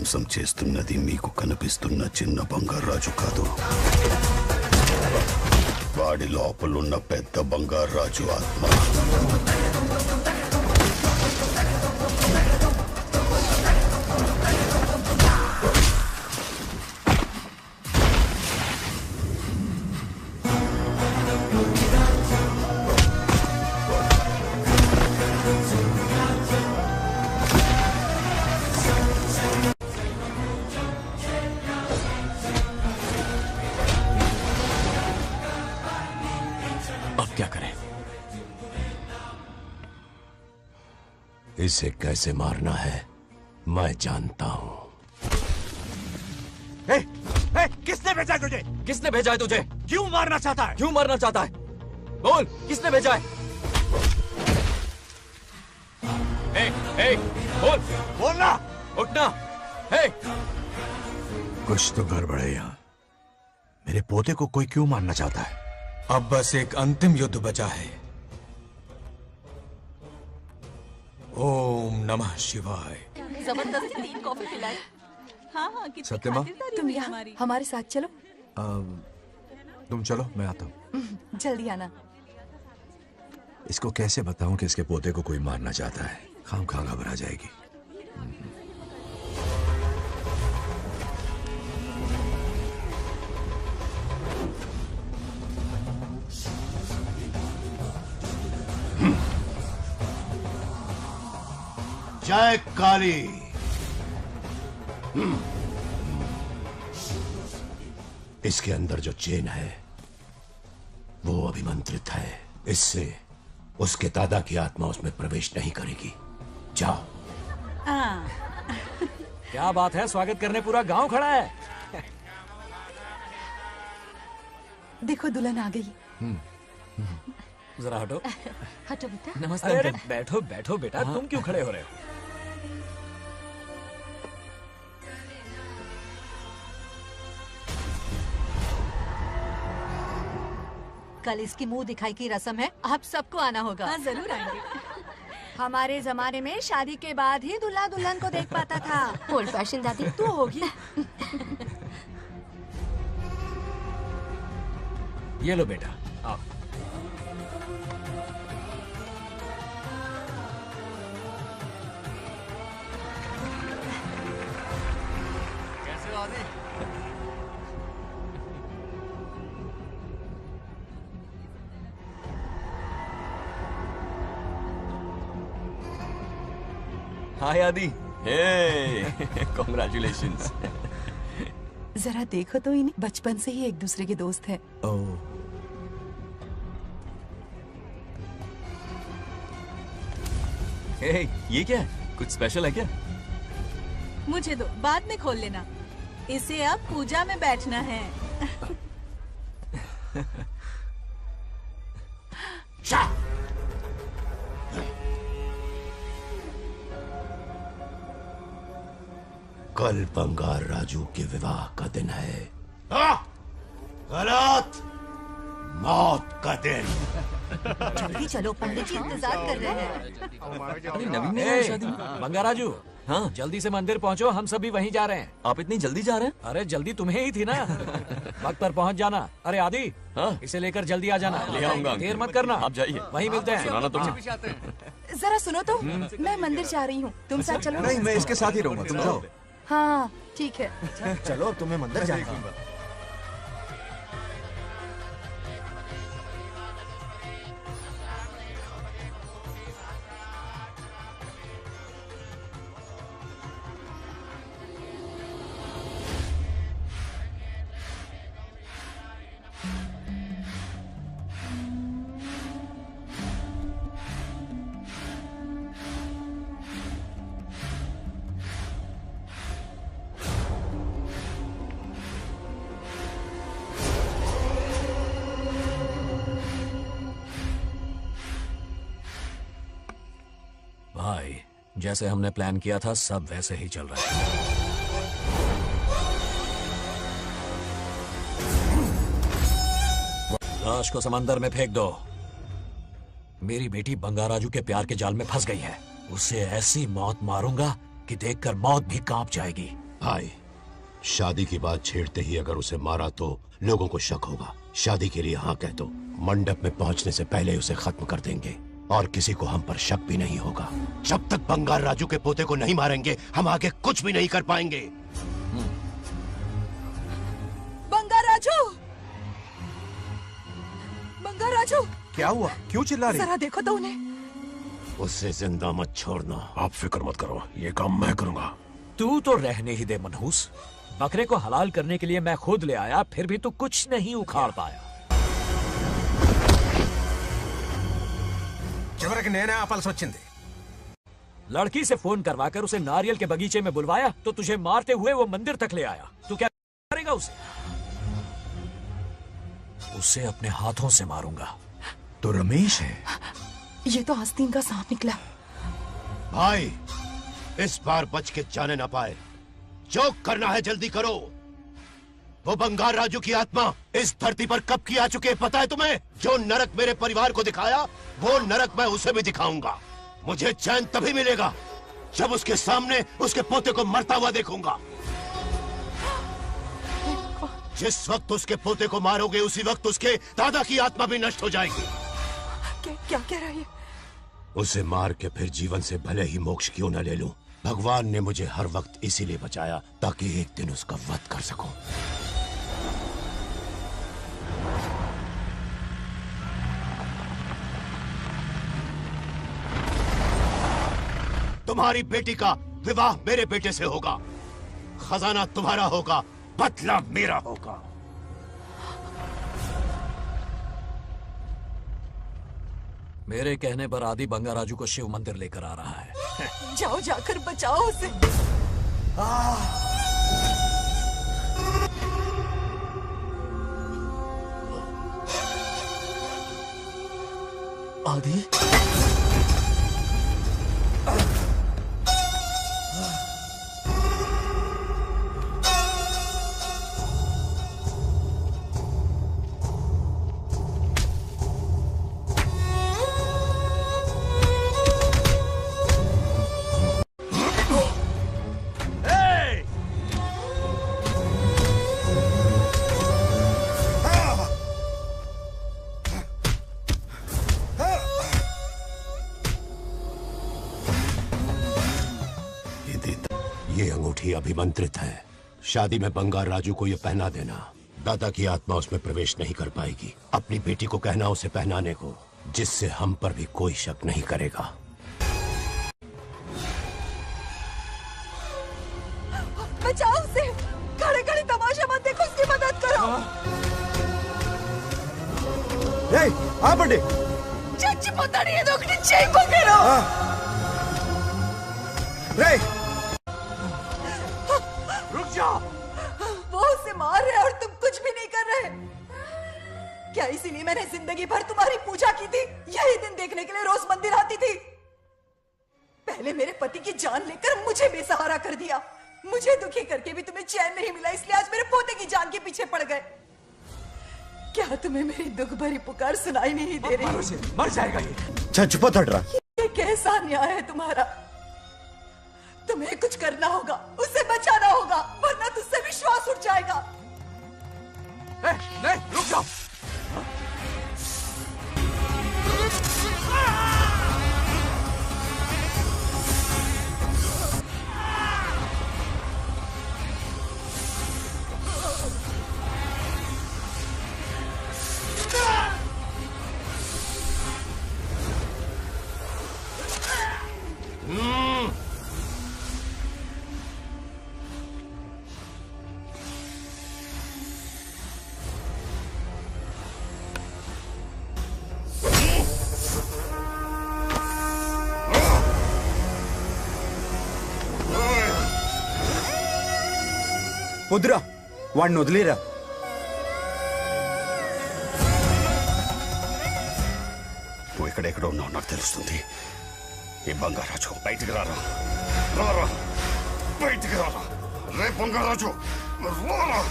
మోసం చేస్తున్నది మీకు కనిపిస్తున్న చిన్న బంగారాజు కాదు, వాడి లోపలున్న పెద్ద బంగారాజు ఆత్మ. इसे कैसे मारना है मैं जानता हूं। किसने भेजा है तुझे? किसने भेजा है तुझे? क्यों मारना चाहता है? क्यों मारना चाहता है? बोल, किसने भेजा है? बोल, बोलना, उठना। कुछ तो गड़बड़ है यहाँ। मेरे पोते को कोई क्यों मारना चाहता है? अब बस एक अंतिम युद्ध बचा है। ओम नमः शिवाय। जबरदस्ती 3 कॉफी पिलाई। हाँ हाँ कितनी सत्यमा? खातिरदारी तुम हुई यहाँ हमारी। हमारे साथ चलो। तुम चलो, मैं आता हूँ। जल्दी आना। इसको कैसे बताऊं कि इसके पोते को कोई मारना चाहता है? खामखा घबरा जाएगी। जय काली। इसके अंदर जो चेन है वो अभिमंत्रित है, इससे उसके दादा की आत्मा उसमें प्रवेश नहीं करेगी। जाओ। क्या बात है, स्वागत करने पूरा गांव खड़ा है। देखो दुल्हन आ गई। जरा हटो। हटो बेटा। नमस्ते। अरे बैठो बैठो बेटा, तुम क्यों खड़े हो रहे हो? कल इसकी मुंह दिखाई की रस्म है, आप सबको आना होगा। हाँ जरूर आएंगे। हमारे जमाने में शादी के बाद ही दूल्हा दुल्हन को देख पाता था। ओल्ड फैशन दादी तू होगी। ये लो बेटा, आओ। कैसे हो आदि? हाय आदि। हे कॉन्ग्रेचुलेशंस। जरा देखो तो इन्हें, बचपन से ही एक दूसरे के दोस्त हैं। हे, ये क्या है? कुछ स्पेशल है क्या? मुझे दो, बाद में खोल लेना। इसे अब पूजा में बैठना है। कल बंगार राजू के विवाह का दिन है। गलत, मौत का दिन। जल्दी चलो, पंडित जी इंतजार कर रहे हैं। अरे नवीन ने कहा शादी। बंगाराजू, हाँ जल्दी से मंदिर पहुँचो, हम सभी वहीं जा रहे हैं। आप इतनी जल्दी जा रहे हैं? अरे जल्दी तुम्हें ही थी ना। वक्त पर पहुँच जाना। अरे आदि, हाँ इसे लेकर जल्दी आ जाना। ले आऊंगा। देर मत करना। आप जाइए। वहीं मिलते हैं। सुनाना तो। जरा सुनो तो, मैं मंदिर जा रही हूँ, तुम साथ चलो। नहीं, मैं इसके साथ ही रहूंगा, तुम जाओ। हाँ ठीक है। चलो, तुम्हें मंदिर जाना है। भाई, जैसे हमने प्लान किया था सब वैसे ही चल रहा है। लाश को समंदर में फेंक दो। मेरी बेटी बंगाराजू के प्यार के जाल में फंस गई है। उसे ऐसी मौत मारूंगा कि देखकर मौत भी कांप जाएगी। भाई, शादी की बात छेड़ते ही अगर उसे मारा तो लोगों को शक होगा। शादी के लिए हाँ कह दो, मंडप में पहुंचने से पहले उसे खत्म कर देंगे और किसी को हम पर शक भी नहीं होगा। जब तक बंगार राजू के पोते को नहीं मारेंगे हम आगे कुछ भी नहीं कर पाएंगे। बंगार राजू, बंगार राजू, क्या हुआ? क्यों चिल्ला रही? जरा देखो तो उन्हें। उससे जिंदा मत छोड़ना। आप फिक्र मत करो, ये काम मैं करूंगा। तू तो रहने ही दे मनहूस। बकरे को हलाल करने के लिए मैं खुद ले आया, फिर भी तू कुछ नहीं उखाड़ पाया। చివరికి నేనే ఆపాల్సి వచ్చింది। लड़की से फोन करवाकर उसे नारियल के बगीचे में बुलवाया तो तुझे मारते हुए वो मंदिर तक ले आया। तू क्या करेगा उसे? उसे अपने हाथों से मारूंगा। तो रमेश है। ये तो आस्तीन का सांप निकला। भाई, इस बार बच के जाने ना पाए। जो करना है जल्दी करो। वो बंगार राजू की आत्मा इस धरती पर कब की आ चुके पता है तुम्हें? जो नरक मेरे परिवार को दिखाया वो नरक मैं उसे भी दिखाऊंगा। मुझे चैन तभी मिलेगा जब उसके सामने उसके पोते को मरता हुआ देखूंगा। जिस वक्त उसके पोते को मारोगे उसी वक्त उसके दादा की आत्मा भी नष्ट हो जाएगी। क्या कह रहा है? उसे मार के फिर जीवन से भले ही मोक्ष क्यों न ले लूं, भगवान ने मुझे हर वक्त इसीलिए बचाया ताकि एक दिन उसका वध कर सकूं। तुम्हारी बेटी का विवाह मेरे बेटे से होगा, खजाना तुम्हारा होगा, बदला मेरा होगा। मेरे कहने पर आदि बंगार राजू को शिव मंदिर लेकर आ रहा है। जाओ, जाकर बचाओ उसे। आदि, ये अंगूठी अभिमंत्रित है। शादी में बंगार राजू को ये पहना देना। दादा की आत्मा उसमें प्रवेश नहीं कर पाएगी। अपनी बेटी को कहना उसे पहनाने को, जिससे हम पर भी कोई शक नहीं करेगा। बचाओ उसे। खड़े खड़े तमाशा मत देखो, उसकी मदद करो। आ पंडित। चच्ची पता नहीं है दोगनी चेक को करो। रुक जाओ। वो उसे मार रहे और तुम कुछ भी नहीं कर रहे। क्या इसीलिए मैंने जिंदगी भर तुम्हारी पूजा की थी? यही दिन देखने के लिए रोज मंदिर आती थी। पहले मेरे पति की जान लेकर मुझे बेसहारा कर दिया। मुझे दुखी करके भी तुम्हें चैन नहीं मिला, इसलिए आज मेरे पोते की जान के पीछे पड़ गए। क्या तुम्हें मेरी दुख भरी पुकार सुनाई नहीं दे रही? मर जाएगा ये। चुप हट रहा। ये कैसा न्याय है तुम्हारा? तुम्हें कुछ करना होगा, उसे बचाना होगा, वरना तुझसे विश्वास उठ जाएगा। नहीं, रुक जाओ। వద్దురా, వాడిని వదిలేరా. నువ్వు ఎక్కడెక్కడో ఉన్నావు నాకు తెలుస్తుంది. ఈ బంగారాజు బయటికి రారా, రారా బయటికి రారా. రే బంగారాజు, రారా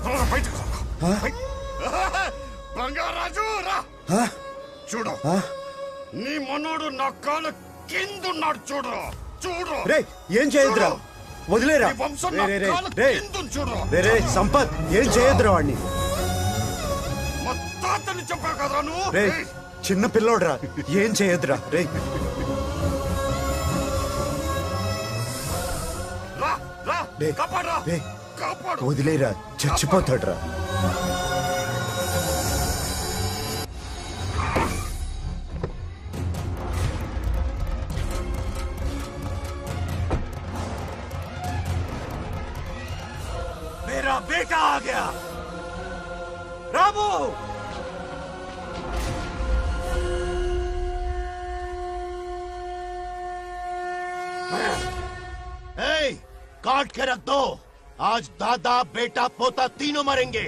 రారా బయటికి రారా. బంగారాజు రా. చూడు, నీ మనోడు నా కాళ్ళ కిందున్నాడు. చూడు చూడు. రే ఏం చేయొద్దురా. వదిలేరా ఈ వంశం రే, నా రే, రే, కాళ్ళ రే. కిందుంచురా. రే రే సంపత్ ఏం చేయొద్దురా వాడిని మా తాతని చెప్పావు కదరా నువ్వు రే చిన్న పిల్లోడ్రా ఏం చేయొద్దురా రే రా రా రే, కాపాడరా రే కాపాడు వదిలేరా చచ్చిపోతాడ్రా मेरा बेटा आ गया रामू ए, काट के रख दो। आज दादा बेटा पोता तीनों मरेंगे।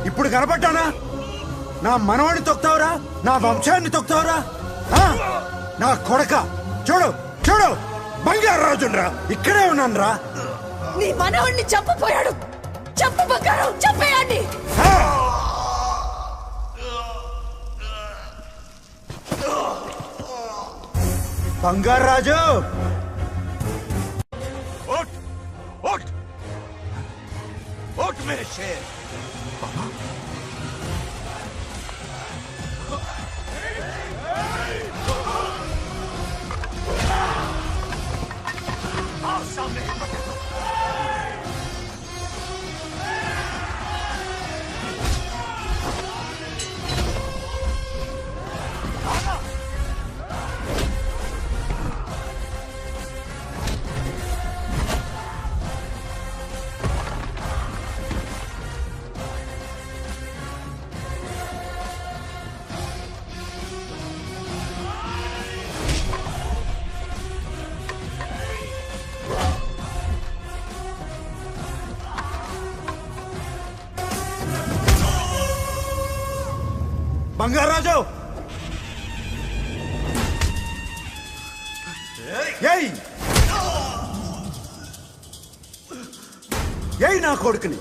ఇప్పుడు కనపడ్డానా నా మనవాడిని తొక్తావురా నా వంశాన్ని తొక్తావురా ఆ? నా కొడక చూడు చూడు బంగారు రాజుండ్రా ఇక్కడే ఉన్నాను రా నీ మనవణ్ణి చంపపోయాడు చంపు బంగారం చంపేయండి బంగారు రాజు उठ उठ उठ मेरे शेर आओ सामने బంగారు రాజు ఏయ్ ఏయ్ నా కొడుకుని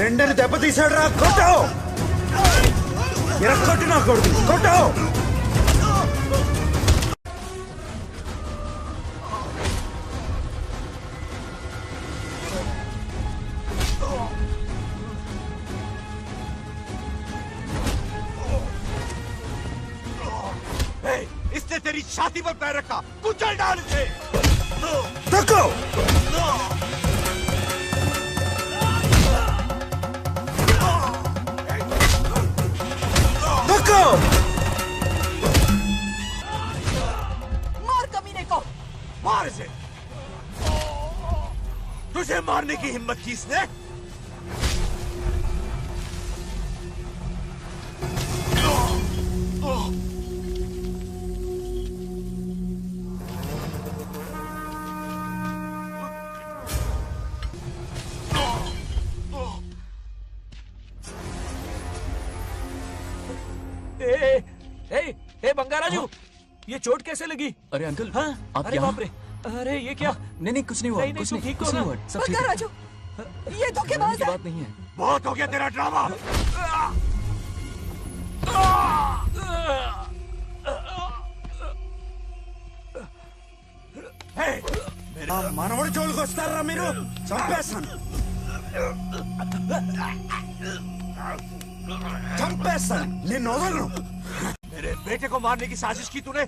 రెండని దెబ్బతీశాడు రా కొట్టావు ఎరక్కొట్టి నా కొడుకు కొట్టావు इसने तेरी छाती पर पैर रखा कुचल डाल इसे तको तको मार कमीने को मार इसे तुझे मारने की हिम्मत की इसने ए बंगाराजू ये चोट कैसे लगी? अरे अंकल हाँ? आप अरे यहाँ बाप रे अरे ये क्या? नहीं नहीं कुछ नहीं हुआ, कुछ नहीं, कुछ नहीं हुआ, सब ठीक है। राजू, ये धोखेबाज है। बात नहीं है। बहुत हो गया तेरा ड्रामा। మనవడి జోలికి వస్తారా మీరు? చంపేస్తాను, చంపేస్తాను, నిన్ను వదలను। मेरे बेटे को मारने की साजिश की तूने?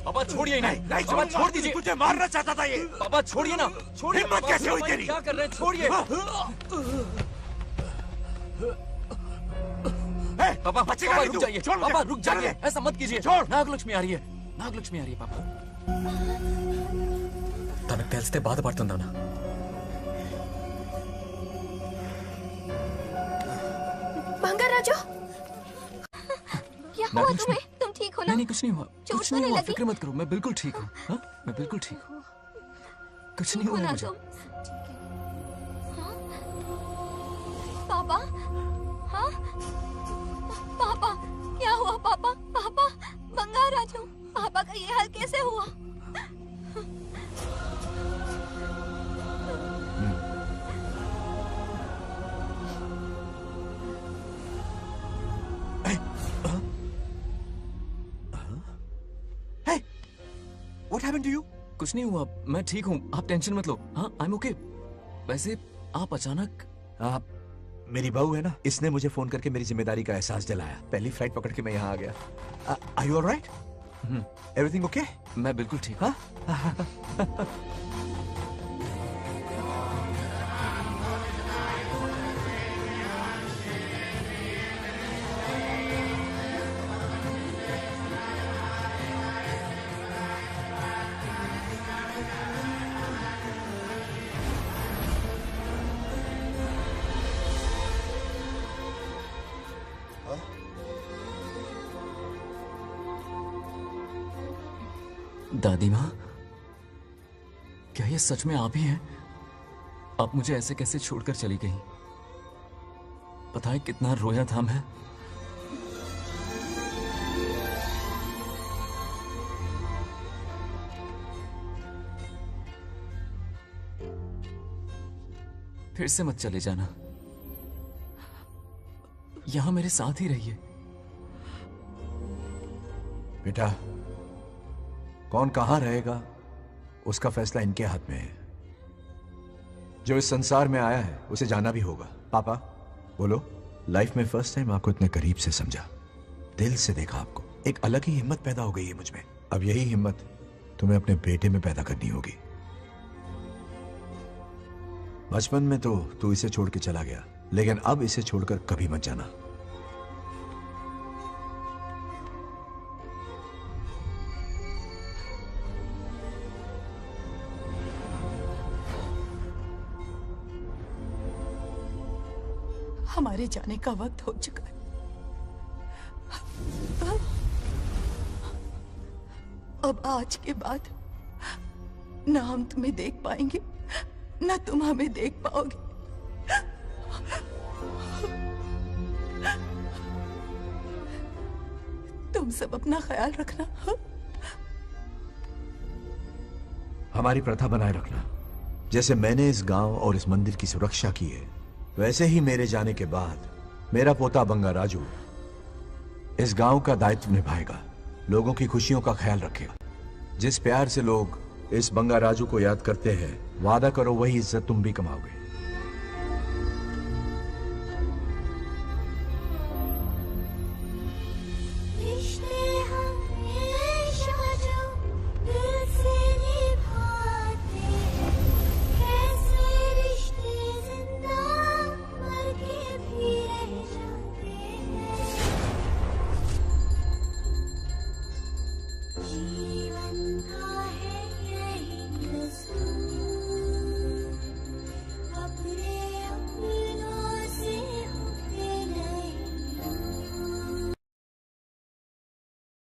पापा छोड़िए इन्हें। नहीं पापा छोड़ दीजिए। तुझे मारना चाहता था ये। पापा छोड़िए ना, छोड़िए। हिम्मत कैसे हुई तेरी? क्या कर रहे हैं? छोड़िए। पापा बचेगा पापा नहीं रुक तू। जाइए। छोड़ मुझे। पापा रुक जाइए, छोड़। ऐसा मत कीजिए। छोड़। నాగలక్ష్మి आ रही है, నాగలక్ష్మి आ रही है पापा। తనకు తెలిస్తే బాధపడుతుందానా? बंगाराजू, क्या हुआ नागलक्ष्मी। तुम्हें? तुम ठीक हो ना? नहीं नहीं कुछ नहीं हुआ, चोट कुछ तो नहीं नहीं हुआ, लगी? फिक्र मत करो, मैं बिल्कुल ठीक हूँ। हाँ, मैं बिल्कुल ठीक हूँ, कुछ नहीं हो हुआ ना मुझे। तुम? हाँ? पापा, हाँ? पापा, क्या हुआ पापा? पापा, बंगाराजू, पापा का ये हाल कैसे हुआ? What happened to you? कुछ नहीं हुआ, मैं ठीक हूँ, आप टेंशन मत लो। हाँ, I'm okay। वैसे आप अचानक आप मेरी बहू है ना, इसने मुझे फोन करके मेरी जिम्मेदारी का एहसास दिलाया। पहली फ्लाइट पकड़ के मैं यहाँ आ गया। Are you all right? Everything okay? मैं बिल्कुल ठीक हूँ। दादी माँ, क्या ये सच में आप ही हैं? आप मुझे ऐसे कैसे छोड़कर चली गई? पता है कितना रोया था मैं। फिर से मत चले जाना, यहां मेरे साथ ही रहिए। बेटा, कौन कहां रहेगा उसका फैसला इनके हाथ में है। जो इस संसार में आया है उसे जाना भी होगा। पापा बोलो, लाइफ में फर्स्ट टाइम आपको इतने करीब से समझा, दिल से देखा आपको, एक अलग ही हिम्मत पैदा हो गई है मुझ में। अब यही हिम्मत तुम्हें अपने बेटे में पैदा करनी होगी। बचपन में तो तू इसे छोड़ के चला गया, लेकिन अब इसे छोड़कर कभी मत जाना। हमारे जाने का वक्त हो चुका है। अब आज के बाद ना हम तुम्हें देख पाएंगे, ना तुम हमें देख पाओगे। तुम सब अपना ख्याल रखना। हमारी प्रथा बनाए रखना। जैसे मैंने इस गांव और इस मंदिर की सुरक्षा की है, वैसे ही मेरे जाने के बाद मेरा पोता बंगाराजू इस गांव का दायित्व निभाएगा, लोगों की खुशियों का ख्याल रखेगा। जिस प्यार से लोग इस बंगाराजू को याद करते हैं, वादा करो वही इज्जत तुम भी कमाओगे।